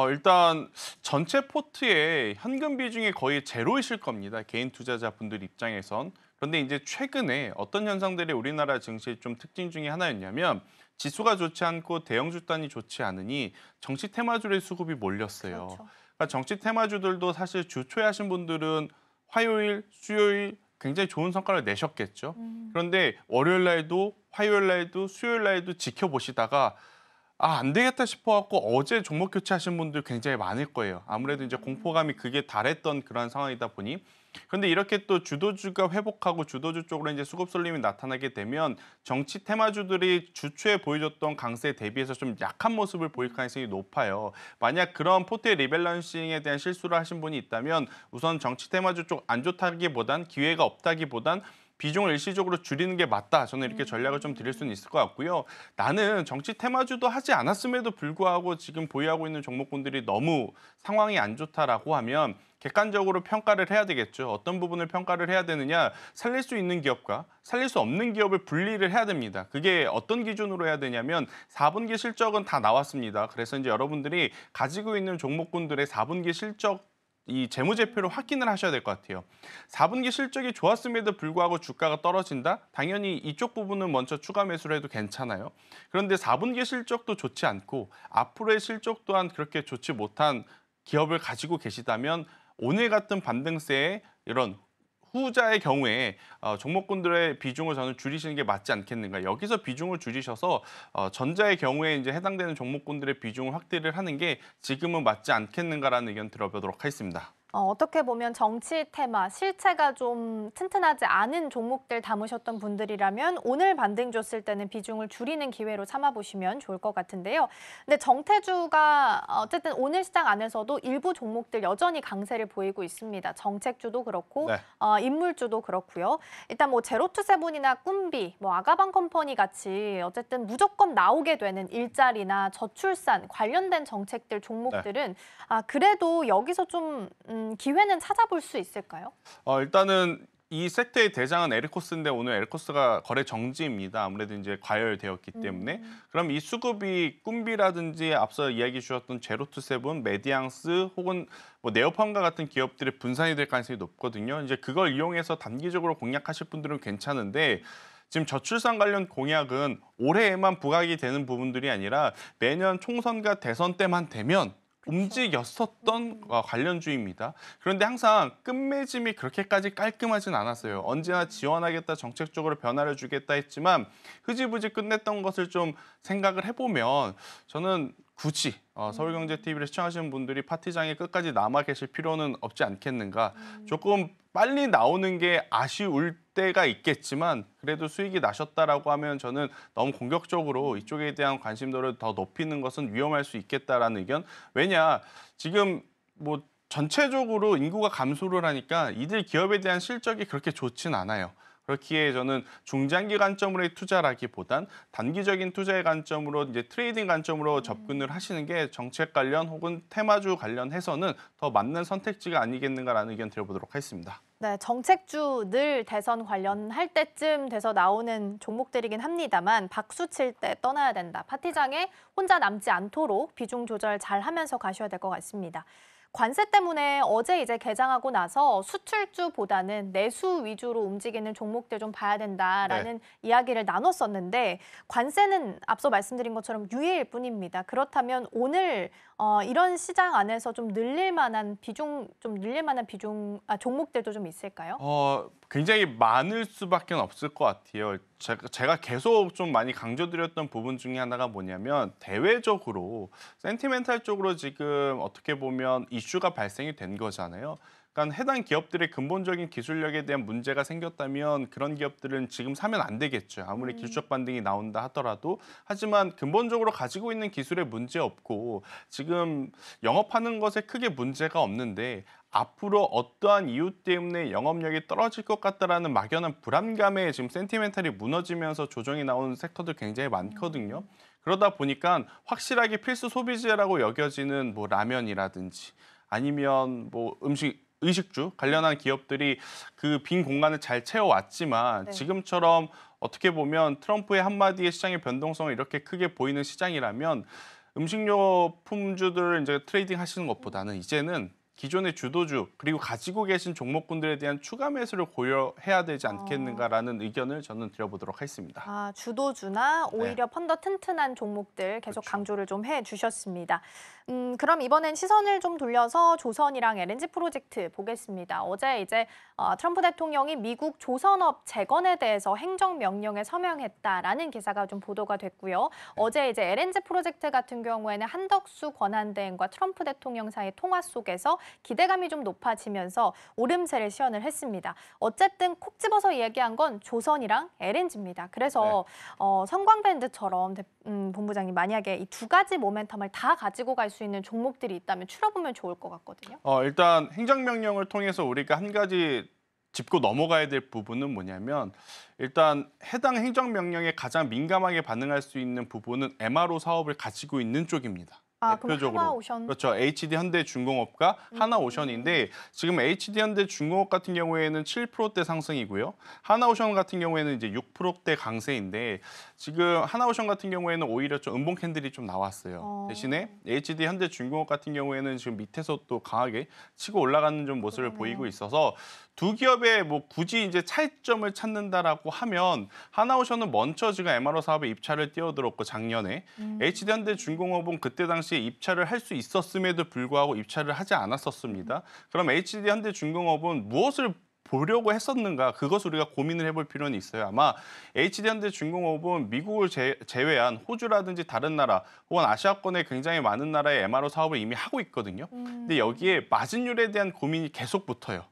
일단 전체 포트의 현금 비중이 거의 제로이실 겁니다. 개인 투자자분들 입장에선. 그런데 이제 최근에 어떤 현상들이 우리나라 증시의 좀 특징 중에 하나였냐면 지수가 좋지 않고 대형 주단이 좋지 않으니 정치 테마주의 수급이 몰렸어요. 그렇죠. 그러니까 정치 테마주들도 사실 주초에 하신 분들은 화요일, 수요일 굉장히 좋은 성과를 내셨겠죠. 그런데 월요일 날도 화요일 날도 수요일 날도 지켜보시다가 안 되겠다 싶어갖고 어제 종목 교체하신 분들 굉장히 많을 거예요. 아무래도 이제 공포감이 극에 달했던 그런 상황이다 보니. 그런데 이렇게 또 주도주가 회복하고 주도주 쪽으로 이제 수급 쏠림이 나타나게 되면 정치 테마주들이 주초에 보여줬던 강세에 대비해서 좀 약한 모습을 보일 가능성이 높아요. 만약 그런 포트의 리밸런싱에 대한 실수를 하신 분이 있다면 우선 정치 테마주 쪽 안 좋다기보단 기회가 없다기보단 비중을 일시적으로 줄이는 게 맞다. 저는 이렇게 전략을 좀 드릴 수는 있을 것 같고요. 나는 정치 테마주도 하지 않았음에도 불구하고 지금 보유하고 있는 종목군들이 너무 상황이 안 좋다라고 하면 객관적으로 평가를 해야 되겠죠. 어떤 부분을 평가를 해야 되느냐. 살릴 수 있는 기업과 살릴 수 없는 기업을 분리를 해야 됩니다. 그게 어떤 기준으로 해야 되냐면 4분기 실적은 다 나왔습니다. 그래서 이제 여러분들이 가지고 있는 종목군들의 4분기 실적 이 재무제표를 확인을 하셔야 될 것 같아요. 4분기 실적이 좋았음에도 불구하고 주가가 떨어진다? 당연히 이쪽 부분은 먼저 추가 매수를 해도 괜찮아요. 그런데 4분기 실적도 좋지 않고 앞으로의 실적 또한 그렇게 좋지 못한 기업을 가지고 계시다면 오늘 같은 반등세에 이런 후자의 경우에 종목군들의 비중을 저는 줄이시는 게 맞지 않겠는가. 여기서 비중을 줄이셔서 전자의 경우에 이제 해당되는 종목군들의 비중을 확대를 하는 게 지금은 맞지 않겠는가라는 의견 들어보도록 하겠습니다. 어떻게 보면 정치 테마, 실체가 좀 튼튼하지 않은 종목들 담으셨던 분들이라면 오늘 반등 줬을 때는 비중을 줄이는 기회로 삼아보시면 좋을 것 같은데요. 근데 정태주가 어쨌든 오늘 시장 안에서도 일부 종목들 여전히 강세를 보이고 있습니다. 정책주도 그렇고 네. 인물주도 그렇고요. 일단 뭐 제로투세븐이나 꿈비, 뭐 아가방 컴퍼니 같이 어쨌든 무조건 나오게 되는 일자리나 저출산 관련된 정책들 종목들은 그래도 여기서 좀 기회는 찾아볼 수 있을까요? 일단은 이 섹터의 대장은 에리코스인데 오늘 에리코스가 거래 정지입니다. 아무래도 이제 과열되었기 때문에. 그럼 이 수급이 꿈비라든지 앞서 이야기 주셨던 제로투세븐, 메디앙스 혹은 뭐 네오팜과 같은 기업들의 분산이 될 가능성이 높거든요. 이제 그걸 이용해서 단기적으로 공략하실 분들은 괜찮은데 지금 저출산 관련 공약은 올해에만 부각이 되는 부분들이 아니라 매년 총선과 대선 때만 되면 움직였었던 관련주입니다. 그런데 항상 끝맺음이 그렇게까지 깔끔하진 않았어요. 언제나 지원하겠다, 정책적으로 변화를 주겠다 했지만 흐지부지 끝냈던 것을 좀 생각을 해보면 저는 굳이 서울경제TV를 시청하시는 분들이 파티장에 끝까지 남아 계실 필요는 없지 않겠는가. 조금 빨리 나오는 게 아쉬울 때가 있겠지만 그래도 수익이 나셨다라고 하면 저는 너무 공격적으로 이쪽에 대한 관심도를 더 높이는 것은 위험할 수 있겠다라는 의견. 왜냐, 지금 뭐 전체적으로 인구가 감소를 하니까 이들 기업에 대한 실적이 그렇게 좋진 않아요. 그렇기에 저는 중장기 관점으로의 투자라기보단 단기적인 투자의 관점으로 이제 트레이딩 관점으로 접근을 하시는 게 정책 관련 혹은 테마주 관련해서는 더 맞는 선택지가 아니겠는가라는 의견 드려보도록 하겠습니다. 네, 정책주 늘 대선 관련할 때쯤 돼서 나오는 종목들이긴 합니다만 박수 칠 때 떠나야 된다. 파티장에 혼자 남지 않도록 비중 조절 잘 하면서 가셔야 될 것 같습니다. 관세 때문에 어제 이제 개장하고 나서 수출주보다는 내수 위주로 움직이는 종목들 좀 봐야 된다라는 이야기를 나눴었는데 관세는 앞서 말씀드린 것처럼 유예일 뿐입니다. 그렇다면 오늘 이런 시장 안에서 좀 늘릴 만한 비중 종목들도 좀 있을까요? 굉장히 많을 수밖에 없을 것 같아요. 제가 계속 좀 많이 강조드렸던 부분 중에 하나가 뭐냐면 대외적으로 센티멘탈 쪽으로 지금 어떻게 보면 이슈가 발생이 된 거잖아요. 그러니까 해당 기업들의 근본적인 기술력에 대한 문제가 생겼다면 그런 기업들은 지금 사면 안 되겠죠. 아무리 기술적 반등이 나온다 하더라도. 하지만 근본적으로 가지고 있는 기술에 문제 없고 지금 영업하는 것에 크게 문제가 없는데 앞으로 어떠한 이유 때문에 영업력이 떨어질 것 같다라는 막연한 불안감에 지금 센티멘탈이 무너지면서 조정이 나오는 섹터도 굉장히 많거든요. 그러다 보니까 확실하게 필수 소비재라고 여겨지는 뭐 라면이라든지 아니면 뭐 의식주 관련한 기업들이 그 빈 공간을 잘 채워왔지만 지금처럼 어떻게 보면 트럼프의 한마디의 시장의 변동성을 이렇게 크게 보이는 시장이라면 음식료품주들을 이제 트레이딩 하시는 것보다는 이제는 기존의 주도주 그리고 가지고 계신 종목군들에 대한 추가 매수를 고려해야 되지 않겠는가라는 의견을 저는 드려보도록 하겠습니다. 주도주나 오히려 펀더 튼튼한 종목들 계속 강조를 좀 해주셨습니다. 그럼 이번엔 시선을 좀 돌려서 조선이랑 LNG 프로젝트 보겠습니다. 어제 이제 트럼프 대통령이 미국 조선업 재건에 대해서 행정명령에 서명했다라는 기사가 좀 보도가 됐고요. 어제 이제 LNG 프로젝트 같은 경우에는 한덕수 권한대행과 트럼프 대통령 사이의 통화 속에서 기대감이 좀 높아지면서 오름세를 시연을 했습니다. 어쨌든 콕 집어서 얘기한 건 조선이랑 LNG입니다. 그래서 성광밴드처럼 본부장님 만약에 이 두 가지 모멘텀을 다 가지고 갈 수 있는 종목들이 있다면 추려보면 좋을 것 같거든요. 일단 행정명령을 통해서 우리가 한 가지 짚고 넘어가야 될 부분은 뭐냐면 일단 해당 행정명령에 가장 민감하게 반응할 수 있는 부분은 MRO 사업을 가지고 있는 쪽입니다. 대표적으로. 그럼 하나오션. 그렇죠. HD 현대중공업과 하나오션인데 지금 HD 현대중공업 같은 경우에는 7%대 상승이고요. 하나오션 같은 경우에는 이제 6%대 강세인데 지금 하나오션 같은 경우에는 오히려 좀 음봉 캔들이 좀 나왔어요. 대신에 HD 현대중공업 같은 경우에는 지금 밑에서 또 강하게 치고 올라가는 좀 모습을 보이고 있어서 두 기업의 뭐 굳이 이제 차이점을 찾는다라고 하면 하나오션은 먼저 지금 MRO 사업에 입찰을 뛰어들었고 작년에 HD 현대중공업은 그때 당시에 입찰을 할 수 있었음에도 불구하고 입찰을 하지 않았었습니다. 그럼 HD 현대중공업은 무엇을 보려고 했었는가 그것을 우리가 고민을 해볼 필요는 있어요. 아마 HD 현대중공업은 미국을 제외한 호주라든지 다른 나라 혹은 아시아권의 굉장히 많은 나라의 MRO 사업을 이미 하고 있거든요. 근데 여기에 마진율에 대한 고민이 계속 붙어요.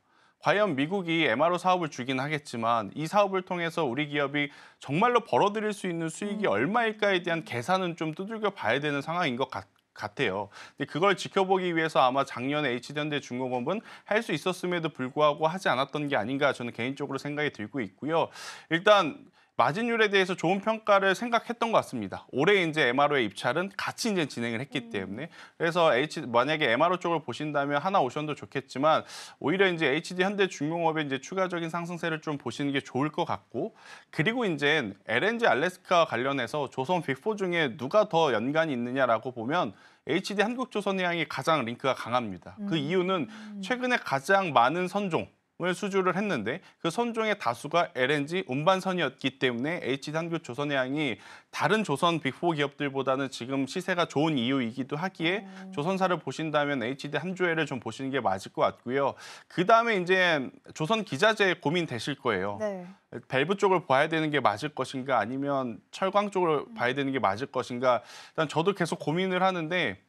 과연 미국이 MRO 사업을 주긴 하겠지만 이 사업을 통해서 우리 기업이 정말로 벌어들일 수 있는 수익이 얼마일까에 대한 계산은 좀 두들겨 봐야 되는 상황인 것 같아요. 근데 그걸 지켜보기 위해서 아마 작년에 HD현대중공업은 할 수 있었음에도 불구하고 하지 않았던 게 아닌가 저는 개인적으로 생각이 들고 있고요. 일단 마진율에 대해서 좋은 평가를 생각했던 것 같습니다. 올해 이제 MRO의 입찰은 같이 이제 진행을 했기 때문에 그래서 만약에 MRO 쪽을 보신다면 하나오션도 좋겠지만 오히려 이제 HD 현대중공업의 이제 추가적인 상승세를 좀 보시는 게 좋을 것 같고 그리고 이제 LNG 알래스카 관련해서 조선 빅4 중에 누가 더 연관이 있느냐라고 보면 HD 한국조선해양이 가장 링크가 강합니다. 그 이유는 최근에 가장 많은 선종을 수주를 했는데 그 선종의 다수가 LNG 운반선이었기 때문에 HD 한국조선해양이 다른 조선 빅4 기업들보다는 지금 시세가 좋은 이유이기도 하기에 조선사를 보신다면 HD 한조회를 좀 보시는 게 맞을 것 같고요. 그다음에 이제 조선 기자재 고민되실 거예요. 네. 밸브 쪽을 봐야 되는 게 맞을 것인가 아니면 철강 쪽을 봐야 되는 게 맞을 것인가 일단 저도 계속 고민을 하는데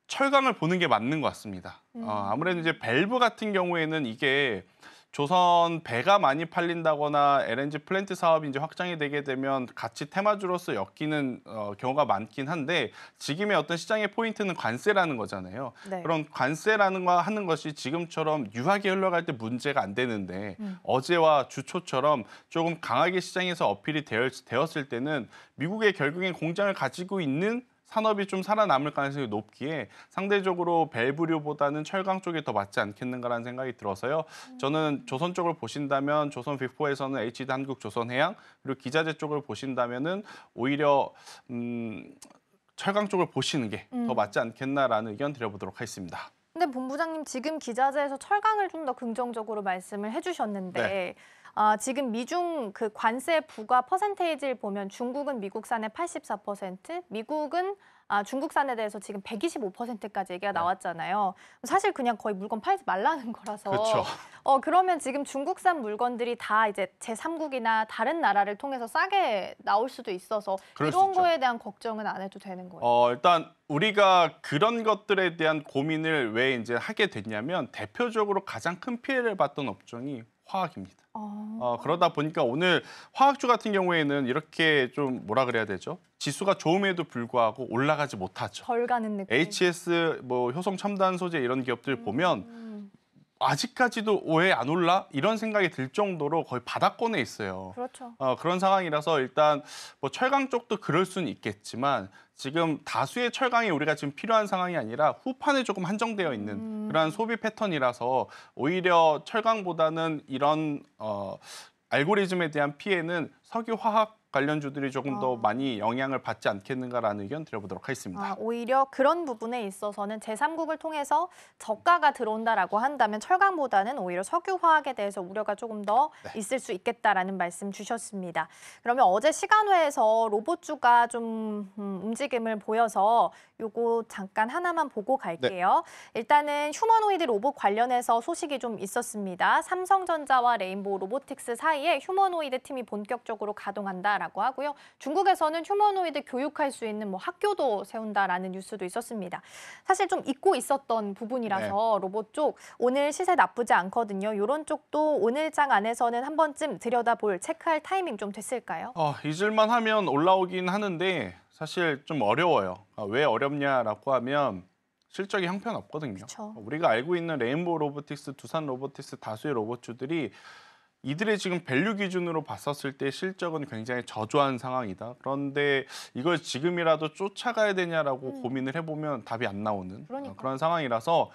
철강을 보는 게 맞는 것 같습니다. 아무래도 이제 밸브 같은 경우에는 이게 조선 배가 많이 팔린다거나 LNG 플랜트 사업이 이제 확장이 되게 되면 같이 테마주로서 엮이는 경우가 많긴 한데 지금의 어떤 시장의 포인트는 관세라는 거잖아요. 네. 그럼 관세라는 거 하는 것이 지금처럼 유하게 흘러갈 때 문제가 안 되는데 어제와 주초처럼 조금 강하게 시장에서 어필이 되었을 때는 미국의 결국엔 공장을 가지고 있는 산업이 좀 살아남을 가능성이 높기에 상대적으로 밸브류보다는 철강 쪽이 더 맞지 않겠는가라는 생각이 들어서요. 저는 조선 쪽을 보신다면 조선 빅4에서는 HD 한국조선해양 그리고 기자재 쪽을 보신다면은 오히려 철강 쪽을 보시는 게 더 맞지 않겠나라는 의견 드려보도록 하겠습니다. 근데 본부장님 지금 기자재에서 철강을 좀 더 긍정적으로 말씀을 해주셨는데 네. 지금 미중 그 관세 부과 퍼센테이지를 보면 중국은 미국산의 84%, 미국은 중국산에 대해서 지금 125%까지 얘기가 나왔잖아요. 사실 그냥 거의 물건 팔지 말라는 거라서. 그렇죠. 그러면 지금 중국산 물건들이 다 이제 제3국이나 다른 나라를 통해서 싸게 나올 수도 있어서 그럴 수 이런 있죠. 거에 대한 걱정은 안 해도 되는 거예요. 일단 우리가 그런 것들에 대한 고민을 왜 이제 하게 됐냐면 대표적으로 가장 큰 피해를 봤던 업종이 화학입니다. 그러다 보니까 오늘 화학주 같은 경우에는 이렇게 좀 뭐라 그래야 되죠? 지수가 좋음에도 불구하고 올라가지 못하죠. 덜 가는 느낌. HS, 뭐 효성 첨단 소재 이런 기업들 보면 아직까지도 왜 안 올라? 이런 생각이 들 정도로 거의 바닥권에 있어요. 그렇죠. 그런 상황이라서 일단 뭐 철강 쪽도 그럴 수는 있겠지만 지금 다수의 철강이 우리가 지금 필요한 상황이 아니라 후판에 조금 한정되어 있는 그러한 소비 패턴이라서 오히려 철강보다는 이런 알고리즘에 대한 피해는 석유화학 관련주들이 조금 더 많이 영향을 받지 않겠는가라는 의견 드려보도록 하겠습니다. 오히려 그런 부분에 있어서는 제3국을 통해서 저가가 들어온다라고 한다면 철강보다는 오히려 석유화학에 대해서 우려가 조금 더 있을 수 있겠다라는 말씀 주셨습니다. 그러면 어제 시간회에서 로봇주가 좀 움직임을 보여서 요거 잠깐 하나만 보고 갈게요. 일단은 휴머노이드 로봇 관련해서 소식이 좀 있었습니다. 삼성전자와 레인보우 로보틱스 사이에 휴머노이드 팀이 본격적으로 가동한다. 라고 하고요. 중국에서는 휴머노이드 교육할 수 있는 뭐 학교도 세운다라는 뉴스도 있었습니다. 사실 좀 잊고 있었던 부분이라서 로봇 쪽 오늘 시세 나쁘지 않거든요. 이런 쪽도 오늘 장 안에서는 한 번쯤 들여다볼 체크할 타이밍 좀 됐을까요? 잊을만 하면 올라오긴 하는데 사실 좀 어려워요. 왜 어렵냐라고 하면 실적이 형편없거든요. 그쵸. 우리가 알고 있는 레인보우 로보틱스, 두산 로보틱스 다수의 로봇주들이 이들의 지금 밸류 기준으로 봤었을 때 실적은 굉장히 저조한 상황이다. 그런데 이걸 지금이라도 쫓아가야 되냐라고 고민을 해보면 답이 안 나오는 그런 상황이라서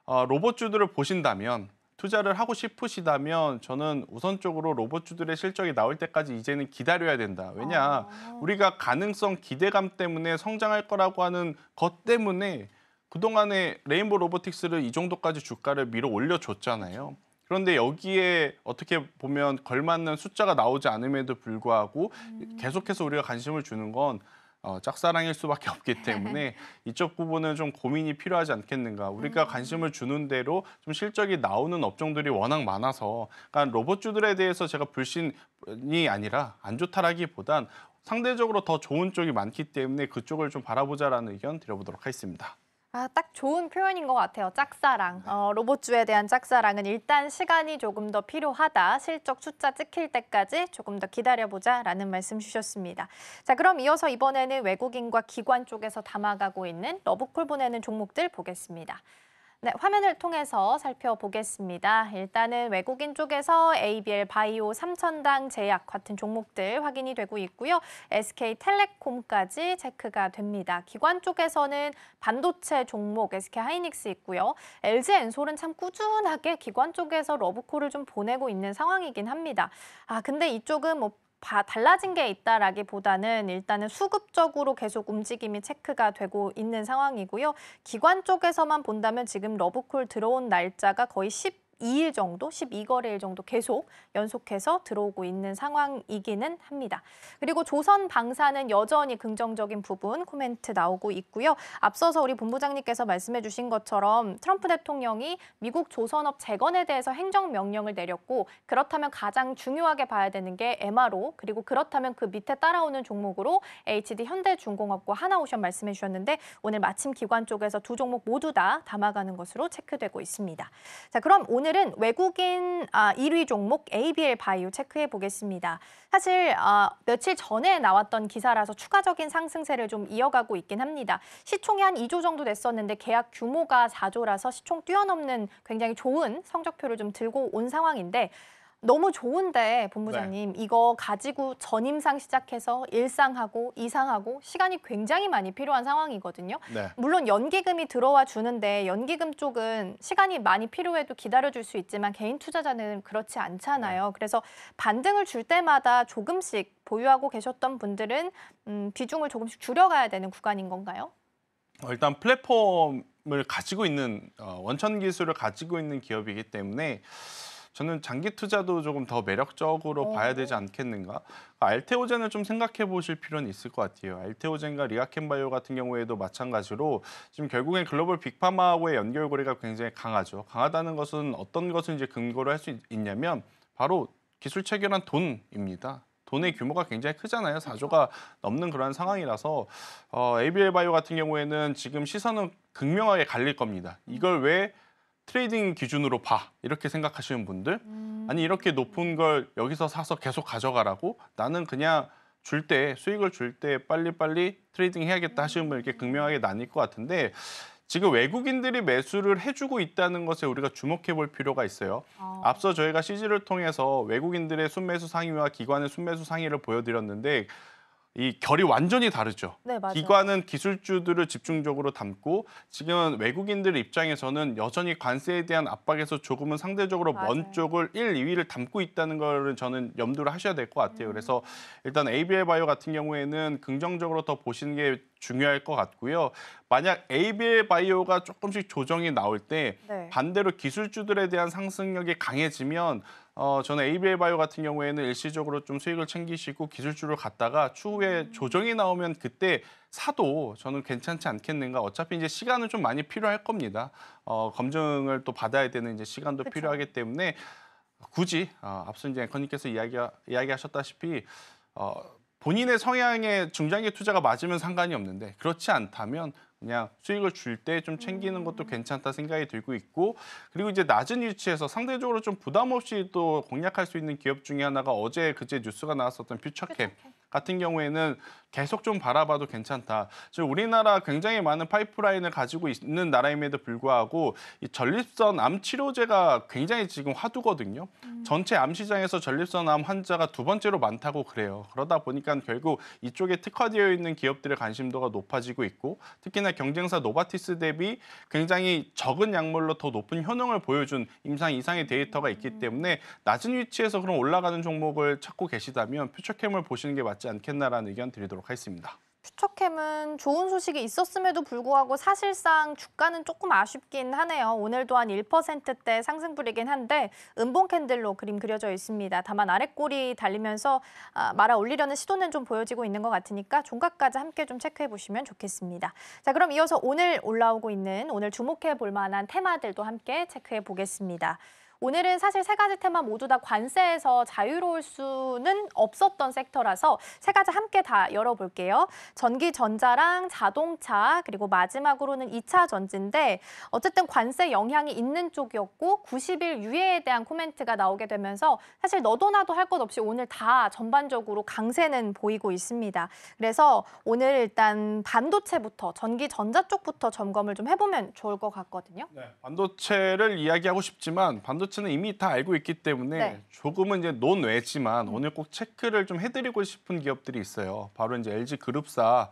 로봇주들을 보신다면 투자를 하고 싶으시다면 저는 우선적으로 로봇주들의 실적이 나올 때까지 이제는 기다려야 된다. 왜냐? 우리가 가능성, 기대감 때문에 성장할 거라고 하는 것 때문에 그동안에 레인보우 로보틱스를 이 정도까지 주가를 밀어 올려줬잖아요. 그런데 여기에 어떻게 보면 걸맞는 숫자가 나오지 않음에도 불구하고 계속해서 우리가 관심을 주는 건 짝사랑일 수밖에 없기 때문에 이쪽 부분은 좀 고민이 필요하지 않겠는가. 우리가 관심을 주는 대로 좀 실적이 나오는 업종들이 워낙 많아서 그러니까 로봇주들에 대해서 제가 불신이 아니라 안 좋다라기보단 상대적으로 더 좋은 쪽이 많기 때문에 그쪽을 좀 바라보자라는 의견 드려보도록 하겠습니다. 딱 좋은 표현인 것 같아요. 짝사랑. 로봇주에 대한 짝사랑은 일단 시간이 조금 더 필요하다. 실적 숫자 찍힐 때까지 조금 더 기다려보자라는 말씀 주셨습니다. 자, 그럼 이어서 이번에는 외국인과 기관 쪽에서 담아가고 있는 러브콜 보내는 종목들 보겠습니다. 네, 화면을 통해서 살펴보겠습니다. 일단은 외국인 쪽에서 ABL 바이오, 삼천당 제약 같은 종목들 확인이 되고 있고요. SK텔레콤까지 체크가 됩니다. 기관 쪽에서는 반도체 종목 SK하이닉스 있고요. LG엔솔은 참 꾸준하게 기관 쪽에서 러브콜을 좀 보내고 있는 상황이긴 합니다. 근데 이쪽은 뭐 달라진 게 있다라기보다는 일단은 수급적으로 계속 움직임이 체크가 되고 있는 상황이고요. 기관 쪽에서만 본다면 지금 러브콜 들어온 날짜가 거의 12일 정도, 12거래일 정도 계속 연속해서 들어오고 있는 상황이기는 합니다. 그리고 조선방사는 여전히 긍정적인 부분 코멘트 나오고 있고요. 앞서서 우리 본부장님께서 말씀해 주신 것처럼 트럼프 대통령이 미국 조선업 재건에 대해서 행정명령을 내렸고 그렇다면 가장 중요하게 봐야 되는 게 MRO 그리고 그렇다면 그 밑에 따라오는 종목으로 HD 현대중공업과 하나오션 말씀해 주셨는데 오늘 마침 기관 쪽에서 두 종목 모두 다 담아가는 것으로 체크되고 있습니다. 자, 그럼 오늘은 외국인 1위 종목 ABL 바이오 체크해 보겠습니다. 사실 며칠 전에 나왔던 기사라서 추가적인 상승세를 좀 이어가고 있긴 합니다. 시총이 한 2조 정도 됐었는데 계약 규모가 4조라서 시총 뛰어넘는 굉장히 좋은 성적표를 좀 들고 온 상황인데 너무 좋은데 본부장님 이거 가지고 전임상 시작해서 일상하고 이상하고 시간이 굉장히 많이 필요한 상황이거든요. 물론 연기금이 들어와 주는데 연기금 쪽은 시간이 많이 필요해도 기다려줄 수 있지만 개인 투자자는 그렇지 않잖아요. 그래서 반등을 줄 때마다 조금씩 보유하고 계셨던 분들은 비중을 조금씩 줄여가야 되는 구간인 건가요? 일단 플랫폼을 가지고 있는 원천 기술을 가지고 있는 기업이기 때문에 저는 장기 투자도 조금 더 매력적으로 봐야 되지 않겠는가. 알테오젠을 좀 생각해 보실 필요는 있을 것 같아요. 알테오젠과 리아켄바이오 같은 경우에도 마찬가지로 지금 결국엔 글로벌 빅파마하고의 연결고리가 굉장히 강하죠. 강하다는 것은 어떤 것을 이제 근거로 할 수 있냐면 바로 기술 체결한 돈입니다. 돈의 규모가 굉장히 크잖아요. 4조가 넘는 그런 상황이라서 ABL 바이오 같은 경우에는 지금 시선은 극명하게 갈릴 겁니다. 이걸 왜 트레이딩 기준으로 봐 이렇게 생각하시는 분들 아니 이렇게 높은 걸 여기서 사서 계속 가져가라고 나는 그냥 줄 때 수익을 줄 때 빨리빨리 트레이딩 해야겠다 하시는 분 이렇게 극명하게 나뉠 것 같은데 지금 외국인들이 매수를 해주고 있다는 것에 우리가 주목해 볼 필요가 있어요. 앞서 저희가 CG를 통해서 외국인들의 순매수 상위와 기관의 순매수 상위를 보여드렸는데 이 결이 완전히 다르죠. 네, 맞아요. 기관은 기술주들을 집중적으로 담고 지금 외국인들 입장에서는 여전히 관세에 대한 압박에서 조금은 상대적으로 먼 쪽을 1, 2위를 담고 있다는 걸 저는 염두를 하셔야 될 것 같아요. 그래서 일단 ABL 바이오 같은 경우에는 긍정적으로 더 보시는 게 중요할 것 같고요. 만약 ABL 바이오가 조금씩 조정이 나올 때 반대로 기술주들에 대한 상승력이 강해지면 저는 ABL 바이오 같은 경우에는 일시적으로 좀 수익을 챙기시고 기술주를 갖다가 추후에 조정이 나오면 그때 사도 저는 괜찮지 않겠는가. 어차피 이제 시간은 좀 많이 필요할 겁니다. 검증을 또 받아야 되는 이제 시간도 필요하기 때문에 굳이 앞서 이제 앵커님께서 이야기하셨다시피 본인의 성향의 중장기 투자가 맞으면 상관이 없는데 그렇지 않다면 그냥 수익을 줄 때 좀 챙기는 것도 괜찮다 생각이 들고 있고 그리고 이제 낮은 위치에서 상대적으로 좀 부담 없이 또 공략할 수 있는 기업 중에 하나가 어제 그제 뉴스가 나왔었던 퓨처캠 같은 경우에는 계속 좀 바라봐도 괜찮다. 지금 우리나라 굉장히 많은 파이프라인을 가지고 있는 나라임에도 불구하고 이 전립선 암 치료제가 굉장히 지금 화두거든요. 전체 암 시장에서 전립선 암 환자가 두 번째로 많다고 그래요. 그러다 보니까 결국 이쪽에 특화되어 있는 기업들의 관심도가 높아지고 있고 특히나 경쟁사 노바티스 대비 굉장히 적은 약물로 더 높은 효능을 보여준 임상 이상의 데이터가 있기 때문에 낮은 위치에서 그럼 올라가는 종목을 찾고 계시다면 퓨처캠을 보시는 게 맞지 않겠나라는 의견 드리도록 하겠습니다. 퓨처캠은 좋은 소식이 있었음에도 불구하고 사실상 주가는 조금 아쉽긴 하네요. 오늘도 한 1%대 상승불이긴 한데 음봉 캔들로 그림 그려져 있습니다. 다만 아랫골이 달리면서 말아 올리려는 시도는 좀 보여지고 있는 것 같으니까 종가까지 함께 좀 체크해 보시면 좋겠습니다. 자, 그럼 이어서 오늘 올라오고 있는 오늘 주목해 볼 만한 테마들도 함께 체크해 보겠습니다. 오늘은 사실 세 가지 테마 모두 다 관세에서 자유로울 수는 없었던 섹터라서 세 가지 함께 다 열어볼게요. 전기, 전자랑 자동차, 그리고 마지막으로는 2차 전지인데 어쨌든 관세 영향이 있는 쪽이었고 90일 유예에 대한 코멘트가 나오게 되면서 사실 너도 나도 할 것 없이 오늘 다 전반적으로 강세는 보이고 있습니다. 그래서 오늘 일단 반도체부터 전기, 전자 쪽부터 점검을 좀 해보면 좋을 것 같거든요. 네, 반도체를 이야기하고 싶지만 반도체는 이미 다 알고 있기 때문에 네. 조금은 이제 논외지만 오늘 꼭 체크를 좀 해드리고 싶은 기업들이 있어요. 바로 이제 LG 그룹사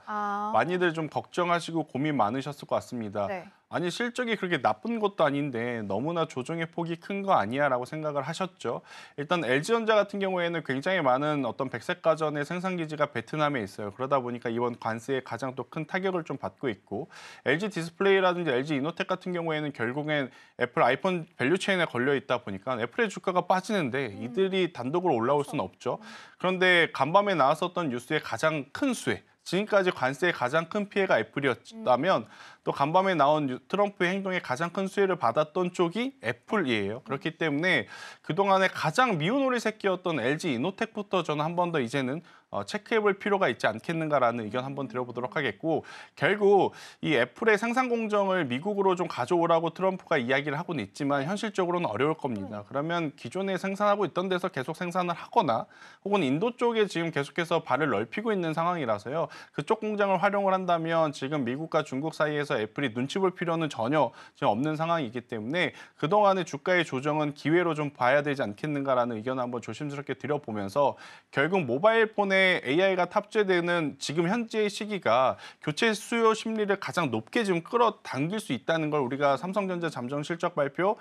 많이들 좀 걱정하시고 고민 많으셨을 것 같습니다. 네. 아니 실적이 그렇게 나쁜 것도 아닌데 너무나 조정의 폭이 큰 거 아니야라고 생각을 하셨죠. 일단 LG전자 같은 경우에는 굉장히 많은 어떤 백색가전의 생산 기지가 베트남에 있어요. 그러다 보니까 이번 관세에 가장 또 큰 타격을 좀 받고 있고 LG 디스플레이라든지 LG 이노텍 같은 경우에는 결국엔 애플 아이폰 밸류체인에 걸려 있다 보니까 애플의 주가가 빠지는데 이들이 단독으로 올라올 수는 없죠. 그런데 간밤에 나왔었던 뉴스의 가장 큰 수혜, 지금까지 관세의 가장 큰 피해가 애플이었다면 또 간밤에 나온 트럼프의 행동에 가장 큰 수혜를 받았던 쪽이 애플이에요. 그렇기 때문에 그동안에 가장 미운오리 새끼였던 LG 이노텍부터 저는 한 번 더 이제는 체크해볼 필요가 있지 않겠는가라는 의견 한번 드려보도록 하겠고 결국 이 애플의 생산 공정을 미국으로 좀 가져오라고 트럼프가 이야기를 하고는 있지만 현실적으로는 어려울 겁니다. 그러면 기존에 생산하고 있던 데서 계속 생산을 하거나 혹은 인도 쪽에 지금 계속해서 발을 넓히고 있는 상황이라서요. 그쪽 공장을 활용을 한다면 지금 미국과 중국 사이에서 애플이 눈치 볼 필요는 전혀 지금 없는 상황이기 때문에 그동안의 주가의 조정은 기회로 좀 봐야 되지 않겠는가라는 의견을 한번 조심스럽게 드려보면서 결국 모바일 폰에 AI가 탑재되는 지금 현재의 시기가 교체 수요 심리를 가장 높게 지금 끌어당길 수 있다는 걸 우리가 삼성전자 잠정 실적 발표,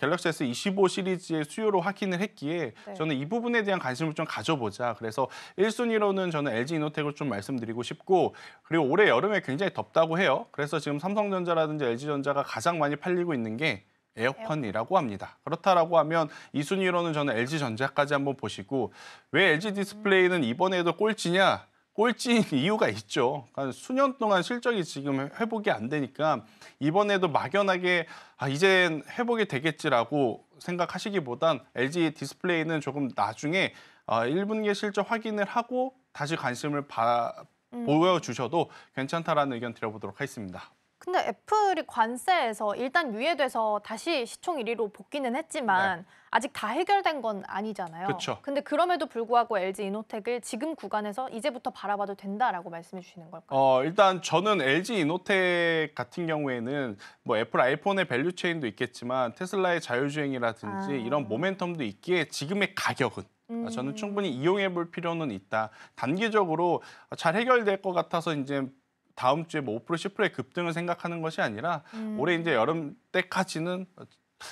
갤럭시 S25 시리즈의 수요로 확인을 했기에 저는 이 부분에 대한 관심을 좀 가져보자. 그래서 1순위로는 저는 LG 이노텍을 좀 말씀드리고 싶고 그리고 올해 여름에 굉장히 덥다고 해요. 그래서 지금 삼성전자라든지 LG전자가 가장 많이 팔리고 있는 게 에어컨이라고 합니다. 그렇다라고 하면 2순위로는 저는 LG전자까지 한번 보시고 왜 LG 디스플레이는 이번에도 꼴찌냐? 꼴찌인 이유가 있죠. 그러니까 수년 동안 실적이 지금 회복이 안 되니까 이번에도 막연하게 이젠 회복이 되겠지라고 생각하시기보단 LG 디스플레이는 조금 나중에 1분기 실적 확인을 하고 다시 관심을 보여주셔도 괜찮다라는 의견 드려보도록 하겠습니다. 근데 애플이 관세에서 일단 유예돼서 다시 시총 1위로 복귀는 했지만 아직 다 해결된 건 아니잖아요. 그렇죠. 근데 그럼에도 불구하고 LG 이노텍을 지금 구간에서 이제부터 바라봐도 된다라고 말씀해 주시는 걸까요? 일단 저는 LG 이노텍 같은 경우에는 애플 아이폰의 밸류체인도 있겠지만 테슬라의 자율주행이라든지 이런 모멘텀도 있기에 지금의 가격은 저는 충분히 이용해 볼 필요는 있다. 단기적으로 잘 해결될 것 같아서 이제 다음 주에 5%, 10%의 급등을 생각하는 것이 아니라 올해 이제 여름 때까지는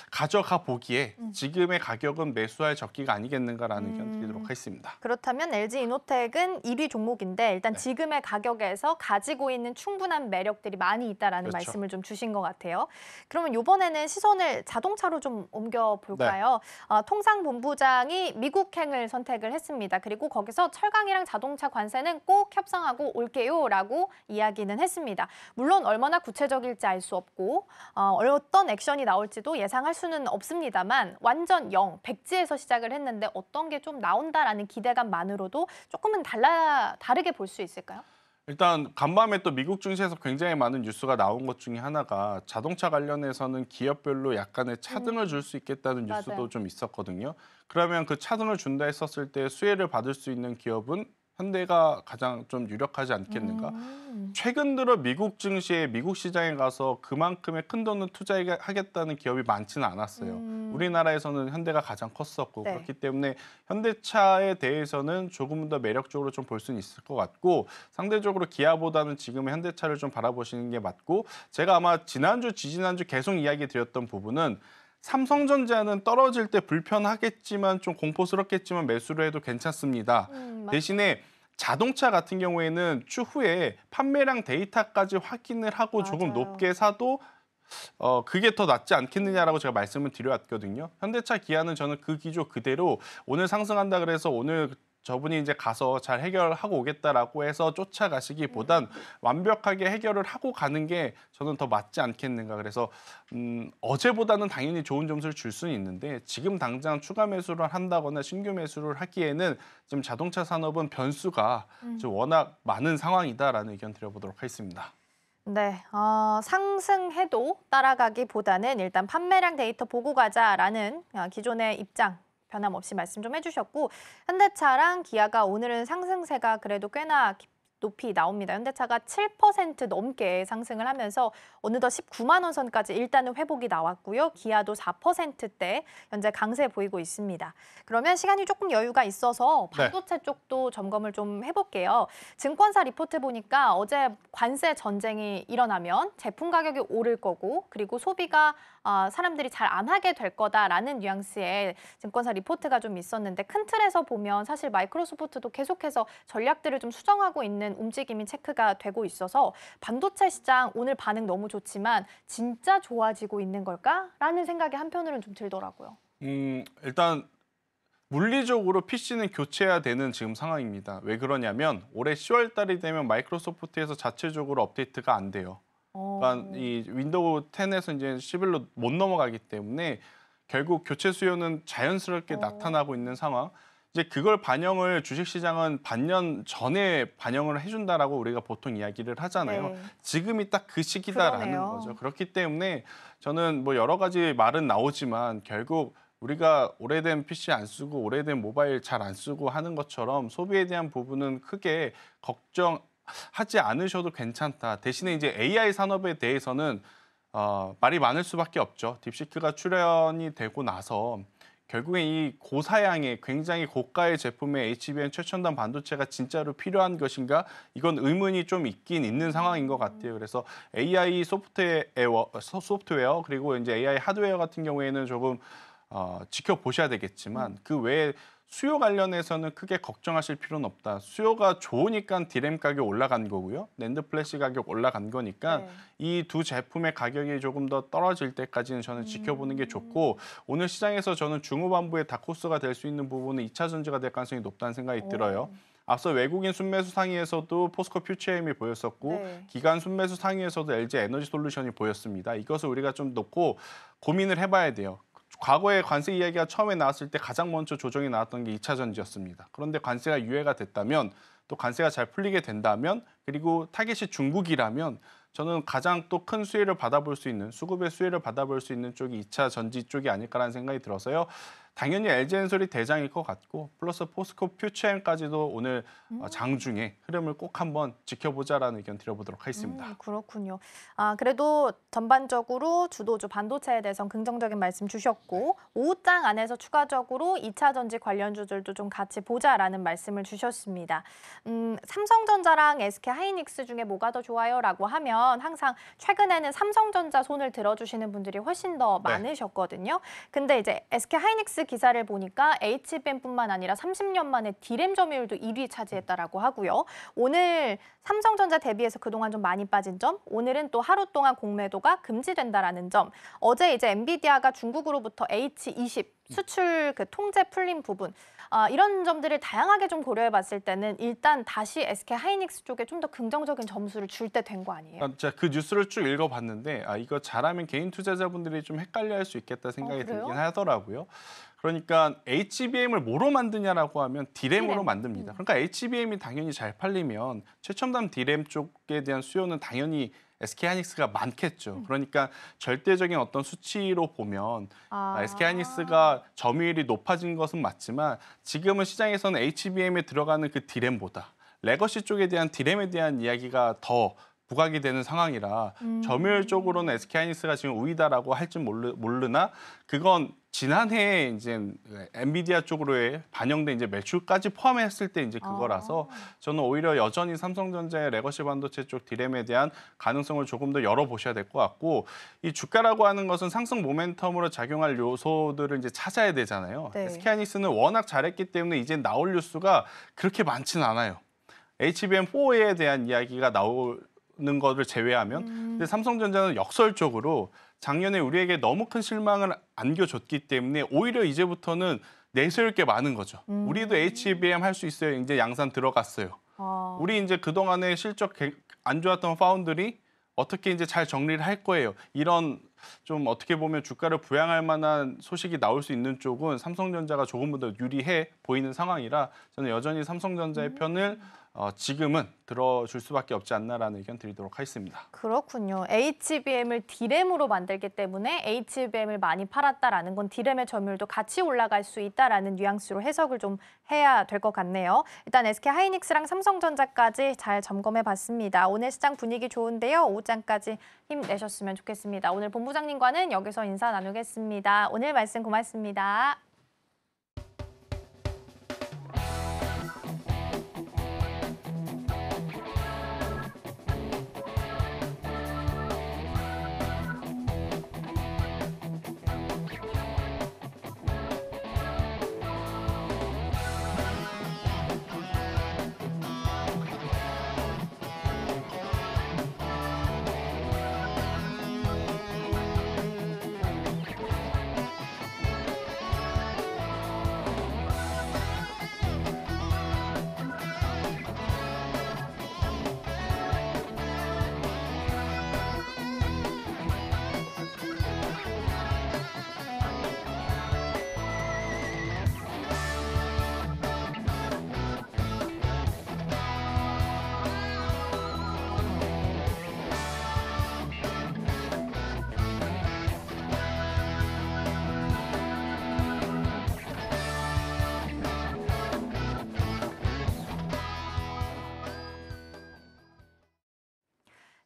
가져가 보기에 지금의 가격은 매수할 적기가 아니겠는가라는 의견 드리도록 하겠습니다. 그렇다면 LG 이노텍은 1위 종목인데 일단 지금의 가격에서 가지고 있는 충분한 매력들이 많이 있다라는 말씀을 좀 주신 것 같아요. 그러면 이번에는 시선을 자동차로 좀 옮겨볼까요? 통상본부장이 미국행을 선택을 했습니다. 그리고 거기서 철강이랑 자동차 관세는 꼭 협상하고 올게요라고 이야기는 했습니다. 물론 얼마나 구체적일지 알 수 없고 어떤 액션이 나올지도 예상할 수는 없습니다만 완전 0, 백지에서 시작을 했는데 어떤 게 좀 나온다라는 기대감만으로도 조금은 다르게 볼 수 있을까요? 일단 간밤에 또 미국 증시에서 굉장히 많은 뉴스가 나온 것 중에 하나가 자동차 관련해서는 기업별로 약간의 차등을 줄 수 있겠다는 뉴스도 좀 있었거든요. 그러면 그 차등을 준다 했었을 때 수혜를 받을 수 있는 기업은 현대가 가장 좀 유력하지 않겠는가? 최근 들어 미국 증시에 미국 시장에 가서 그만큼의 큰 돈을 투자하겠다는 기업이 많지는 않았어요. 우리나라에서는 현대가 가장 컸었고 그렇기 때문에 현대차에 대해서는 조금 더 매력적으로 좀 볼 수는 있을 것 같고 상대적으로 기아보다는 지금의 현대차를 좀 바라보시는 게 맞고 제가 아마 지난주, 지지난주 계속 이야기 드렸던 부분은 삼성전자는 떨어질 때 불편하겠지만 좀 공포스럽겠지만 매수를 해도 괜찮습니다. 대신에 자동차 같은 경우에는 추후에 판매량 데이터까지 확인을 하고 조금 높게 사도 그게 더 낫지 않겠느냐라고 제가 말씀을 드려왔거든요. 현대차, 기아는 저는 그 기조 그대로 오늘 상승한다 그래서 오늘 저분이 이제 가서 잘 해결하고 오겠다라고 해서 쫓아가시기보단 완벽하게 해결을 하고 가는 게 저는 더 맞지 않겠는가. 그래서 어제보다는 당연히 좋은 점수를 줄 수는 있는데 지금 당장 추가 매수를 한다거나 신규 매수를 하기에는 지금 자동차 산업은 변수가 지금 워낙 많은 상황이다라는 의견 드려보도록 하겠습니다. 네, 상승해도 따라가기보다는 일단 판매량 데이터 보고 가자라는 기존의 입장 변함없이 말씀 좀 해주셨고, 현대차랑 기아가 오늘은 상승세가 그래도 꽤나 높이 나옵니다. 현대차가 7% 넘게 상승을 하면서 어느덧 19만 원 선까지 일단은 회복이 나왔고요. 기아도 4%대 현재 강세 보이고 있습니다. 그러면 시간이 조금 여유가 있어서 반도체 쪽도 점검을 좀 해볼게요. 증권사 리포트 보니까 어제 관세 전쟁이 일어나면 제품 가격이 오를 거고 그리고 소비가 사람들이 잘 안 하게 될 거다라는 뉘앙스의 증권사 리포트가 좀 있었는데 큰 틀에서 보면 사실 마이크로소프트도 계속해서 전략들을 좀 수정하고 있는 움직임이 체크가 되고 있어서 반도체 시장 오늘 반응 너무 좋지만 진짜 좋아지고 있는 걸까라는 생각이 한편으로는 좀 들더라고요. 일단 물리적으로 PC는 교체해야 되는 지금 상황입니다. 왜 그러냐면 올해 10월 달이 되면 마이크로소프트에서 자체적으로 업데이트가 안 돼요. 그러니까 이 윈도우 10에서 이제 11로 못 넘어가기 때문에 결국 교체 수요는 자연스럽게 나타나고 있는 상황. 이제 그걸 반영을 주식시장은 반년 전에 반영을 해준다라고 우리가 보통 이야기를 하잖아요. 네. 지금이 딱 그 시기다라는 그러네요. 거죠. 그렇기 때문에 저는 뭐 여러 가지 말은 나오지만 결국 우리가 오래된 PC 안 쓰고 오래된 모바일 잘 안 쓰고 하는 것처럼 소비에 대한 부분은 크게 걱정하지 않으셔도 괜찮다. 대신에 이제 AI 산업에 대해서는 말이 많을 수밖에 없죠. 딥시크가 출연이 되고 나서 결국에 이 고사양의 굉장히 고가의 제품의 HBM 최첨단 반도체가 진짜로 필요한 것인가? 이건 의문이 좀 있긴 있는 상황인 것 같아요. 그래서 AI 소프트웨어 그리고 이제 AI 하드웨어 같은 경우에는 조금 지켜보셔야 되겠지만 그 외에 수요 관련해서는 크게 걱정하실 필요는 없다. 수요가 좋으니까 디램 가격 올라간 거고요. 낸드 플래시 가격 올라간 거니까 이 두 제품의 가격이 조금 더 떨어질 때까지는 저는 지켜보는 게 좋고 오늘 시장에서 저는 중후반부에 다크호스가 될 수 있는 부분은 2차 전지가 될 가능성이 높다는 생각이 들어요. 앞서 외국인 순매수 상위에서도 포스코 퓨처엠이 보였었고 기관 순매수 상위에서도 LG 에너지 솔루션이 보였습니다. 이것을 우리가 좀 놓고 고민을 해봐야 돼요. 과거에 관세 이야기가 처음에 나왔을 때 가장 먼저 조정이 나왔던 게 2차 전지였습니다. 그런데 관세가 유예가 됐다면 또 관세가 잘 풀리게 된다면 그리고 타겟이 중국이라면 저는 가장 또 큰 수혜를 받아볼 수 있는 수급의 수혜를 받아볼 수 있는 쪽이 2차 전지 쪽이 아닐까라는 생각이 들어서요. 당연히 LG엔솔이 대장일 것 같고 플러스 포스코 퓨처엠까지도 오늘 장중에 흐름을 꼭 한번 지켜보자라는 의견 드려보도록 하겠습니다. 그렇군요. 그래도 전반적으로 주도주 반도체에 대해서는 긍정적인 말씀 주셨고 오후장 안에서 추가적으로 2차 전지 관련주들도 좀 같이 보자라는 말씀을 주셨습니다. 삼성전자랑 SK하이닉스 중에 뭐가 더 좋아요라고 하면 항상 최근에는 삼성전자 손을 들어주시는 분들이 훨씬 더 많으셨거든요. 근데 이제 SK하이닉스 기사를 보니까 HBM뿐만 아니라 30년 만에 디램 점유율도 1위 차지했다라고 하고요. 오늘 삼성전자 대비해서 그동안 좀 많이 빠진 점, 오늘은 또 하루 동안 공매도가 금지된다라는 점, 어제 이제 엔비디아가 중국으로부터 H20 수출 그 통제 풀린 부분, 이런 점들을 다양하게 좀 고려해봤을 때는 일단 다시 SK하이닉스 쪽에 좀 더 긍정적인 점수를 줄 때 된 거 아니에요? 제가 그 뉴스를 쭉 읽어봤는데 이거 잘하면 개인 투자자분들이 좀 헷갈려할 수 있겠다 생각이 들긴 하더라고요. 그러니까 HBM을 뭐로 만드냐라고 하면 디램으로 만듭니다. 그러니까 HBM이 당연히 잘 팔리면 최첨단 디램 쪽에 대한 수요는 당연히 SK하이닉스가 많겠죠. 그러니까 절대적인 어떤 수치로 보면 SK하이닉스가 점유율이 높아진 것은 맞지만 지금은 시장에서는 HBM에 들어가는 그 디램보다 레거시 쪽에 대한 디램에 대한 이야기가 더 부각이 되는 상황이라 점유율적으로는 SK하이닉스가 지금 우위다라고 할지 모르나 그건 지난해에 이제 엔비디아 쪽으로의 반영된 이제 매출까지 포함했을 때 이제 그거라서 저는 오히려 여전히 삼성전자의 레거시 반도체 쪽 디램에 대한 가능성을 조금 더 열어보셔야 될 것 같고 이 주가라고 하는 것은 상승 모멘텀으로 작용할 요소들을 이제 찾아야 되잖아요. SK하이닉스는 워낙 잘했기 때문에 이제 나올 뉴스가 그렇게 많지는 않아요. HBM4에 대한 이야기가 나오는 것을 제외하면 근데 삼성전자는 역설적으로 작년에 우리에게 너무 큰 실망을 안겨줬기 때문에 오히려 이제부터는 내세울 게 많은 거죠. 우리도 HBM 할 수 있어요. 이제 양산 들어갔어요. 우리 이제 그동안에 실적 안 좋았던 파운드리 어떻게 이제 잘 정리를 할 거예요. 이런 좀 어떻게 보면 주가를 부양할 만한 소식이 나올 수 있는 쪽은 삼성전자가 조금 더 유리해 보이는 상황이라 저는 여전히 삼성전자의 편을 지금은 들어줄 수밖에 없지 않나라는 의견 드리도록 하겠습니다. 그렇군요. HBM을 D램으로 만들기 때문에 HBM을 많이 팔았다라는 건 D램의 점유율도 같이 올라갈 수 있다라는 뉘앙스로 해석을 좀 해야 될 것 같네요. 일단 SK하이닉스랑 삼성전자까지 잘 점검해봤습니다. 오늘 시장 분위기 좋은데요. 오후장까지 힘내셨으면 좋겠습니다. 오늘 본부장님과는 여기서 인사 나누겠습니다. 오늘 말씀 고맙습니다.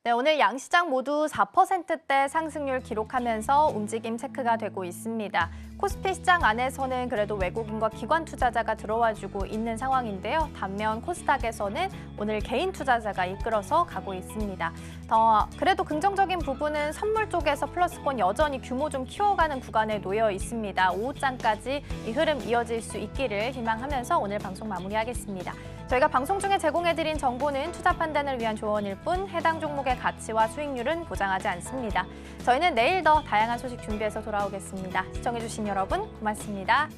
네, 오늘 양시장 모두 4%대 상승률 기록하면서 움직임 체크가 되고 있습니다. 코스피 시장 안에서는 그래도 외국인과 기관 투자자가 들어와주고 있는 상황인데요. 반면 코스닥에서는 오늘 개인 투자자가 이끌어서 가고 있습니다. 그래도 긍정적인 부분은 선물 쪽에서 플러스권 여전히 규모 좀 키워가는 구간에 놓여 있습니다. 오후장까지 이 흐름 이어질 수 있기를 희망하면서 오늘 방송 마무리하겠습니다. 저희가 방송 중에 제공해드린 정보는 투자 판단을 위한 조언일 뿐 해당 종목의 가치와 수익률은 보장하지 않습니다. 저희는 내일 더 다양한 소식 준비해서 돌아오겠습니다. 시청해주신 여러분 고맙습니다.